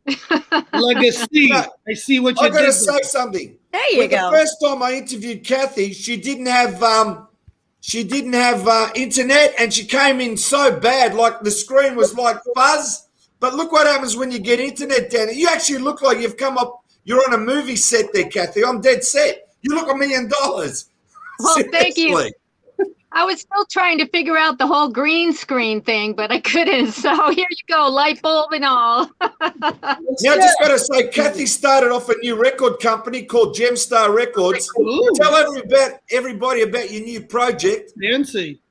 [SPEAKER 8] Legacy. I see what you
[SPEAKER 3] I've got
[SPEAKER 8] did.
[SPEAKER 3] to say something.
[SPEAKER 12] There you
[SPEAKER 3] When
[SPEAKER 12] go.
[SPEAKER 3] The first time I interviewed Kathy, she didn't have internet, and she came in so bad, like the screen was like fuzz. But look what happens when you get internet down. You actually look like you've come up. You're on a movie set there, Kathy. I'm dead set. You look $1 million.
[SPEAKER 18] Well, thank you.
[SPEAKER 3] Seriously.
[SPEAKER 18] I was still trying to figure out the whole green screen thing, but I couldn't. So here you go, light bulb and all.
[SPEAKER 3] Now, I just got to say, Kathy started off a new record company called Gemstar Records.
[SPEAKER 8] Ooh.
[SPEAKER 3] Tell everybody about your new project.
[SPEAKER 8] Nancy.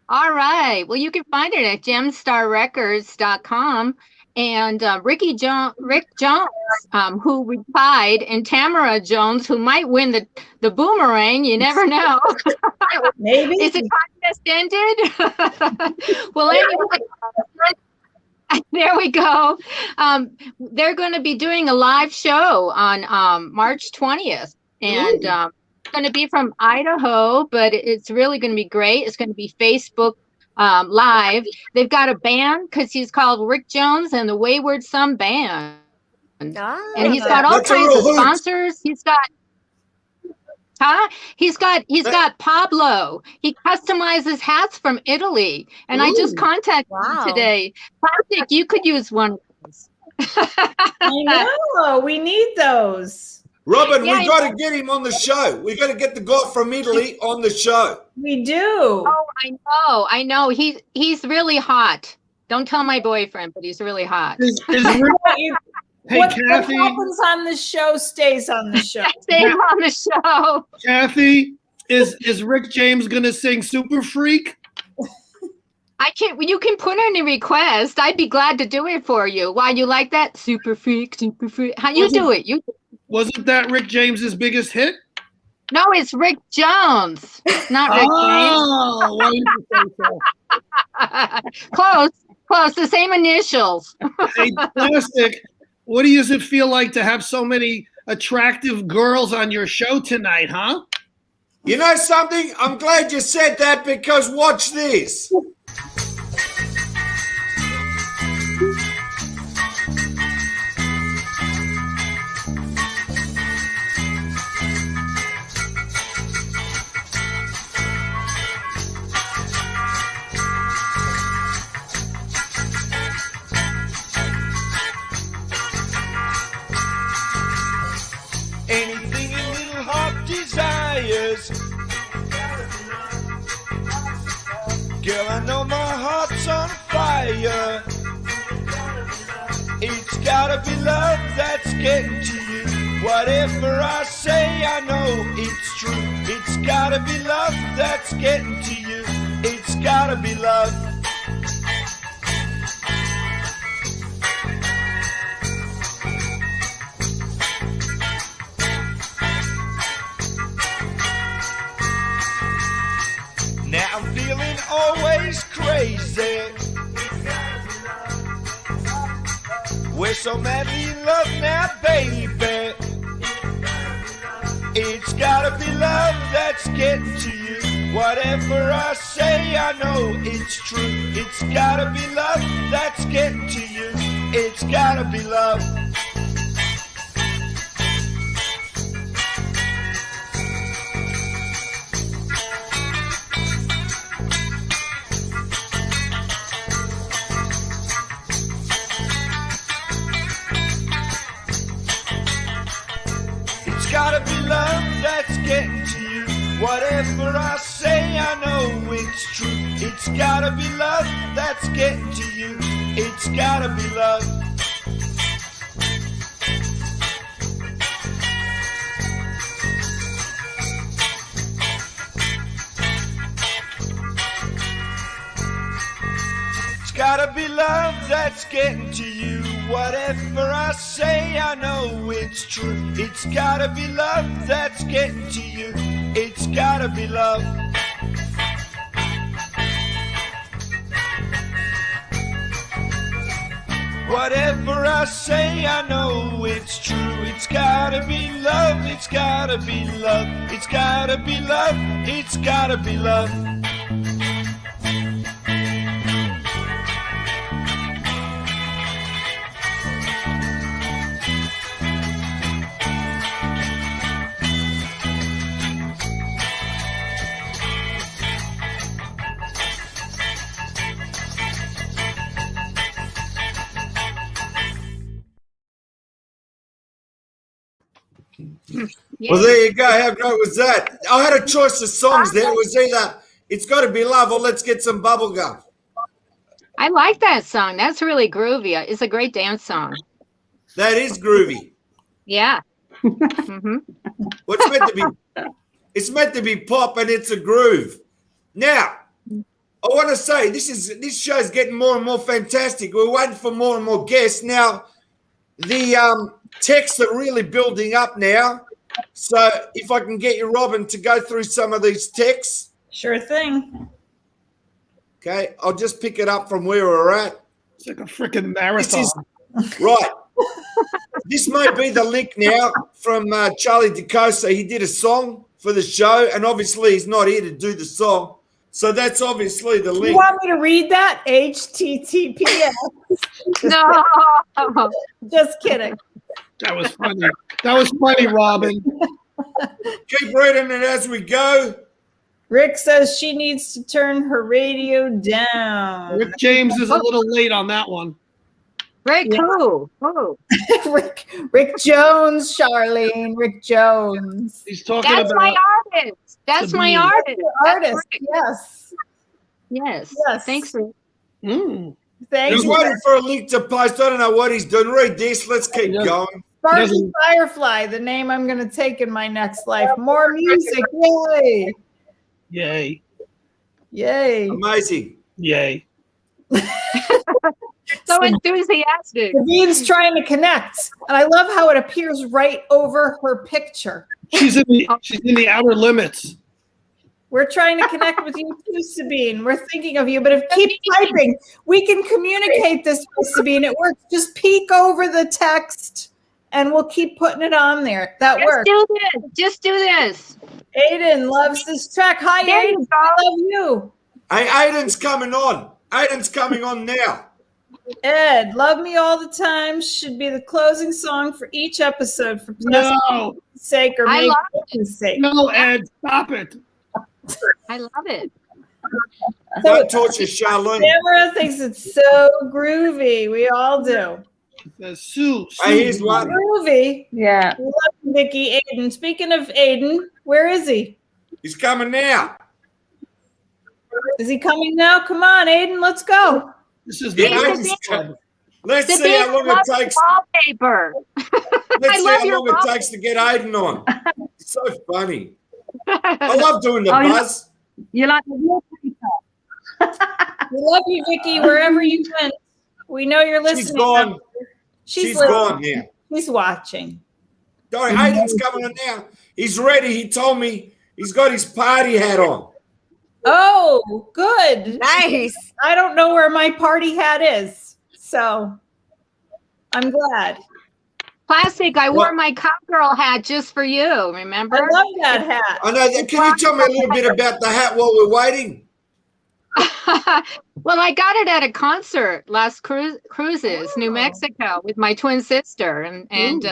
[SPEAKER 18] All right. Well, you can find it at gemstarrecords.com. And Rick Jones, who replied, and Tamara Jones, who might win the boomerang. You never know.
[SPEAKER 9] Maybe.
[SPEAKER 18] Is the contest ended? Well, anyway, there we go. They're going to be doing a live show on March 20th. And it's going to be from Idaho, but it's really going to be great. It's going to be Facebook Live. They've got a band because he's called Rick Jones and the Wayward Son Band. And he's got all kinds of sponsors. He's got Pablo. He customizes hats from Italy. And I just contacted him today. Plastic, you could use one of those.
[SPEAKER 9] I know. We need those.
[SPEAKER 3] Robin,
[SPEAKER 18] Yeah,
[SPEAKER 3] we got to get him on the show. We got to get the guy from Italy on the show.
[SPEAKER 9] We do.
[SPEAKER 18] Oh, I know. He's really hot. Don't tell my boyfriend, but he's really hot.
[SPEAKER 8] Hey,
[SPEAKER 9] what
[SPEAKER 8] Kathy.
[SPEAKER 9] happens on the show stays on the show.
[SPEAKER 18] Stay on the show.
[SPEAKER 8] Kathy, is Rick James gonna sing Super Freak?
[SPEAKER 18] I can't. You can put in a request. I'd be glad to do it for you. Why, you like that? Super Freak, Super Freak. How you do it?
[SPEAKER 8] Wasn't that Rick James's biggest hit?
[SPEAKER 18] No, it's Rick Jones, not Rick
[SPEAKER 8] Oh, why did you say so?
[SPEAKER 18] James. Close. The same initials.
[SPEAKER 8] Hey, Plastic, what does it feel like to have so many attractive girls on your show tonight, huh?
[SPEAKER 3] You know something? I'm glad you said that, because watch this.
[SPEAKER 1] Anything a little heart desires. Girl, I know my heart's on fire. It's gotta be love that's getting to you. Whatever I say, I know it's true. It's gotta be love that's getting to you. It's gotta be love. Now I'm feeling always crazy. We're so madly in love now, baby. It's gotta be love that's getting to you. Whatever I say, I know it's true. It's gotta be love that's getting to you. It's gotta be love. Whatever I say, I know it's true. It's gotta be love that's getting to you. It's gotta be love. It's gotta be love that's getting to you. Whatever I say, I know it's true. It's gotta be love that's getting to you. It's gotta be love. Whatever I say, I know it's true. It's gotta be love. It's gotta be love. It's gotta be love. It's gotta be love. Well, there you go. How great was that? I had a choice of songs there. It was either It's Gotta Be Love or Let's Get Some Bubble Gum.
[SPEAKER 18] I like that song. That's really groovy. It's a great dance song.
[SPEAKER 3] That is groovy.
[SPEAKER 18] Yeah. Mhm.
[SPEAKER 3] What's meant to be? It's meant to be pop, and it's a groove. Now, I want to say this show's getting more and more fantastic. We're waiting for more and more guests now. The texts are really building up now. So if I can get you, Robin, to go through some of these texts.
[SPEAKER 9] Sure thing.
[SPEAKER 3] Okay, I'll just pick it up from where we're at.
[SPEAKER 8] It's like a freaking marathon.
[SPEAKER 3] Right. This may be the link now from Charlie DeCosta. He did a song for the show, and obviously he's not here to do the song. So that's obviously the link.
[SPEAKER 9] You want me to read that? HTTPS.
[SPEAKER 18] No.
[SPEAKER 9] Just kidding.
[SPEAKER 8] That was funny. That was funny, Robin.
[SPEAKER 3] Keep reading it as we go.
[SPEAKER 9] Rick says she needs to turn her radio down.
[SPEAKER 8] Rick James is a little late on that one.
[SPEAKER 18] Rick who? Who?
[SPEAKER 9] Rick Jones, Charlene. Rick Jones.
[SPEAKER 8] He's talking
[SPEAKER 18] That's
[SPEAKER 8] about
[SPEAKER 18] my artist. That's my
[SPEAKER 8] Sabine.
[SPEAKER 18] artist.
[SPEAKER 9] Artist, yes.
[SPEAKER 18] Yes.
[SPEAKER 9] Yes.
[SPEAKER 18] Thanks, Rick.
[SPEAKER 9] Thank
[SPEAKER 3] He's
[SPEAKER 9] you.
[SPEAKER 3] waiting for a link to post. I don't know what he's doing. Read this. Let's keep going.
[SPEAKER 9] Sparky Firefly, the name I'm going to take in my next life. More music. Yay.
[SPEAKER 8] Yay.
[SPEAKER 9] Yay.
[SPEAKER 3] Amazing.
[SPEAKER 8] Yay.
[SPEAKER 18] So enthusiastic.
[SPEAKER 9] Sabine's trying to connect. And I love how it appears right over her picture.
[SPEAKER 8] She's in the outer limits.
[SPEAKER 9] We're trying to connect with you too, Sabine. We're thinking of you, but if keep typing, we can communicate this with Sabine. It works. Just peek over the text and we'll keep putting it on there. That
[SPEAKER 18] Just
[SPEAKER 9] works.
[SPEAKER 18] do this. Just do this.
[SPEAKER 9] Aiden loves this track. Hi,
[SPEAKER 18] There you
[SPEAKER 9] Aiden. I love you.
[SPEAKER 3] Hey, Aiden's coming on. Aiden's coming on now.
[SPEAKER 9] Ed, Love Me All the Time should be the closing song for each episode for
[SPEAKER 8] No.
[SPEAKER 9] sake or
[SPEAKER 18] I
[SPEAKER 9] maybe
[SPEAKER 18] love
[SPEAKER 9] Christmas sake.
[SPEAKER 8] No, Ed, stop it.
[SPEAKER 18] I love it.
[SPEAKER 3] Don't torture Charlene.
[SPEAKER 9] Tamara thinks it's so groovy. We all do.
[SPEAKER 8] Sue.
[SPEAKER 3] Hey, here's one.
[SPEAKER 9] Groovy.
[SPEAKER 19] Yeah.
[SPEAKER 9] We love you, Vicky. Aiden. Speaking of Aiden, where is he?
[SPEAKER 3] He's coming now.
[SPEAKER 9] Is he coming now? Come on, Aiden. Let's go.
[SPEAKER 8] This is
[SPEAKER 3] Yeah,
[SPEAKER 8] the
[SPEAKER 3] Aiden's coming. Let's see
[SPEAKER 18] Sabine,
[SPEAKER 3] how long
[SPEAKER 18] love
[SPEAKER 3] it
[SPEAKER 18] your
[SPEAKER 3] takes.
[SPEAKER 18] wallpaper.
[SPEAKER 3] Let's
[SPEAKER 18] I
[SPEAKER 3] see
[SPEAKER 18] love
[SPEAKER 3] how
[SPEAKER 18] your
[SPEAKER 3] long it
[SPEAKER 18] wallpaper.
[SPEAKER 3] takes to get Aiden on. It's so funny. I love doing the
[SPEAKER 14] Oh, you-
[SPEAKER 3] buzz.
[SPEAKER 14] You like the wallpaper?
[SPEAKER 9] We love you, Vicky, wherever you went. We know you're listening.
[SPEAKER 3] She's gone.
[SPEAKER 9] She's
[SPEAKER 3] She's
[SPEAKER 9] listening.
[SPEAKER 3] gone now.
[SPEAKER 9] She's watching.
[SPEAKER 3] Sorry, Aiden's coming on now. He's ready. He told me he's got his party hat on.
[SPEAKER 9] Oh, good.
[SPEAKER 12] Nice.
[SPEAKER 9] I don't know where my party hat is, so I'm glad.
[SPEAKER 18] Plastic, I wore my cowgirl hat just for you, remember?
[SPEAKER 9] I love that hat.
[SPEAKER 3] I know that. Can you tell me a little bit about the hat while we're waiting?
[SPEAKER 18] Well, I got it at a concert, Las Cruces, New Mexico, with my twin sister. And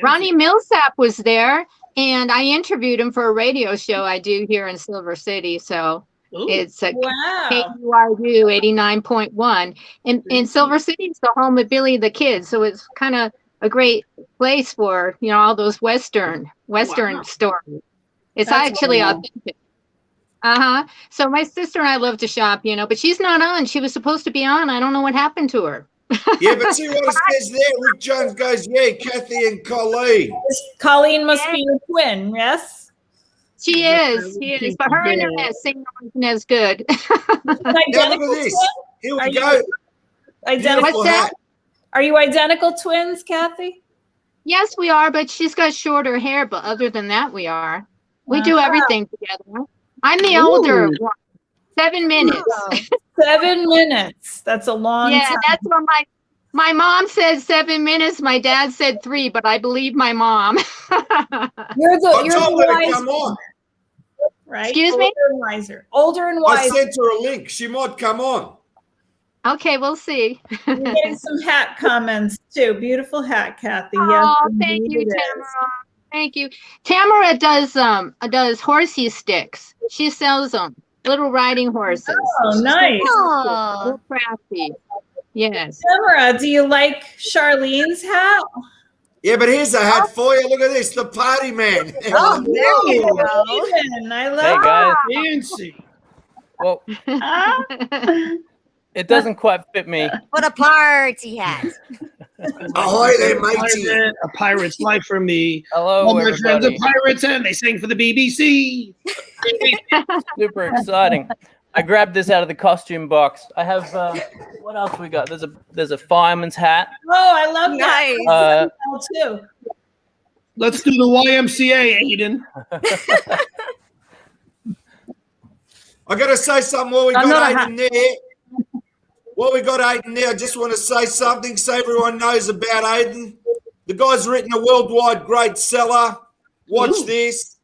[SPEAKER 18] Ronnie Millsap was there, and I interviewed him for a radio show I do here in Silver City. So it's a
[SPEAKER 9] Wow.
[SPEAKER 18] KUIU 89.1. And Silver City is the home of Billy the Kid. So it's kind of a great place for, all those Western stories. It's
[SPEAKER 9] That's
[SPEAKER 18] actually
[SPEAKER 9] cool.
[SPEAKER 18] authentic. So my sister and I love to shop, but she's not on. She was supposed to be on. I don't know what happened to her.
[SPEAKER 3] Yeah, but see what it says there. Rick Jones goes, yeah, Kathy and Colleen.
[SPEAKER 9] Colleen must be your twin, yes?
[SPEAKER 18] She is, but her internet signal isn't as good.
[SPEAKER 3] Now look at this. Here we go.
[SPEAKER 9] Identical.
[SPEAKER 18] What's that?
[SPEAKER 9] Are you identical twins, Kathy?
[SPEAKER 18] Yes, we are, but she's got shorter hair. But other than that, we are. We do everything together. I'm the older one. 7 minutes.
[SPEAKER 9] 7 minutes. That's a long time.
[SPEAKER 18] That's what my mom said 7 minutes. My dad said 3, but I believe my mom.
[SPEAKER 9] You're the wise
[SPEAKER 3] come on.
[SPEAKER 9] Right?
[SPEAKER 18] Excuse me?
[SPEAKER 9] Older and wiser. Older and wiser.
[SPEAKER 3] I sent her a link. She might come on.
[SPEAKER 18] Okay, we'll see.
[SPEAKER 9] We're getting some hat comments too. Beautiful hat, Kathy.
[SPEAKER 18] Oh,
[SPEAKER 9] yes,
[SPEAKER 18] thank
[SPEAKER 9] indeed
[SPEAKER 18] you,
[SPEAKER 9] it is.
[SPEAKER 18] Tamara. Thank you. Tamara does horsey sticks. She sells them. Little riding horses.
[SPEAKER 9] Oh, nice.
[SPEAKER 18] Real crafty. Yes.
[SPEAKER 9] Tamara, do you like Charlene's hat?
[SPEAKER 3] Yeah, but here's a hat for you. Look at this, the party man.
[SPEAKER 9] Oh, there you go. Even. I love
[SPEAKER 19] Hey guys.
[SPEAKER 8] Fancy.
[SPEAKER 19] Well, it doesn't quite fit me.
[SPEAKER 12] What a party hat.
[SPEAKER 3] Ahoy there, matey.
[SPEAKER 8] A pirate's life for me.
[SPEAKER 19] Hello,
[SPEAKER 8] All my friends are
[SPEAKER 19] everybody.
[SPEAKER 8] pirates and they sing for the BBC.
[SPEAKER 19] Super exciting. I grabbed this out of the costume box. I have what else we got? There's a fireman's hat.
[SPEAKER 9] Oh, I love that. Too.
[SPEAKER 8] Let's do the YMCA, Aiden.
[SPEAKER 3] I got to say something while we got Aiden there. While we got Aiden there, I just want to say something so everyone knows about Aiden. The guy's written a worldwide great seller. Watch this.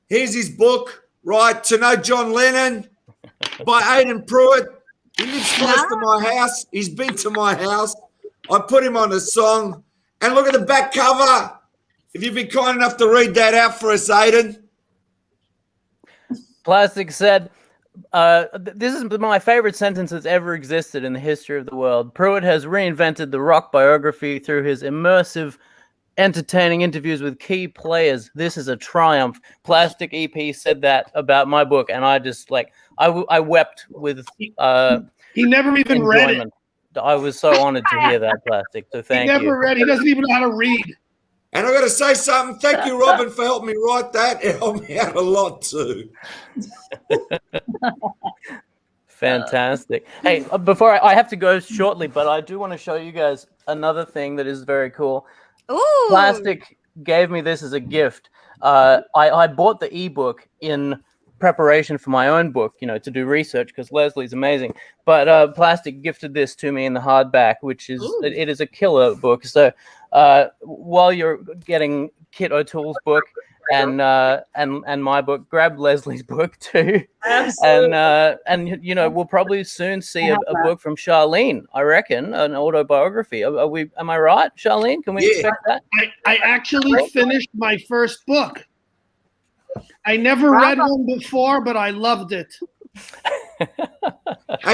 [SPEAKER 3] Here's his book, right? To Know John Lennon by Aiden Pruitt. He lives close to my house. He's been to my house. I put him on a song. And look at the back cover. If you'd be kind enough to read that out for us, Aiden.
[SPEAKER 19] Plastic said, this is my favorite sentence that's ever existed in the history of the world. Pruitt has reinvented the rock biography through his immersive, entertaining interviews with key players. This is a triumph. Plastic EP said that about my book, and I just I wept with
[SPEAKER 8] he never even read it.
[SPEAKER 19] I was so honored to hear that, Plastic. So thank you.
[SPEAKER 8] He never read. He doesn't even know how to read.
[SPEAKER 3] And I got to say something. Thank you, Robin, for helping me write that. It helped me out a lot too.
[SPEAKER 19] Fantastic. Hey, before I have to go shortly, but I do want to show you guys another thing that is very cool.
[SPEAKER 12] Ooh.
[SPEAKER 19] Plastic gave me this as a gift. I bought the ebook in preparation for my own book, to do research because Leslie's amazing. But Plastic gifted this to me in the hardback, which is it is a killer book. So while you're getting Kit O'Toole's book and my book, grab Leslie's book too.
[SPEAKER 9] Absolutely.
[SPEAKER 19] And we'll probably soon see a book from Charlene, I reckon, an autobiography. Am I right, Charlene? Can we expect that?
[SPEAKER 8] I actually finished my first book. I never read one before, but I loved it.
[SPEAKER 3] Hey,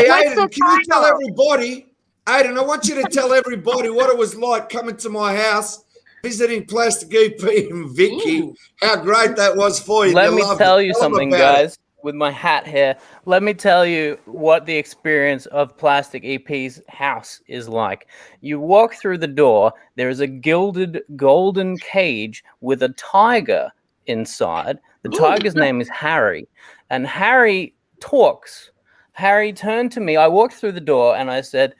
[SPEAKER 3] Aiden, can you tell everybody, Aiden, I want you to tell everybody what it was like coming to my house, visiting Plastic EP and Vicky, how great that was for you.
[SPEAKER 19] Let me tell you something, guys, with my hat here. Let me tell you what the experience of Plastic EP's house is like. You walk through the door, there is a gilded golden cage with a tiger inside. The tiger's name is Harry, and Harry talks. Harry turned to me. I walked through the door and I said,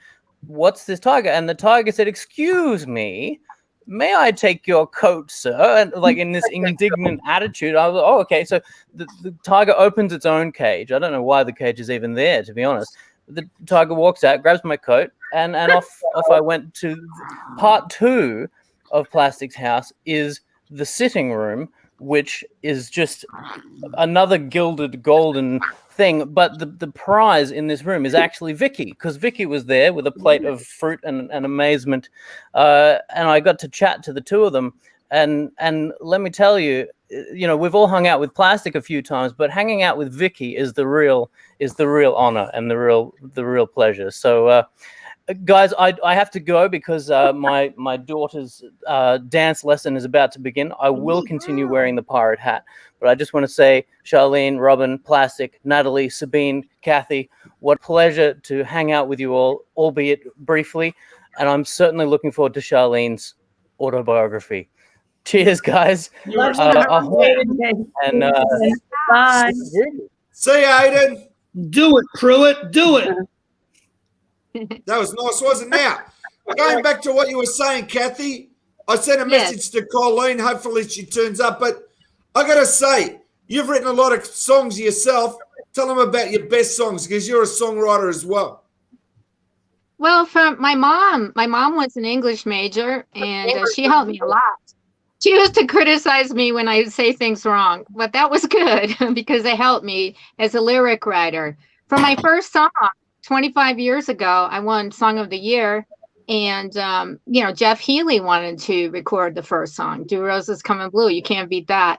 [SPEAKER 19] "What's this tiger?" And the tiger said, "Excuse me, may I take your coat, sir?" And in this indignant attitude, I was, "Oh, okay." So the tiger opens its own cage. I don't know why the cage is even there, to be honest. The tiger walks out, grabs my coat, and off I went to part 2 of Plastic's house is the sitting room, which is just another gilded golden thing. But the prize in this room is actually Vicky, because Vicky was there with a plate of fruit and amazement. And I got to chat to the two of them. And let me tell you, we've all hung out with Plastic a few times, but hanging out with Vicky is the real honor and the real pleasure. So, guys, I have to go because my daughter's dance lesson is about to begin. I will continue wearing the pirate hat, But I just want to say, Charlene, Robin, Plastic, Natalie, Sabine, Kathy, what a pleasure to hang out with you all, albeit briefly. And I'm certainly looking forward to Charlene's autobiography. Cheers, guys.
[SPEAKER 9] Love you.
[SPEAKER 19] And
[SPEAKER 14] Bye.
[SPEAKER 3] See you, Aiden.
[SPEAKER 8] Do it, Pruitt. Do it.
[SPEAKER 3] That was nice, wasn't it? Now, going back to what you were saying, Kathy, I sent a message to Colleen. Hopefully she turns up. But I got to say, you've written a lot of songs yourself. Tell them about your best songs because you're a songwriter as well.
[SPEAKER 18] Well, from my mom was an English major, and she helped me a lot. She used to criticize me when I say things wrong, but that was good because it helped me as a lyric writer. For my first song, 25 years ago, I won Song of the Year, and Jeff Healey wanted to record the first song, "Do Roses Come in Blue." You can't beat that.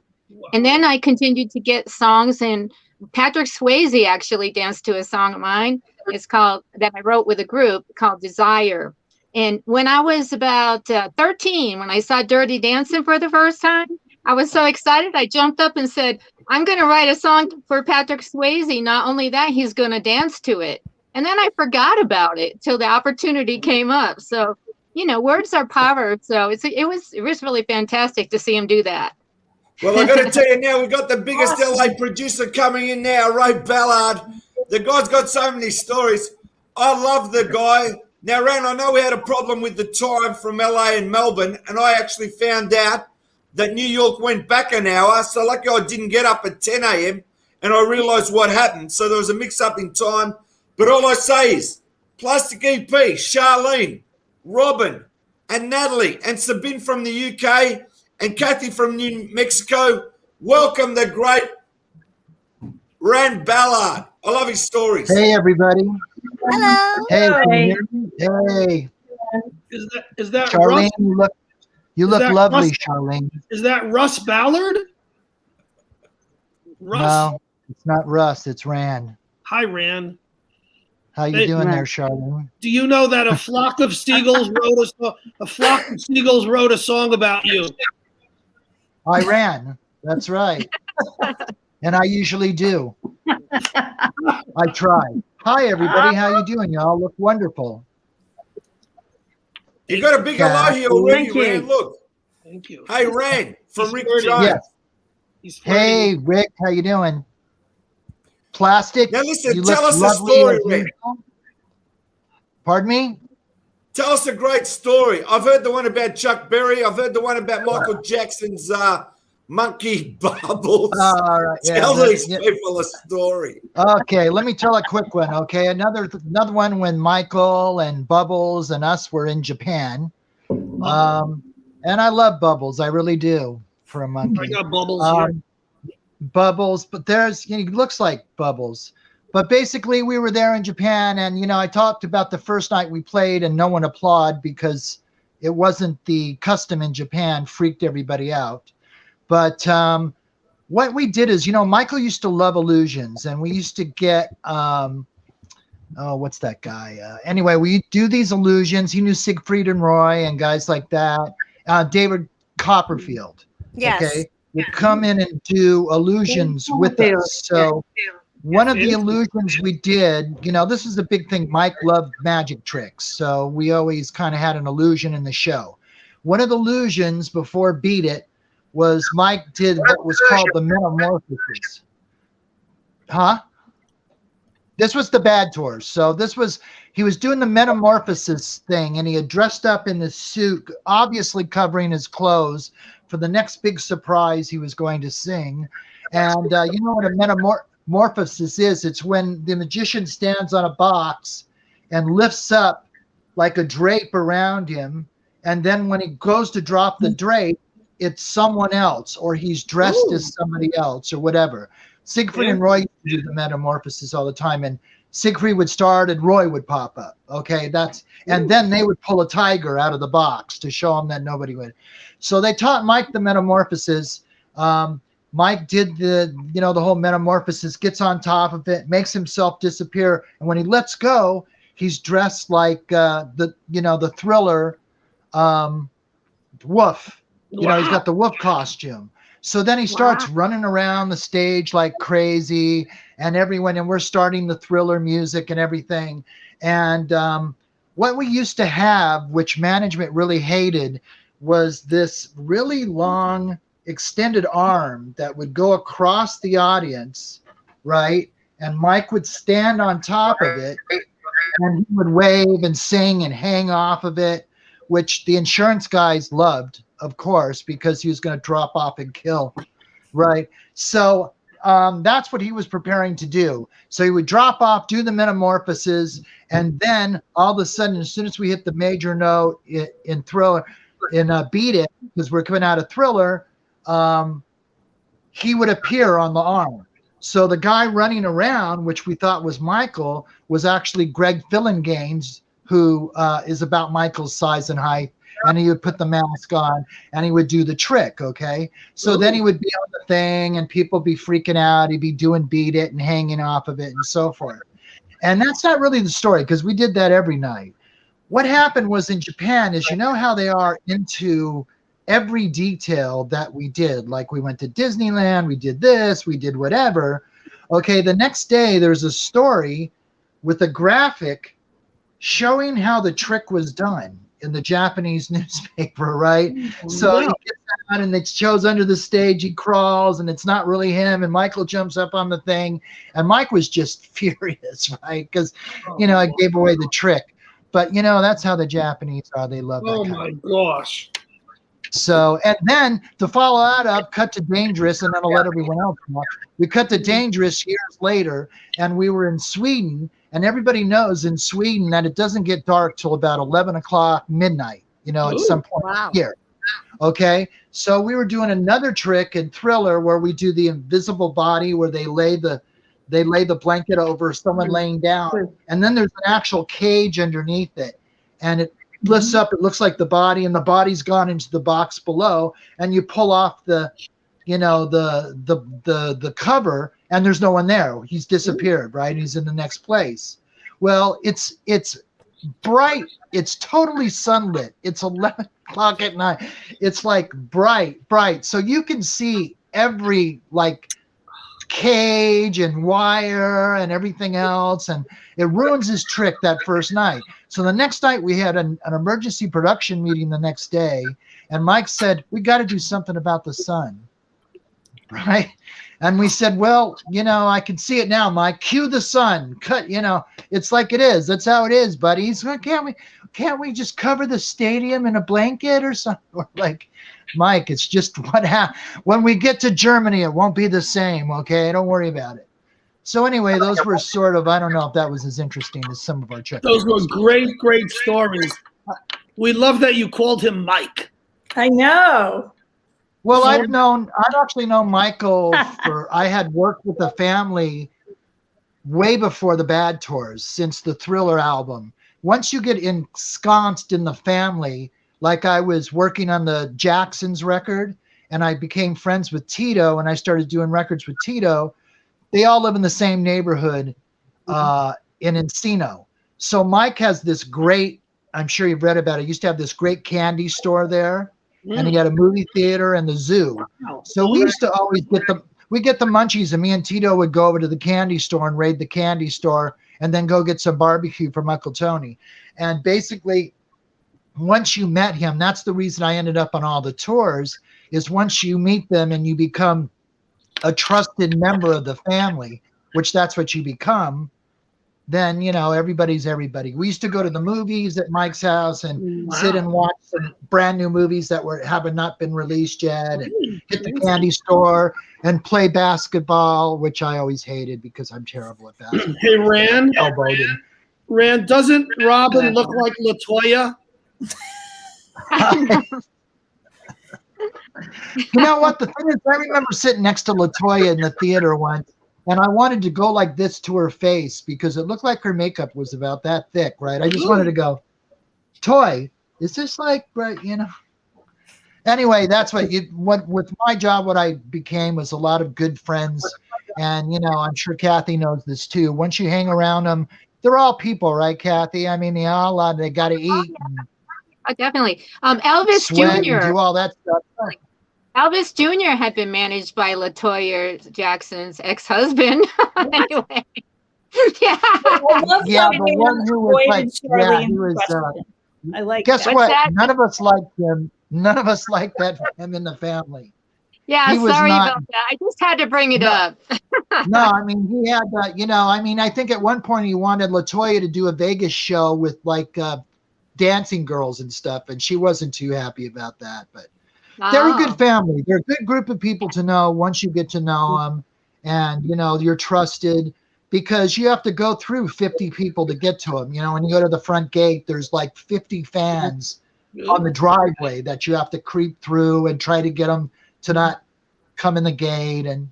[SPEAKER 18] And then I continued to get songs, and Patrick Swayze actually danced to a song of mine. It's called, that I wrote with a group, called Desire. And when I was about 13, when I saw Dirty Dancing for the first time, I was so excited. I jumped up and said, I'm going to write a song for Patrick Swayze. Not only that, he's going to dance to it. And then I forgot about it till the opportunity came up. So, words are power. So it was really fantastic to see him do that.
[SPEAKER 3] Well, I got to tell you now, we've got the biggest LA producer coming in now, Ray Ballard. The guy's got so many stories. I love the guy. Now, Ran, I know we had a problem with the time from LA and Melbourne, and I actually found out that New York went back an hour. So lucky I didn't get up at 10 a.m. and I realized what happened. So there was a mix-up in time. But all I say is Plastic EP, Charlene, Robin, and Natalie, and Sabine from the UK, and Kathy from New Mexico. Welcome the great Ran Ballard. I love his stories.
[SPEAKER 20] Hey, everybody.
[SPEAKER 12] Hello.
[SPEAKER 20] Hey.
[SPEAKER 8] Hey.
[SPEAKER 20] Hey.
[SPEAKER 8] Is that
[SPEAKER 20] Charlene?
[SPEAKER 8] Russ?
[SPEAKER 20] You
[SPEAKER 8] Is
[SPEAKER 20] look
[SPEAKER 8] that
[SPEAKER 20] lovely,
[SPEAKER 8] Russ?
[SPEAKER 20] Charlene.
[SPEAKER 8] Is that Russ Ballard? Russ.
[SPEAKER 20] No, it's not Russ. It's Rand.
[SPEAKER 8] Hi, Rand.
[SPEAKER 20] How you
[SPEAKER 8] Hey,
[SPEAKER 20] doing
[SPEAKER 8] Rand.
[SPEAKER 20] there, Charlene?
[SPEAKER 8] Do you know that a flock of seagulls wrote a song about you?
[SPEAKER 20] I ran. That's right. And I usually do. I try. Hi, everybody. How you doing? Y'all look wonderful.
[SPEAKER 3] You got a big hello here already,
[SPEAKER 8] Thank you.
[SPEAKER 3] Rand. Look.
[SPEAKER 8] Thank you.
[SPEAKER 3] Hey, Rand, from Rick Jones.
[SPEAKER 20] Yes. Hey, Rick. How you doing? Plastic.
[SPEAKER 3] Now listen,
[SPEAKER 20] you
[SPEAKER 3] tell
[SPEAKER 20] look
[SPEAKER 3] us the
[SPEAKER 20] lovely
[SPEAKER 3] story,
[SPEAKER 20] as
[SPEAKER 3] Rick.
[SPEAKER 20] usual. Pardon me?
[SPEAKER 3] Tell us a great story. I've heard the one about Chuck Berry. I've heard the one about Michael Jackson's monkey bubbles.
[SPEAKER 20] All right, yeah,
[SPEAKER 3] Tell
[SPEAKER 20] that's-
[SPEAKER 3] these people a story.
[SPEAKER 20] Okay, let me tell a quick one. Okay, another one when Michael and Bubbles and us were in Japan. And I love Bubbles, I really do. For a monkey,
[SPEAKER 8] I got Bubbles here.
[SPEAKER 20] Bubbles, but he looks like Bubbles. But basically, we were there in Japan, and I talked about the first night we played, and no one applauded because it wasn't the custom in Japan. Freaked everybody out. But what we did is, Michael used to love illusions, and we used to get, what's that guy? Anyway, we do these illusions. He knew Siegfried and Roy and guys like that. David Copperfield.
[SPEAKER 12] Yes.
[SPEAKER 20] Okay, would come in and do illusions with us. So one of the illusions we did, this is a big thing. Mike loved magic tricks, so we always kind of had an illusion in the show. One of the illusions before Beat It was Mike did what was called the metamorphosis. Huh? This was the bad tour. So he was doing the metamorphosis thing, and he had dressed up in this suit, obviously covering his clothes for the next big surprise he was going to sing. And you know what a metamorphosis is? It's when the magician stands on a box and lifts up like a drape around him. And then when he goes to drop the drape, it's someone else, or he's dressed as somebody else, or whatever. Siegfried and Roy used to do the metamorphosis all the time, and Siegfried would start and Roy would pop up. Okay, and then they would pull a tiger out of the box to show him that nobody would. So they taught Mike the metamorphosis. Mike did the whole metamorphosis, gets on top of it, makes himself disappear, and when he lets go, he's dressed like the Thriller Wolf. He's got the wolf costume. So then he starts running around the stage like crazy, and we're starting the Thriller music and everything. And what we used to have, which management really hated, was this really long extended arm that would go across the audience, right? And Mike would stand on top of it, and he would wave and sing and hang off of it, which the insurance guys loved, of course, because he was going to drop off and kill, right? So that's what he was preparing to do. So he would drop off, do the metamorphoses, and then all of a sudden, as soon as we hit the major note in Thriller, in Beat It, because we're coming out of Thriller, he would appear on the arm. So the guy running around, which we thought was Michael, was actually Greg Fillinganes, who is about Michael's size and height. And he would put the mask on and he would do the trick. Okay. So then he would be on the thing and people be freaking out. He'd be doing Beat It and hanging off of it and so forth. And that's not really the story, because we did that every night. What happened was, in Japan is, you know how they are into every detail that we did. Like we went to Disneyland, we did this, we did whatever. Okay. The next day there's a story with a graphic showing how the trick was done in the Japanese newspaper, right? So he gets out and it shows under the stage, he crawls and it's not really him, and Michael jumps up on the thing, and Mike was just furious, right? Because, I gave away the trick. But, that's how the Japanese are. They love that.
[SPEAKER 8] Oh my gosh.
[SPEAKER 20] So, and then to follow that up, cut to Dangerous, and then I'll let everyone else know. We cut to Dangerous years later, and we were in Sweden, and everybody knows in Sweden that it doesn't get dark till about 11 o'clock midnight, at some point here. Okay. So we were doing another trick in Thriller where we do the invisible body, where they lay the blanket over someone laying down, and then there's an actual cage underneath it, and it lifts up. It looks like the body, and the body's gone into the box below, and you pull off the cover, and there's no one there. He's disappeared, right? He's in the next place. Well, it's bright. It's totally sunlit. It's 11 o'clock at night. It's like bright. So you can see every cage and wire and everything else, and it ruins his trick that first night. So the next night we had an emergency production meeting the next day, and Mike said, we got to do something about the sun, right? And we said, well, I can see it now, Mike. Cue the sun. Cut, it's like it is. That's how it is, buddy. He's like, can't we just cover the stadium in a blanket or something? We're like, Mike, it's just what happened. When we get to Germany, it won't be the same, okay? Don't worry about it. So anyway, those were sort of, I don't know if that was as interesting as some of our checks.
[SPEAKER 8] Those were great stories. We love that you called him Mike.
[SPEAKER 9] I know.
[SPEAKER 20] Well, I've actually known Michael I had worked with the family way before the Bad Tours, since the Thriller album. Once you get ensconced in the family, like I was working on the Jacksons record, and I became friends with Tito, and I started doing records with Tito. They all live in the same neighborhood in Encino. So Mike has this great, I'm sure you've read about it, used to have this great candy store there. And he had a movie theater and the zoo. So we used to always get the munchies, and me and Tito would go over to the candy store and raid the candy store, and then go get some barbecue from Uncle Tony. And basically, once you met him, that's the reason I ended up on all the tours, is once you meet them and you become a trusted member of the family, which that's what you become, then, everybody's everybody. We used to go to the movies at Mike's house and sit and watch some brand new movies that have not been released yet, and hit the candy store and play basketball, which I always hated because I'm terrible at basketball.
[SPEAKER 8] Hey, Rand, doesn't Robin look like LaToya?
[SPEAKER 20] You know what? The thing is, I remember sitting next to LaToya in the theater once, and I wanted to go like this to her face because it looked like her makeup was about that thick, right? I just wanted to go, Toy, is this like, right, Anyway, that's what with my job, what I became was a lot of good friends. And, I'm sure Kathy knows this too. Once you hang around them, they're all people, right, Kathy? I mean, they got to eat.
[SPEAKER 18] Definitely. Elvis
[SPEAKER 20] Sweat
[SPEAKER 18] Jr.
[SPEAKER 20] And do all that stuff.
[SPEAKER 18] Elvis Jr. had been managed by LaToya Jackson's ex-husband. Anyway. Yeah.
[SPEAKER 9] I love
[SPEAKER 20] Yeah,
[SPEAKER 9] how
[SPEAKER 20] the
[SPEAKER 9] they
[SPEAKER 20] one who was like,
[SPEAKER 9] avoided Charlie
[SPEAKER 20] yeah,
[SPEAKER 9] in
[SPEAKER 20] he
[SPEAKER 9] the
[SPEAKER 20] was.
[SPEAKER 9] question. I like
[SPEAKER 20] Guess
[SPEAKER 9] that.
[SPEAKER 20] what? None of us liked him. None of us liked that him in the family.
[SPEAKER 18] Yeah,
[SPEAKER 20] He was
[SPEAKER 18] sorry
[SPEAKER 20] not-
[SPEAKER 18] about that. I just had to bring it up.
[SPEAKER 20] No, I mean he had, I think at one point he wanted LaToya to do a Vegas show with like dancing girls and stuff, and she wasn't too happy about that. But they're a
[SPEAKER 18] Oh.
[SPEAKER 20] good family. They're a good group of people to know once you get to know them, and you're trusted because you have to go through 50 people to get to them. When you go to the front gate, there's like 50 fans on the driveway that you have to creep through and try to get them to not come in the gate. And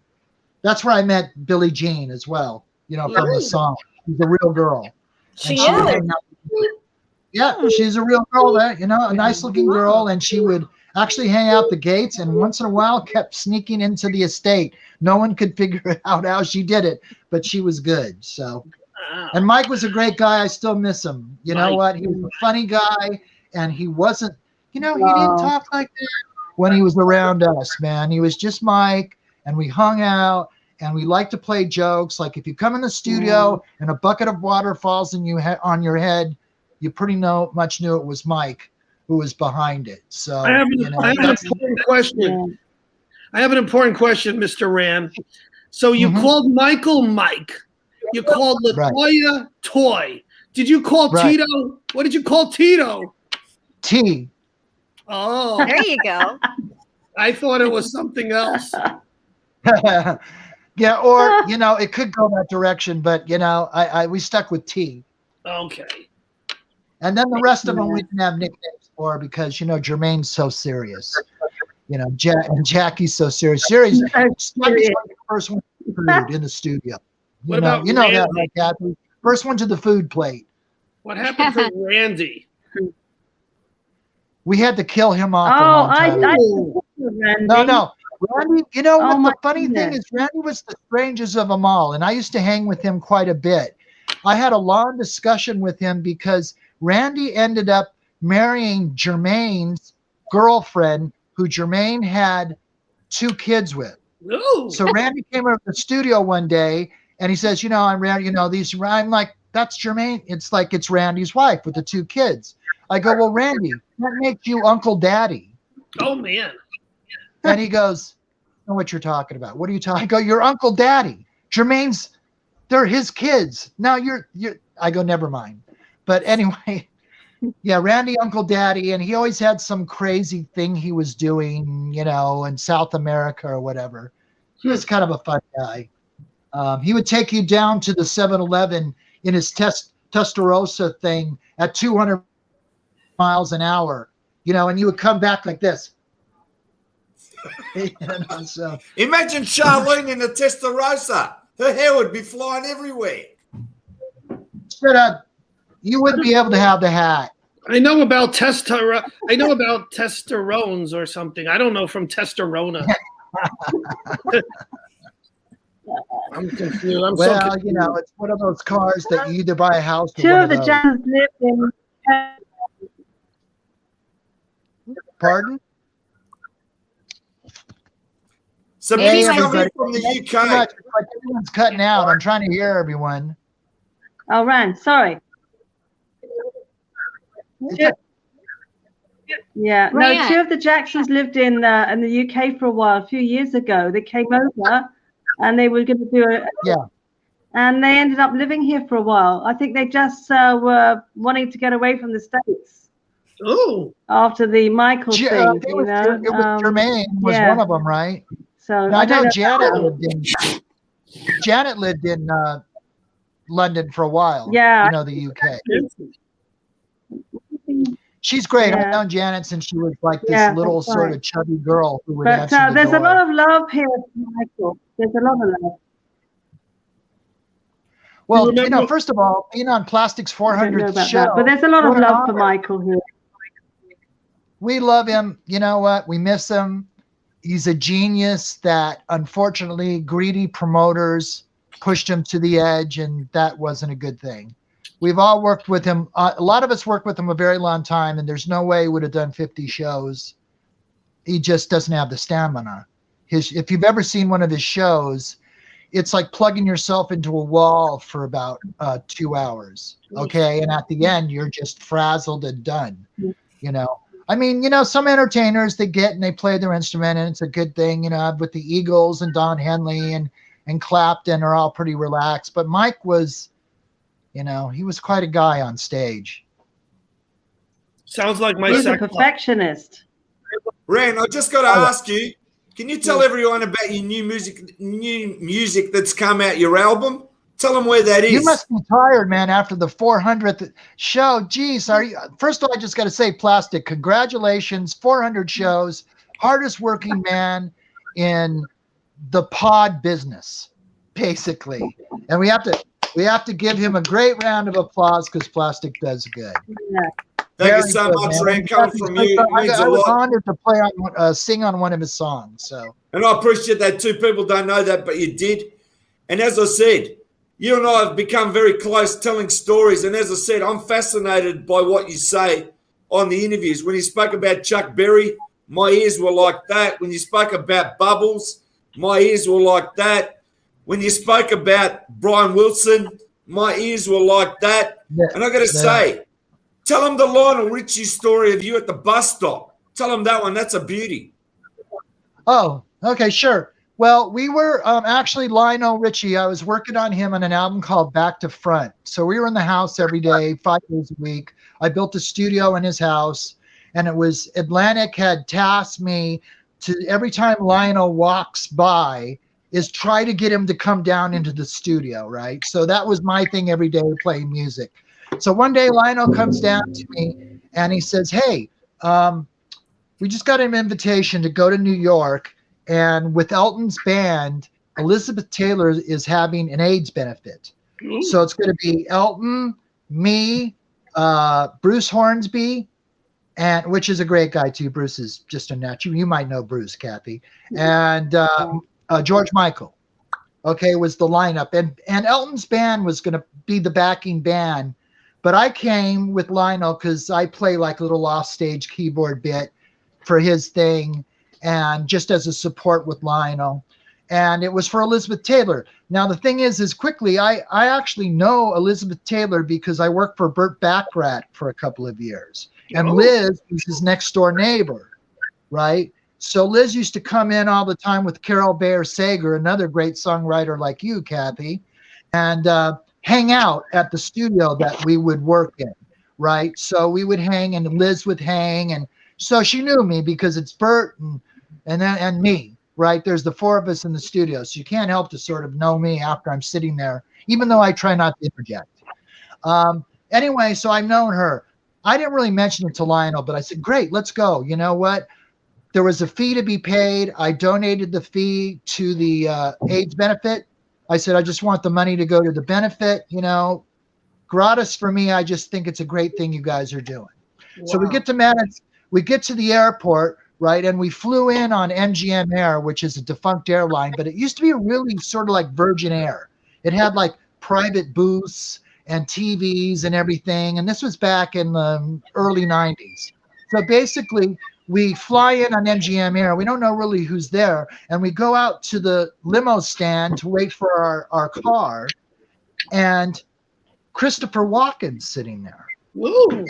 [SPEAKER 20] that's where I met Billie Jean as well, from the song. She's a real girl.
[SPEAKER 9] She
[SPEAKER 20] And
[SPEAKER 9] is.
[SPEAKER 20] would hang out with me. Yeah, she's a real girl, a nice looking girl. And she would actually hang out the gates and once in a while kept sneaking into the estate. No one could figure out how she did it, but she was good. So, and Mike was a great guy. I still miss him. You know what? He was a funny guy and he wasn't, he didn't talk like that when he was around us, man. He was just Mike and we hung out and we liked to play jokes. Like if you come in the studio and a bucket of water falls on your head, you pretty much knew it was Mike who was behind it. So
[SPEAKER 8] I have an important question. I have an important question, Mr. Rand. So you called Michael Mike. You called LaToya Toy. Did you call Tito? What did you call Tito?
[SPEAKER 20] T.
[SPEAKER 12] Oh. There you go.
[SPEAKER 8] I thought it was something else.
[SPEAKER 20] Yeah, or it could go that direction, but we stuck with T.
[SPEAKER 8] Okay.
[SPEAKER 20] And then the rest of them we didn't have nicknames for because Jermaine's so serious. And Jackie's so serious. Jackie's like the first one to the food in the studio.
[SPEAKER 8] What about
[SPEAKER 20] that, right, Kathy? First one to the food plate.
[SPEAKER 8] What happened to Randy?
[SPEAKER 20] We had to kill him off.
[SPEAKER 14] No.
[SPEAKER 20] Randy, what the funny thing is, Randy was the strangest of them all, and I used to hang with him quite a bit. I had a long discussion with him because Randy ended up marrying Jermaine's girlfriend, who Jermaine had 2 kids with.
[SPEAKER 8] Ooh.
[SPEAKER 20] So Randy came over to the studio one day, and he says, I'm Randy. I'm like, that's Jermaine. It's like it's Randy's wife with the 2 kids. I go, well, Randy, that makes you Uncle Daddy.
[SPEAKER 8] Oh man.
[SPEAKER 20] And he goes, I know what you're talking about. What are you talking? I go, you're Uncle Daddy. Jermaine's, they're his kids. Now you're. I go, never mind. But anyway, yeah, Randy, Uncle Daddy, and he always had some crazy thing he was doing, in South America or whatever. He was kind of a fun guy. He would take you down to the 7-Eleven in his Testarossa thing at 200 miles an hour, and you would come back like this. So,
[SPEAKER 3] imagine Charlene in a Testarossa. Her hair would be flying everywhere.
[SPEAKER 20] Shut up. You wouldn't be able to have the hat.
[SPEAKER 8] I know about testosterones or something. I don't know from testosterona. I'm confused. I'm so confused.
[SPEAKER 20] It's one of those cars that you either buy a house or
[SPEAKER 14] 2
[SPEAKER 20] one
[SPEAKER 14] of the
[SPEAKER 20] those.
[SPEAKER 14] Jacksons lived in.
[SPEAKER 20] Pardon?
[SPEAKER 3] So
[SPEAKER 20] Hey,
[SPEAKER 3] he's coming
[SPEAKER 20] everybody.
[SPEAKER 3] from the
[SPEAKER 20] Thank you
[SPEAKER 3] UK.
[SPEAKER 20] so much. Like, everyone's cutting out. I'm trying to hear everyone.
[SPEAKER 14] Oh, Rand, sorry. Yeah, no,
[SPEAKER 18] Rand.
[SPEAKER 14] 2 of the Jacksons lived in the UK for a while. A few years ago, they came over, and they were going to do and they ended up living here for a while. I think they just were wanting to get away from the States.
[SPEAKER 8] Oh.
[SPEAKER 14] After the Michael thing,
[SPEAKER 20] It was Jermaine was
[SPEAKER 14] yeah.
[SPEAKER 20] one of them, right?
[SPEAKER 14] So
[SPEAKER 20] Now, I know
[SPEAKER 14] don't
[SPEAKER 20] Janet lived in London for a while.
[SPEAKER 14] Yeah.
[SPEAKER 20] The UK. She's great.
[SPEAKER 14] Yeah.
[SPEAKER 20] I've known Janet since she was like this
[SPEAKER 14] Yeah,
[SPEAKER 20] little
[SPEAKER 14] that's
[SPEAKER 20] sort
[SPEAKER 14] right.
[SPEAKER 20] of chubby girl who would
[SPEAKER 14] But
[SPEAKER 20] answer the
[SPEAKER 14] there's a
[SPEAKER 20] door.
[SPEAKER 14] lot of love here for Michael. There's a lot of love.
[SPEAKER 20] Well, first of all, being on Plastic's
[SPEAKER 14] I don't know
[SPEAKER 20] 400th
[SPEAKER 14] about
[SPEAKER 20] show,
[SPEAKER 14] that, but there's a lot of
[SPEAKER 20] what an
[SPEAKER 14] love for
[SPEAKER 20] honor.
[SPEAKER 14] Michael here.
[SPEAKER 20] We love him. You know what? We miss him. He's a genius that unfortunately greedy promoters pushed him to the edge, and that wasn't a good thing. We've all worked with him. A lot of us worked with him a very long time, and there's no way he would have done 50 shows he just doesn't have the stamina. If you've ever seen one of his shows, it's like plugging yourself into a wall for about 2 hours. Okay. And at the end, you're just frazzled and done. You know, I mean, you know, some entertainers, they get and they play their instrument and it's a good thing, you know, with the Eagles and Don Henley and Clapton are all pretty relaxed. But Mike was, you know, he was quite a guy on stage.
[SPEAKER 8] Sounds like my
[SPEAKER 14] He's a
[SPEAKER 8] second.
[SPEAKER 14] perfectionist.
[SPEAKER 3] Ran, I just got to ask you, can you tell everyone about your new music that's come out, your album? Tell them where that is.
[SPEAKER 20] You must be tired, man, after the 400th show. Geez, first of all, I just got to say, Plastic, congratulations, 400 shows, hardest working man in the pod business, basically. And we have to give him a great round of applause because Plastic does good.
[SPEAKER 14] Yeah.
[SPEAKER 3] Thank you so much, Ran. Coming from you means
[SPEAKER 20] I
[SPEAKER 3] a
[SPEAKER 20] was
[SPEAKER 3] lot.
[SPEAKER 20] honored to sing on one of his songs. So,
[SPEAKER 3] and I appreciate that too. People don't know that, but you did. And as I said, you and I have become very close telling stories. And as I said, I'm fascinated by what you say on the interviews. When you spoke about Chuck Berry, my ears were like that. When you spoke about Bubbles, my ears were like that. When you spoke about Brian Wilson, my ears were like that. And I got to say, tell them the Lionel Richie story of you at the bus stop. Tell them that one. That's a beauty.
[SPEAKER 20] oh, okay, sure. Well, we were actually Lionel Richie. I was working on him on an album called Back to Front. So we were in the house every day, 5 days a week. I built a studio in his house, and it was Atlantic had tasked me to every time Lionel walks by is try to get him to come down into the studio, right? So that was my thing every day, playing music. So one day Lionel comes down to me and he says, hey, we just got an invitation to go to New York, and with Elton's band, Elizabeth Taylor is having an AIDS benefit. So it's going to be Elton, me, Bruce Hornsby, and which is a great guy too. Bruce is just a natural. You might know Bruce, Kathy, and George Michael. Okay, was the lineup, and Elton's band was going to be the backing band, but I came with Lionel because I play like a little off-stage keyboard bit for his thing, and just as a support with Lionel. And it was for Elizabeth Taylor. Now, the thing is quickly, I actually know Elizabeth Taylor because I worked for Burt Bacharach for a couple of years. And Liz was his next door neighbor, right? So Liz used to come in all the time with Carol Bayer Sager, another great songwriter like you, Kathy, and hang out at the studio that we would work in, right? So we would hang and Liz would hang. And so she knew me because it's Burt and me, right? There's the four of us in the studio. So you can't help to sort of know me after I'm sitting there, even though I try not to interject. Anyway, so I've known her. I didn't really mention it to Lionel, but I said, great, let's go. You know what? There was a fee to be paid. I donated the fee to the AIDS benefit. I said, I just want the money to go to the benefit, you know, gratis for me. I just think it's a great thing you guys are doing. Wow. So we get to the airport, right? And we flew in on MGM Air, which is a defunct airline, but it used to be a really sort of like Virgin Air. It had like private booths and TVs and everything. And this was back in the early 90s. So basically, we fly in on MGM Air. We don't know really who's there. And we go out to the limo stand to wait for our car. And Christopher Walken's sitting there.
[SPEAKER 8] Woo.
[SPEAKER 20] You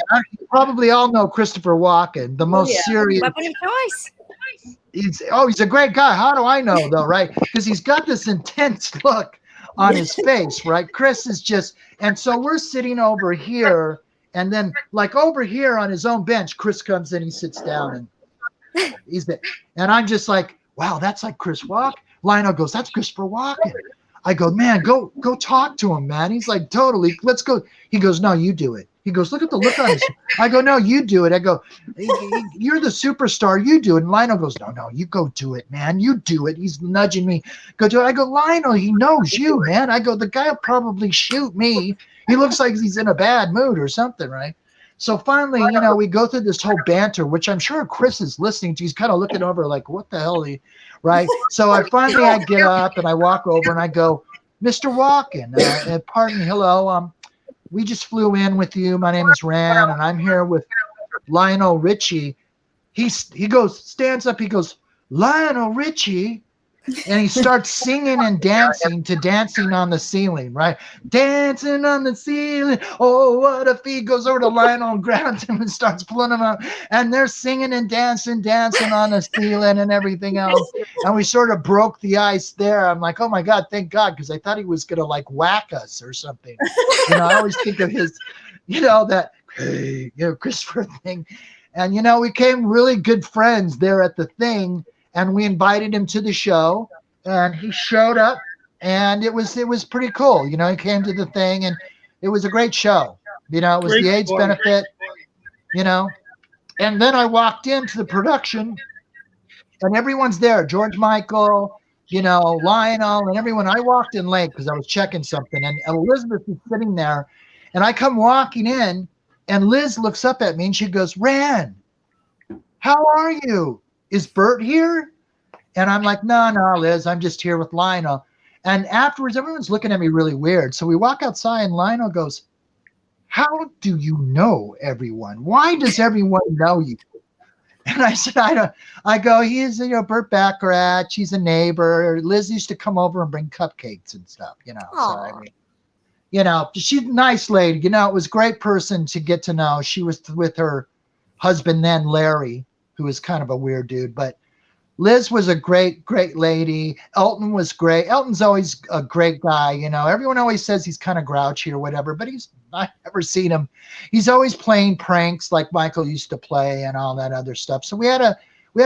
[SPEAKER 20] probably all know Christopher Walken, the most serious.
[SPEAKER 12] Weapon of choice.
[SPEAKER 20] He's a great guy. How do I know though, right? Because he's got this intense look on his face, right? Chris is just, and so we're sitting over here, and then like over here on his own bench, Chris comes in, he sits down, and he's there, and I'm just like, wow, that's like Chris Walken. Lionel goes, that's Christopher Walken. I go, man, go talk to him, man. He's like, totally, let's go. He goes, no, you do it. He goes, look at the look on his. I go, no, you do it. I go, you're the superstar. You do it. And Lionel goes, no, you go do it, man. You do it. He's nudging me. Go do it. I go, Lionel, he knows you, man. I go, the guy will probably shoot me. He looks like he's in a bad mood or something, right? So finally, you know, we go through this whole banter, which I'm sure Chris is listening to. He's kind of looking over like, what the hell? Right? So I get up and I walk over and I go, Mr. Walken, pardon me, hello. We just flew in with you. My name is Ran, and I'm here with Lionel Richie. he stands up, he goes, Lionel Richie. And he starts singing and dancing to Dancing on the Ceiling, right? Dancing on the ceiling. Oh, what if he goes over to Lionel and grabs him and starts pulling him up. And they're singing and dancing on the ceiling and everything else. And we sort of broke the ice there. I'm like, oh my God, thank God, because I thought he was going to like whack us or something. You know, I always think of his, you know, that, hey, you know, Christopher thing. And, you know, we became really good friends there at the thing. And we invited him to the show, and he showed up, and it was pretty cool. You know, he came to the thing, and it was a great show. You know, it was the AIDS benefit, you know. And then I walked into the production, and everyone's there. George Michael, you know, Lionel, and everyone. I walked in late because I was checking something, and Elizabeth was sitting there, and I come walking in, and Liz looks up at me, and she goes, Ran, how are you? Is Bert here? And I'm like, no, Liz, I'm just here with Lionel. And afterwards, everyone's looking at me really weird. So we walk outside, and Lionel goes, how do you know everyone? Why does everyone know you? And I said, I go, he's, you know, Bert Baccarat. She's a neighbor. Liz used to come over and bring cupcakes and stuff, you know. So, I mean, you know, she's a nice lady. You know, it was a great person to get to know. She was with her husband then, Larry, who was kind of a weird dude, but Liz was a great lady. Elton was great. Elton's always a great guy. You know, everyone always says he's kind of grouchy or whatever, but I've never seen him. He's always playing pranks like Michael used to play and all that other stuff. So we had a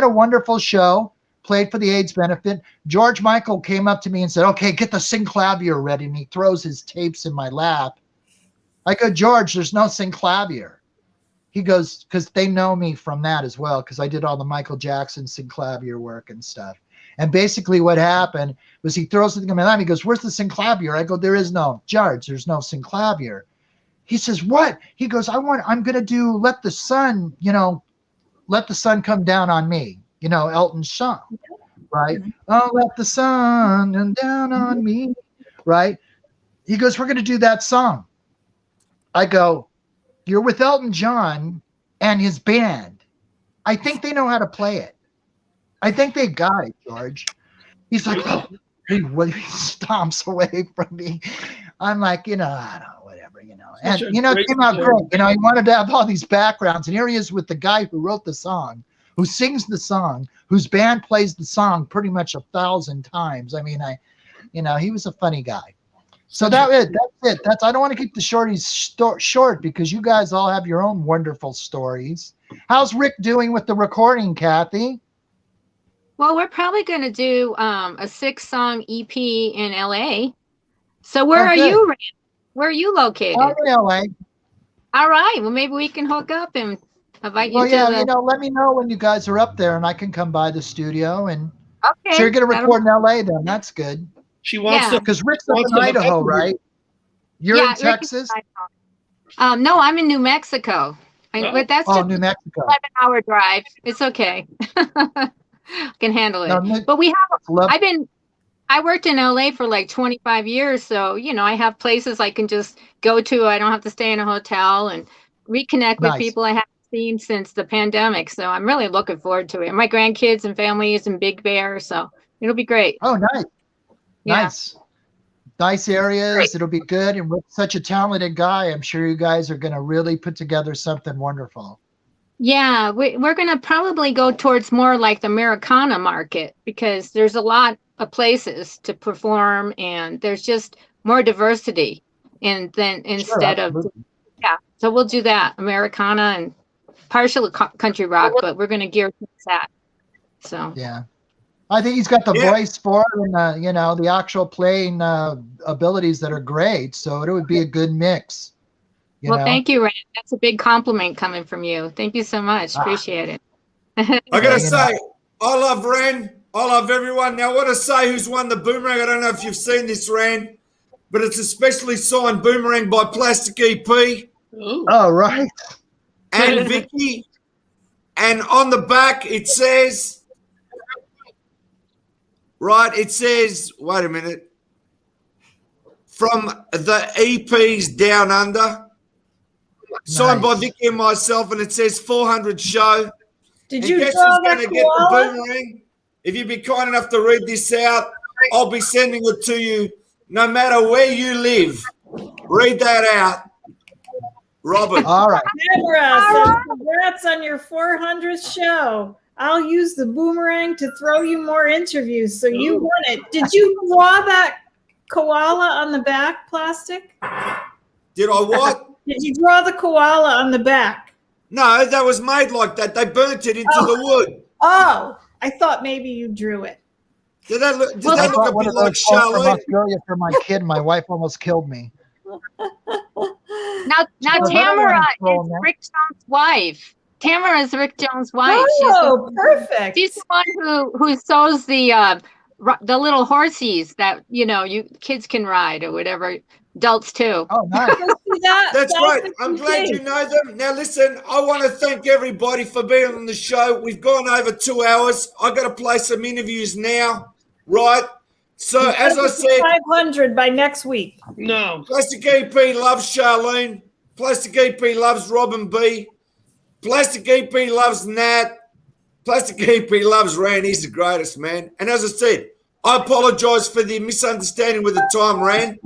[SPEAKER 20] wonderful show, played for the AIDS benefit. George Michael came up to me and said, okay, get the synclavier ready. And he throws his tapes in my lap. I go, George, there's no synclavier. He goes, because they know me from that as well, because I did all the Michael Jackson synclavier work and stuff. And basically what happened was he throws it in my lap. He goes, where's the synclavier? I go, there is no. George, there's no synclavier. He says, what? He goes, I'm going to do Let the Sun Come Down on Me. You know, Elton's song, right? Oh, let the sun come down on me, right? He goes, we're going to do that song. I go, you're with Elton John and his band. I think they know how to play it. I think they got it, George. He's like, oh, he stomps away from me. I'm like, you know, I don't know, whatever, you know. And, you know, it came out great. You know, he wanted to have all these backgrounds. And here he is with the guy who wrote the song, who sings the song, whose band plays the song pretty much 1,000 times. I mean, you know, he was a funny guy. So that's it. I don't want to keep the shorties short because you guys all have your own wonderful stories. How's Rick doing with the recording, Kathy?
[SPEAKER 18] Well, we're probably going to do a 6-song EP in LA. So where are you, Rand? Where are you located?
[SPEAKER 20] I'm in LA.
[SPEAKER 18] All right. Well, maybe we can hook up and invite you to
[SPEAKER 20] you know, let me know when you guys are up there and I can come by the studio. And
[SPEAKER 18] okay.
[SPEAKER 20] So you're going to record in LA then. That's good.
[SPEAKER 8] She wants to,
[SPEAKER 20] because Rick's up in Idaho, right? You're in Texas?
[SPEAKER 18] No, I'm in New Mexico. But that's just
[SPEAKER 20] New Mexico.
[SPEAKER 18] 11-hour drive. It's okay. I can handle it.
[SPEAKER 20] No,
[SPEAKER 18] but we have, I worked in LA for like 25 years. So, you know, I have places I can just go to. I don't have to stay in a hotel and reconnect with people I haven't seen since the pandemic. So I'm really looking forward to it. My grandkids and family is in Big Bear. So it'll be great.
[SPEAKER 20] Oh, nice. Nice areas. Great. It'll be good. And with such a talented guy, I'm sure you guys are going to really put together something wonderful.
[SPEAKER 18] Yeah, we're going to probably go towards more like the Americana market because there's a lot of places to perform and there's just more diversity. And then instead of, so we'll do that, Americana and partially country rock, but we're going to gear towards that. So,
[SPEAKER 20] yeah. I think he's got the voice for it and, you know, the actual playing abilities that are great. So it would be a good mix.
[SPEAKER 18] Well, thank you, Rand. That's a big compliment coming from you. Thank you so much. Appreciate it.
[SPEAKER 3] I got to say, I love Rand. I love everyone. Now, I want to say who's won the Boomerang. I don't know if you've seen this, Rand, but it's a specially signed Boomerang by Plastic EP.
[SPEAKER 20] Oh, right.
[SPEAKER 3] And Vicky. And on the back, it says... Right, it says, wait a minute, from the EPs Down Under, signed by Vicky and myself, and it says 400 show.
[SPEAKER 9] Did
[SPEAKER 3] And
[SPEAKER 9] you
[SPEAKER 3] guess
[SPEAKER 9] draw
[SPEAKER 3] who's
[SPEAKER 9] that
[SPEAKER 3] going to get the
[SPEAKER 9] koala?
[SPEAKER 3] boomerang? If you'd be kind enough to read this out, I'll be sending it to you no matter where you live. Read that out. Robert.
[SPEAKER 20] All right.
[SPEAKER 9] Deborah says, congrats on your 400th show. I'll use the boomerang to throw you more interviews, so you won it. Did you draw that koala on the back, Plastic?
[SPEAKER 3] Did I what?
[SPEAKER 9] Did you draw the koala on the back?
[SPEAKER 3] No, that was made like that. They burnt it into the wood.
[SPEAKER 9] Oh, I thought maybe you drew it.
[SPEAKER 3] Did that look, did
[SPEAKER 20] I
[SPEAKER 3] that look
[SPEAKER 20] bought
[SPEAKER 3] a
[SPEAKER 20] one
[SPEAKER 3] bit
[SPEAKER 20] of
[SPEAKER 3] like
[SPEAKER 20] those folks from
[SPEAKER 3] Charlotte?
[SPEAKER 20] Australia for my kid. My wife almost killed me.
[SPEAKER 18] Now
[SPEAKER 20] Well,
[SPEAKER 18] Tamara
[SPEAKER 20] that's
[SPEAKER 18] is
[SPEAKER 20] cool,
[SPEAKER 18] Rick Jones' wife. Tamara is Rick Jones' wife.
[SPEAKER 9] Oh, perfect.
[SPEAKER 18] She's the one who sews the little horsies that you kids can ride or whatever. Adults too.
[SPEAKER 20] Oh, nice.
[SPEAKER 3] That's right. I'm glad you know them. Now, listen, I want to thank everybody for being on the show. We've gone over 2 hours. I've got to play some interviews now, right? So, as I said,
[SPEAKER 9] 500 by next week.
[SPEAKER 8] No.
[SPEAKER 3] Plastic EP loves Charlene. Plastic EP loves Robin B. Plastic EP loves Nat. Plastic EP loves Rand. He's the greatest, man. And as I said, I apologize for the misunderstanding with the time, Rand.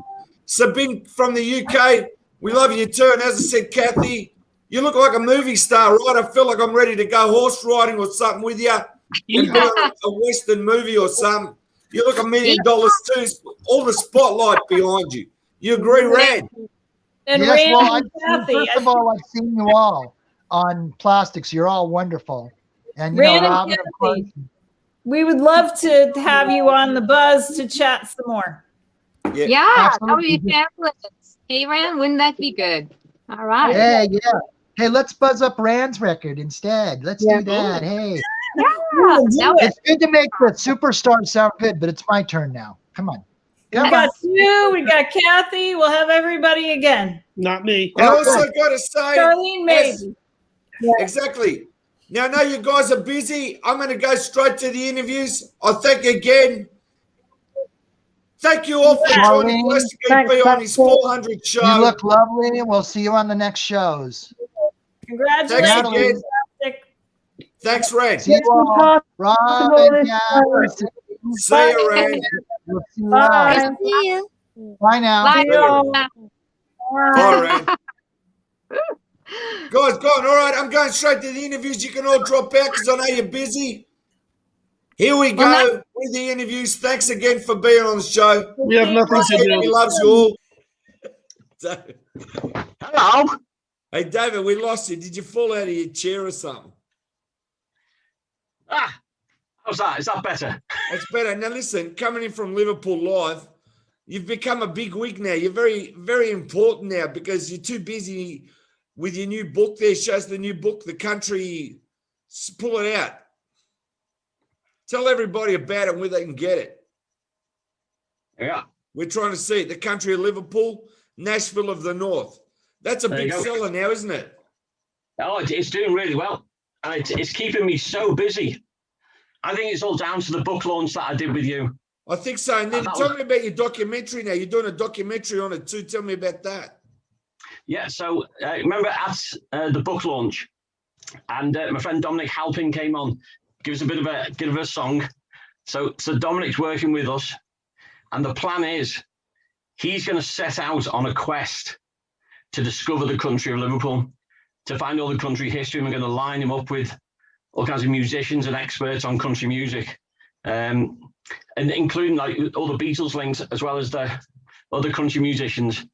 [SPEAKER 3] Sabine from the UK, we love you too. And as I said, Kathy, you look like a movie star, right? I feel like I'm ready to go horse riding or something with you. And do a Western movie or something. You look $1 million too. All the spotlight behind you. You agree, Rand?
[SPEAKER 9] And
[SPEAKER 20] yes,
[SPEAKER 9] Rand
[SPEAKER 20] well,
[SPEAKER 9] and Kathy,
[SPEAKER 20] first of all, I've seen you all on Plastics. You're all wonderful. And
[SPEAKER 9] Rand and
[SPEAKER 20] Robin, of course,
[SPEAKER 9] Kathy, we would love to have you on the Buzz to chat some more.
[SPEAKER 18] Yeah, that would be fabulous. Hey, Rand, wouldn't that be good? All right.
[SPEAKER 20] Hey, yeah. Hey, let's buzz up Rand's record instead. Let's do that. Hey.
[SPEAKER 18] Yeah,
[SPEAKER 20] It's good to make the superstars sound good, but it's my turn now. Come on.
[SPEAKER 9] We got you, we got Kathy, we'll have everybody again.
[SPEAKER 8] Not me.
[SPEAKER 3] I also got to say,
[SPEAKER 9] Charlene, maybe.
[SPEAKER 3] Exactly. Now, I know you guys are busy. I'm going to go straight to the interviews. I thank again. Thank you all for joining
[SPEAKER 20] Charlene,
[SPEAKER 3] Plastic EP on his 400 show.
[SPEAKER 20] You look lovely. We'll see you on the next shows.
[SPEAKER 9] Congratulations,
[SPEAKER 3] Thanks again.
[SPEAKER 9] Plastic.
[SPEAKER 3] Thanks, Rand.
[SPEAKER 20] See you all. Robin, Catherine,
[SPEAKER 3] See you, Rand.
[SPEAKER 20] we'll see you
[SPEAKER 9] Bye.
[SPEAKER 20] all.
[SPEAKER 12] See you.
[SPEAKER 20] Bye now.
[SPEAKER 3] Bye, Rand. Guys, go on. All right, I'm going straight to the interviews. You can all drop out because I know you're busy. Here we go with the interviews. Thanks again for being on the show.
[SPEAKER 8] We have nothing to do.
[SPEAKER 3] He loves you all.
[SPEAKER 21] Hello.
[SPEAKER 3] Hey, David, we lost you. Did you fall out of your chair or something?
[SPEAKER 21] How's that? Is that better?
[SPEAKER 3] It's better. Now, listen, coming in from Liverpool Live, you've become a big wig now. You're very, very important now because you're too busy with your new book there. Shows the new book, The Country. Pull it out. Tell everybody about it and where they can get it.
[SPEAKER 21] Yeah.
[SPEAKER 3] We're trying to see it. The Country of Liverpool, Nashville of the North. That's a
[SPEAKER 21] There
[SPEAKER 3] big
[SPEAKER 21] you go.
[SPEAKER 3] seller now, isn't it?
[SPEAKER 21] Oh, it's doing really well. And it's keeping me so busy. I think it's all down to the book launch that I did with you.
[SPEAKER 3] I think so. And then tell me about your documentary now. You're doing a documentary on it too. Tell me about that.
[SPEAKER 21] Yeah, so remember at the book launch, and my friend Dominic Halpin came on, give us a bit of a song. So Dominic's working with us, and the plan is he's going to set out on a quest to discover the country of Liverpool, to find all the country history. And we're going to line him up with all kinds of musicians and experts on country music, and including like all the Beatles links as well as the other country musicians,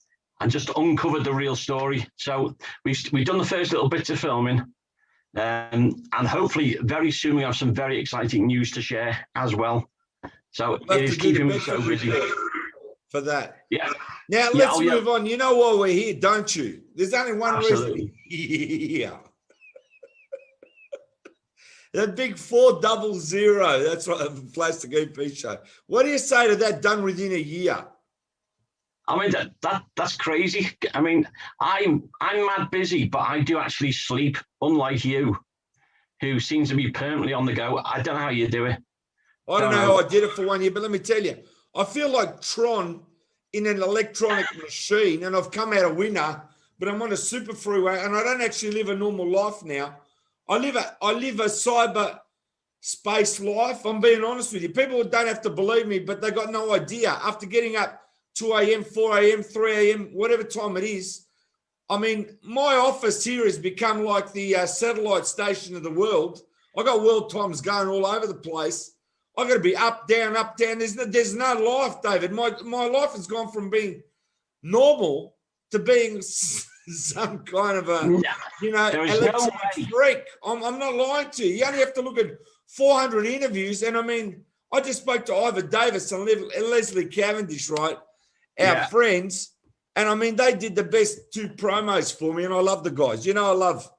[SPEAKER 21] and just uncovered the real story. So we've done the first little bits of filming, and hopefully very soon we have some very exciting news to share as well. So
[SPEAKER 3] Love
[SPEAKER 21] it is
[SPEAKER 3] to do the
[SPEAKER 21] keeping me
[SPEAKER 3] best
[SPEAKER 21] so
[SPEAKER 3] of it
[SPEAKER 21] busy.
[SPEAKER 3] for that.
[SPEAKER 21] Yeah.
[SPEAKER 3] Now
[SPEAKER 21] Yeah,
[SPEAKER 3] let's
[SPEAKER 21] oh, yeah.
[SPEAKER 3] move on. You know why we're here, don't you? There's only one
[SPEAKER 21] Absolutely.
[SPEAKER 3] reason. Yeah. The big 400. That's what the Plastic EP show. What do you say to that? Done within a year.
[SPEAKER 21] I mean that's crazy. I mean, I'm mad busy, but I do actually sleep, unlike you, who seems to be permanently on the go. I don't know how you do it.
[SPEAKER 3] I don't know how I did it for 1 year, but let me tell you, I feel like Tron in an electronic machine, and I've come out a winner, but I'm on a super freeway, and I don't actually live a normal life now. I live a cyber space life. I'm being honest with you. People don't have to believe me, but they got no idea. After getting up 2 a.m., 4 a.m., 3 a.m., whatever time it is, I mean, my office here has become like the satellite station of the world. I got world times going all over the place. I got to be up, down, up, down. There's no life, David. My life has gone from being normal to being some kind of a, electronic freak. I'm not lying to you. You only have to look at 400 interviews. And I mean, I just spoke to Ivor Davis and Leslie Cavendish, right? Our friends. And I mean, they did the best 2 promos for me. And I love the guys. I love.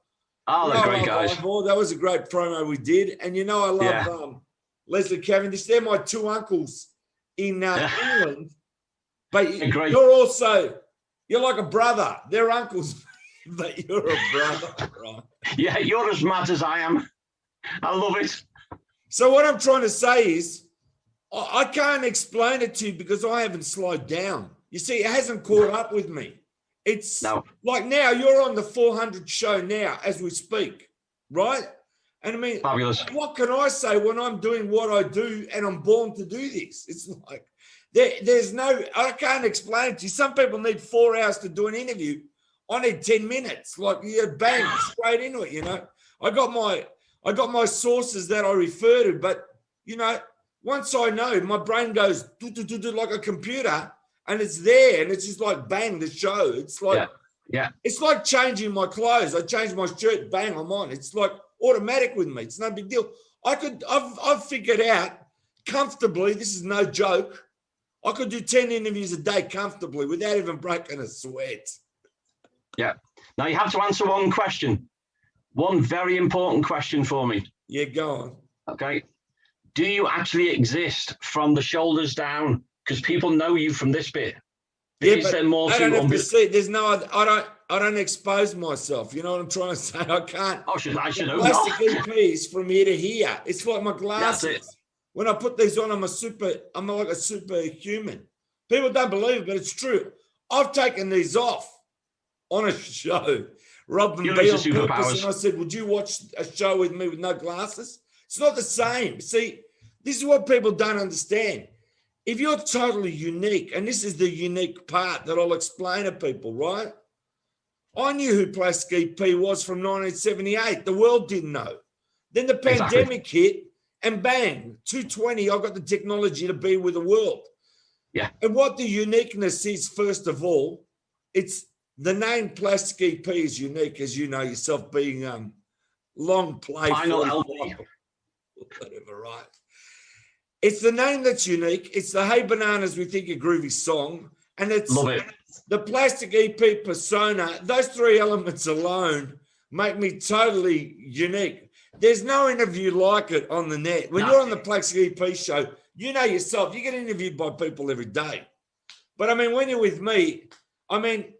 [SPEAKER 21] Oh, they're great guys.
[SPEAKER 3] Ivor. That was a great promo we did. And I love Leslie Cavendish. They're my 2 uncles in England. But you're like a brother. They're uncles, but you're a brother, right?
[SPEAKER 21] Yeah, you're as mad as I am. I love it.
[SPEAKER 3] So what I'm trying to say is, I can't explain it to you because I haven't slowed down. You see, it hasn't caught up with me. It's like now you're on the 400 show now as we speak, right? And I mean,
[SPEAKER 21] fabulous.
[SPEAKER 3] What can I say when I'm doing what I do and I'm born to do this? It's like there's no, I can't explain it to you. Some people need 4 hours to do an interview. I need 10 minutes. Like bang, straight into it. I got my sources that I refer to, but once I know, my brain goes do like a computer, and it's there, and it's just like bang, the show. It's like it's like changing my clothes. I change my shirt, bang, I'm on. It's like automatic with me. It's no big deal. I've figured out comfortably. This is no joke. I could do 10 interviews a day comfortably without even breaking a sweat.
[SPEAKER 21] Yeah. Now you have to answer one question. One very important question for me.
[SPEAKER 3] Yeah, go on.
[SPEAKER 21] Okay. Do you actually exist from the shoulders down? Because people know you from this bit.
[SPEAKER 3] Yeah, but I don't have to see. There's no. I don't expose myself. You know what I'm trying to say? I can't.
[SPEAKER 21] I should know.
[SPEAKER 3] Plastic EPs from here to here. It's like my glasses.
[SPEAKER 21] That's it.
[SPEAKER 3] When I put these on, I'm like a superhuman. People don't believe it, but it's true. I've taken these off on a show. Rob and Bill on purpose, and I said, "Would you watch a show with me with no glasses?" It's not the same. See, this is what people don't understand. If you're totally unique, and this is the unique part that I'll explain to people, right? I knew who Plastic EP was from 1978. The world didn't know. Then the pandemic hit, and bang, 220, I got the technology to be with the world.
[SPEAKER 21] Yeah.
[SPEAKER 3] And what the uniqueness is, first of all, it's the name Plastic EP is unique, as you know yourself, being long play. Whatever, right? It's the name that's unique. It's the Hey Bananas We Think You're Groovy song. And it's the Plastic EP persona. Those 3 elements alone make me totally unique. There's no interview like it on the net. When you're on the Plastic EP show, you know yourself, you get interviewed by people every day. But I mean, when you're with me, I mean,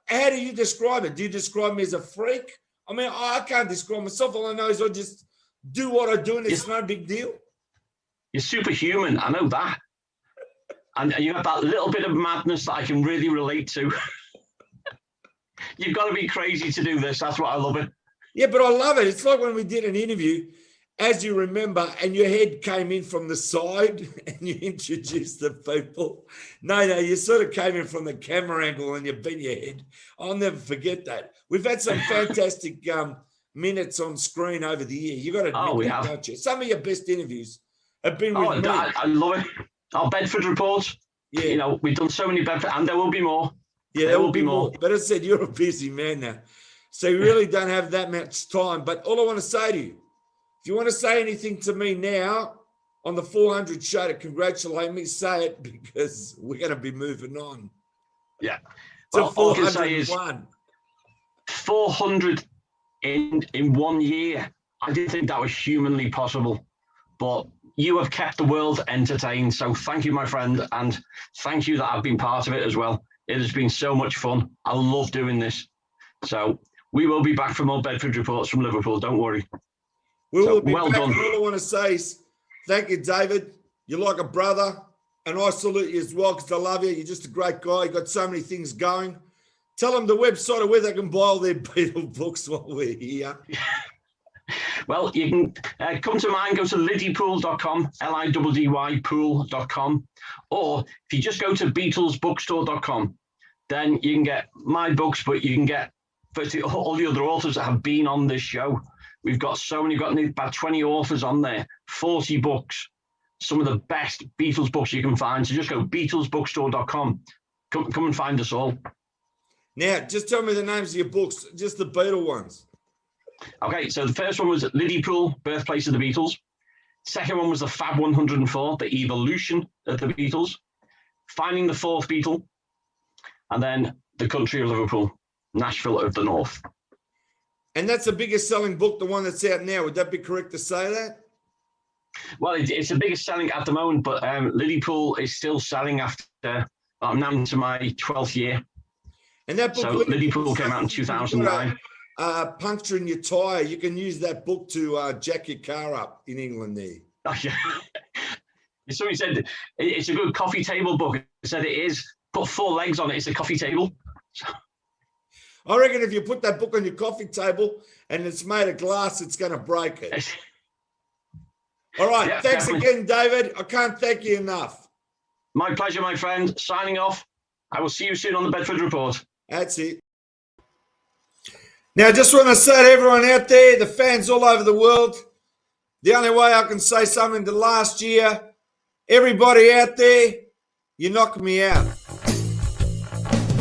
[SPEAKER 3] how do you describe it? Do you describe me as a freak? I mean, I can't describe myself. All I know is I just do what I do, and it's no big deal.
[SPEAKER 21] You're superhuman. I know that. And you have that little bit of madness that I can really relate to. You've got to be crazy to do this. That's what I love it.
[SPEAKER 3] Yeah, but I love it. It's like when we did an interview, as you remember, and your head came in from the side and you introduced the people. No, you sort of came in from the camera angle and you bent your head. I'll never forget that. We've had some fantastic minutes on screen over the year. You got to admit that, don't you? Some of your best interviews have been with me.
[SPEAKER 21] I love it. Our Bedford reports. Yeah. We've done so many Bedford, and there will be more.
[SPEAKER 3] Yeah, there will be more. But as I said, you're a busy man now. So you really don't have that much time. But all I want to say to you, if you want to say anything to me now on the 400 show to congratulate me, say it, because we're going to be moving on.
[SPEAKER 21] Yeah.
[SPEAKER 3] So
[SPEAKER 21] all I can say is 400 in 1 year. I didn't think that was humanly possible, but you have kept the world entertained. So thank you, my friend, and thank you that I've been part of it as well. It has been so much fun. I love doing this. So we will be back for more Bedford reports from Liverpool. Don't worry.
[SPEAKER 3] We will be back. Done. All I want to say is thank you, David. You're like a brother, and I salute you as well because I love you. You're just a great guy. You've got so many things going. Tell them the website of where they can buy all their Beatle books while we're here.
[SPEAKER 21] Well, you can come to mine, go to liddypool.com, Liddy pool.com, or if you just go to BeatlesBookstore.com, then you can get my books, but you can get virtually all the other authors that have been on this show. We've got so many, got about 20 authors on there, 40 books, some of the best Beatles books you can find. So just go BeatlesBookstore.com. Come and find us all.
[SPEAKER 3] Now, just tell me the names of your books, just the Beatle ones.
[SPEAKER 21] Okay, so the first one was Liddy Pool, Birthplace of the Beatles. Second one was the Fab 104, the evolution of the Beatles. Finding the Fourth Beatle. And then The Country of Liverpool, Nashville of the North.
[SPEAKER 3] And that's the biggest selling book, the one that's out now. Would that be correct to say that?
[SPEAKER 21] Well, it's the biggest selling at the moment, but Liddy Pool is still selling after, I'm now into my 12th year.
[SPEAKER 3] And that book,
[SPEAKER 21] so Liddy Pool came out in 2009.
[SPEAKER 3] Puncturing your tyre, you can use that book to jack your car up in England there.
[SPEAKER 21] Oh, yeah. Somebody said it's a good coffee table book. It said it is. Put 4 legs on it, it's a coffee table.
[SPEAKER 3] I reckon if you put that book on your coffee table and it's made of glass, it's going to break it. All right.
[SPEAKER 21] Yeah,
[SPEAKER 3] thanks
[SPEAKER 21] definitely.
[SPEAKER 3] again, David. I can't thank you enough.
[SPEAKER 21] My pleasure, my friend. Signing off. I will see you soon on the Bedford Report.
[SPEAKER 3] That's it. Now, I just want to say to everyone out there, the fans all over the world, the only way I can say something to last year, everybody out there, you knocked me out.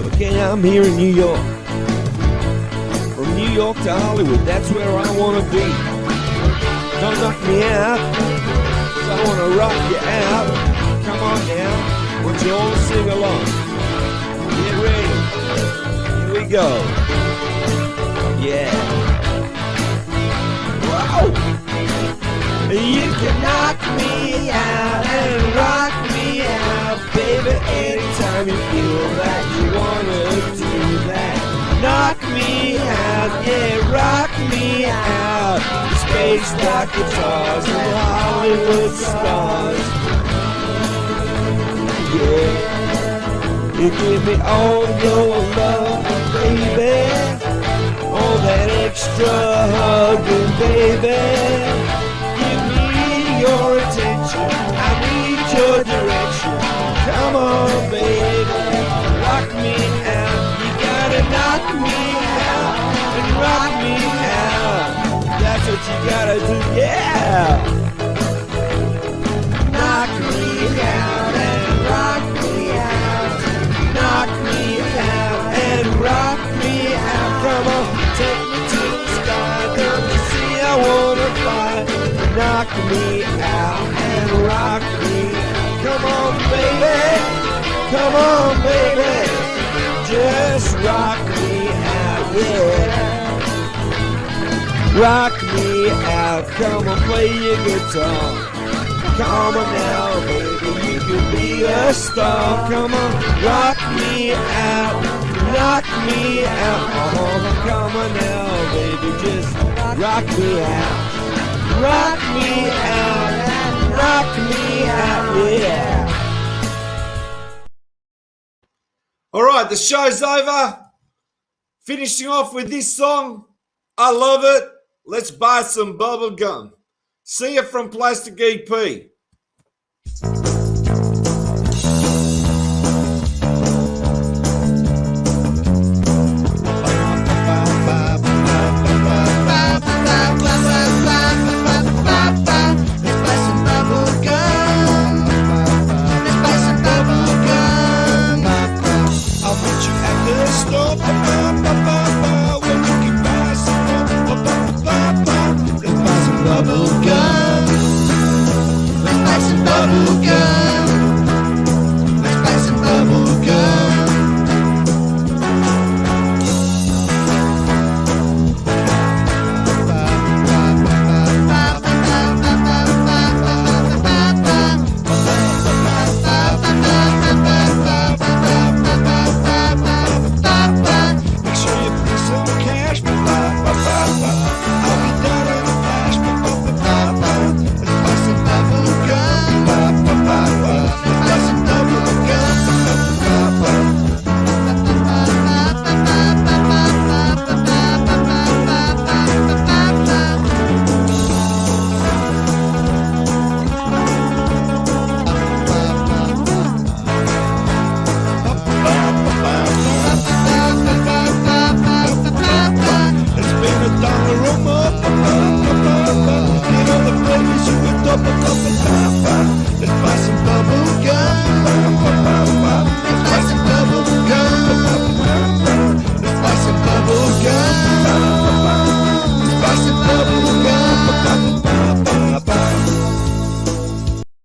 [SPEAKER 1] Okay, I'm here in New York. From New York to Hollywood, that's where I want to be. Don't knock me out, 'cause I want to rock you out. Come on now, won't you all sing along? Get ready. Here we go. Yeah. Wow! You can knock me out and rock me out, baby, anytime you feel that you wanna do that. Knock me out, yeah, rock me out. Space rock guitars and Hollywood stars. Yeah. You give me all your love, baby. All that extra hugging, baby. Give me your attention. I need your direction. Come on, baby. Rock me out. You gotta knock me out and rock me out. That's what you gotta do, yeah. Knock me out and rock me out. Knock me out and rock me out. Come on, take me to the sky. Don't you see I wanna fly? Knock me out and rock me. Come on, baby. Come on, baby. Just rock me out, yeah. Rock me out. Come on, play your guitar. Come on now, baby, you can be a star. Come on, rock me out, knock me out. Oh, come on now, baby, just rock me out. Rock me out, rock me out, yeah.
[SPEAKER 3] All right, the show's over. Finishing off with this song. I love it. Let's buy some bubble gum. See you from Plastic EP.
[SPEAKER 1] I'll meet you at the store.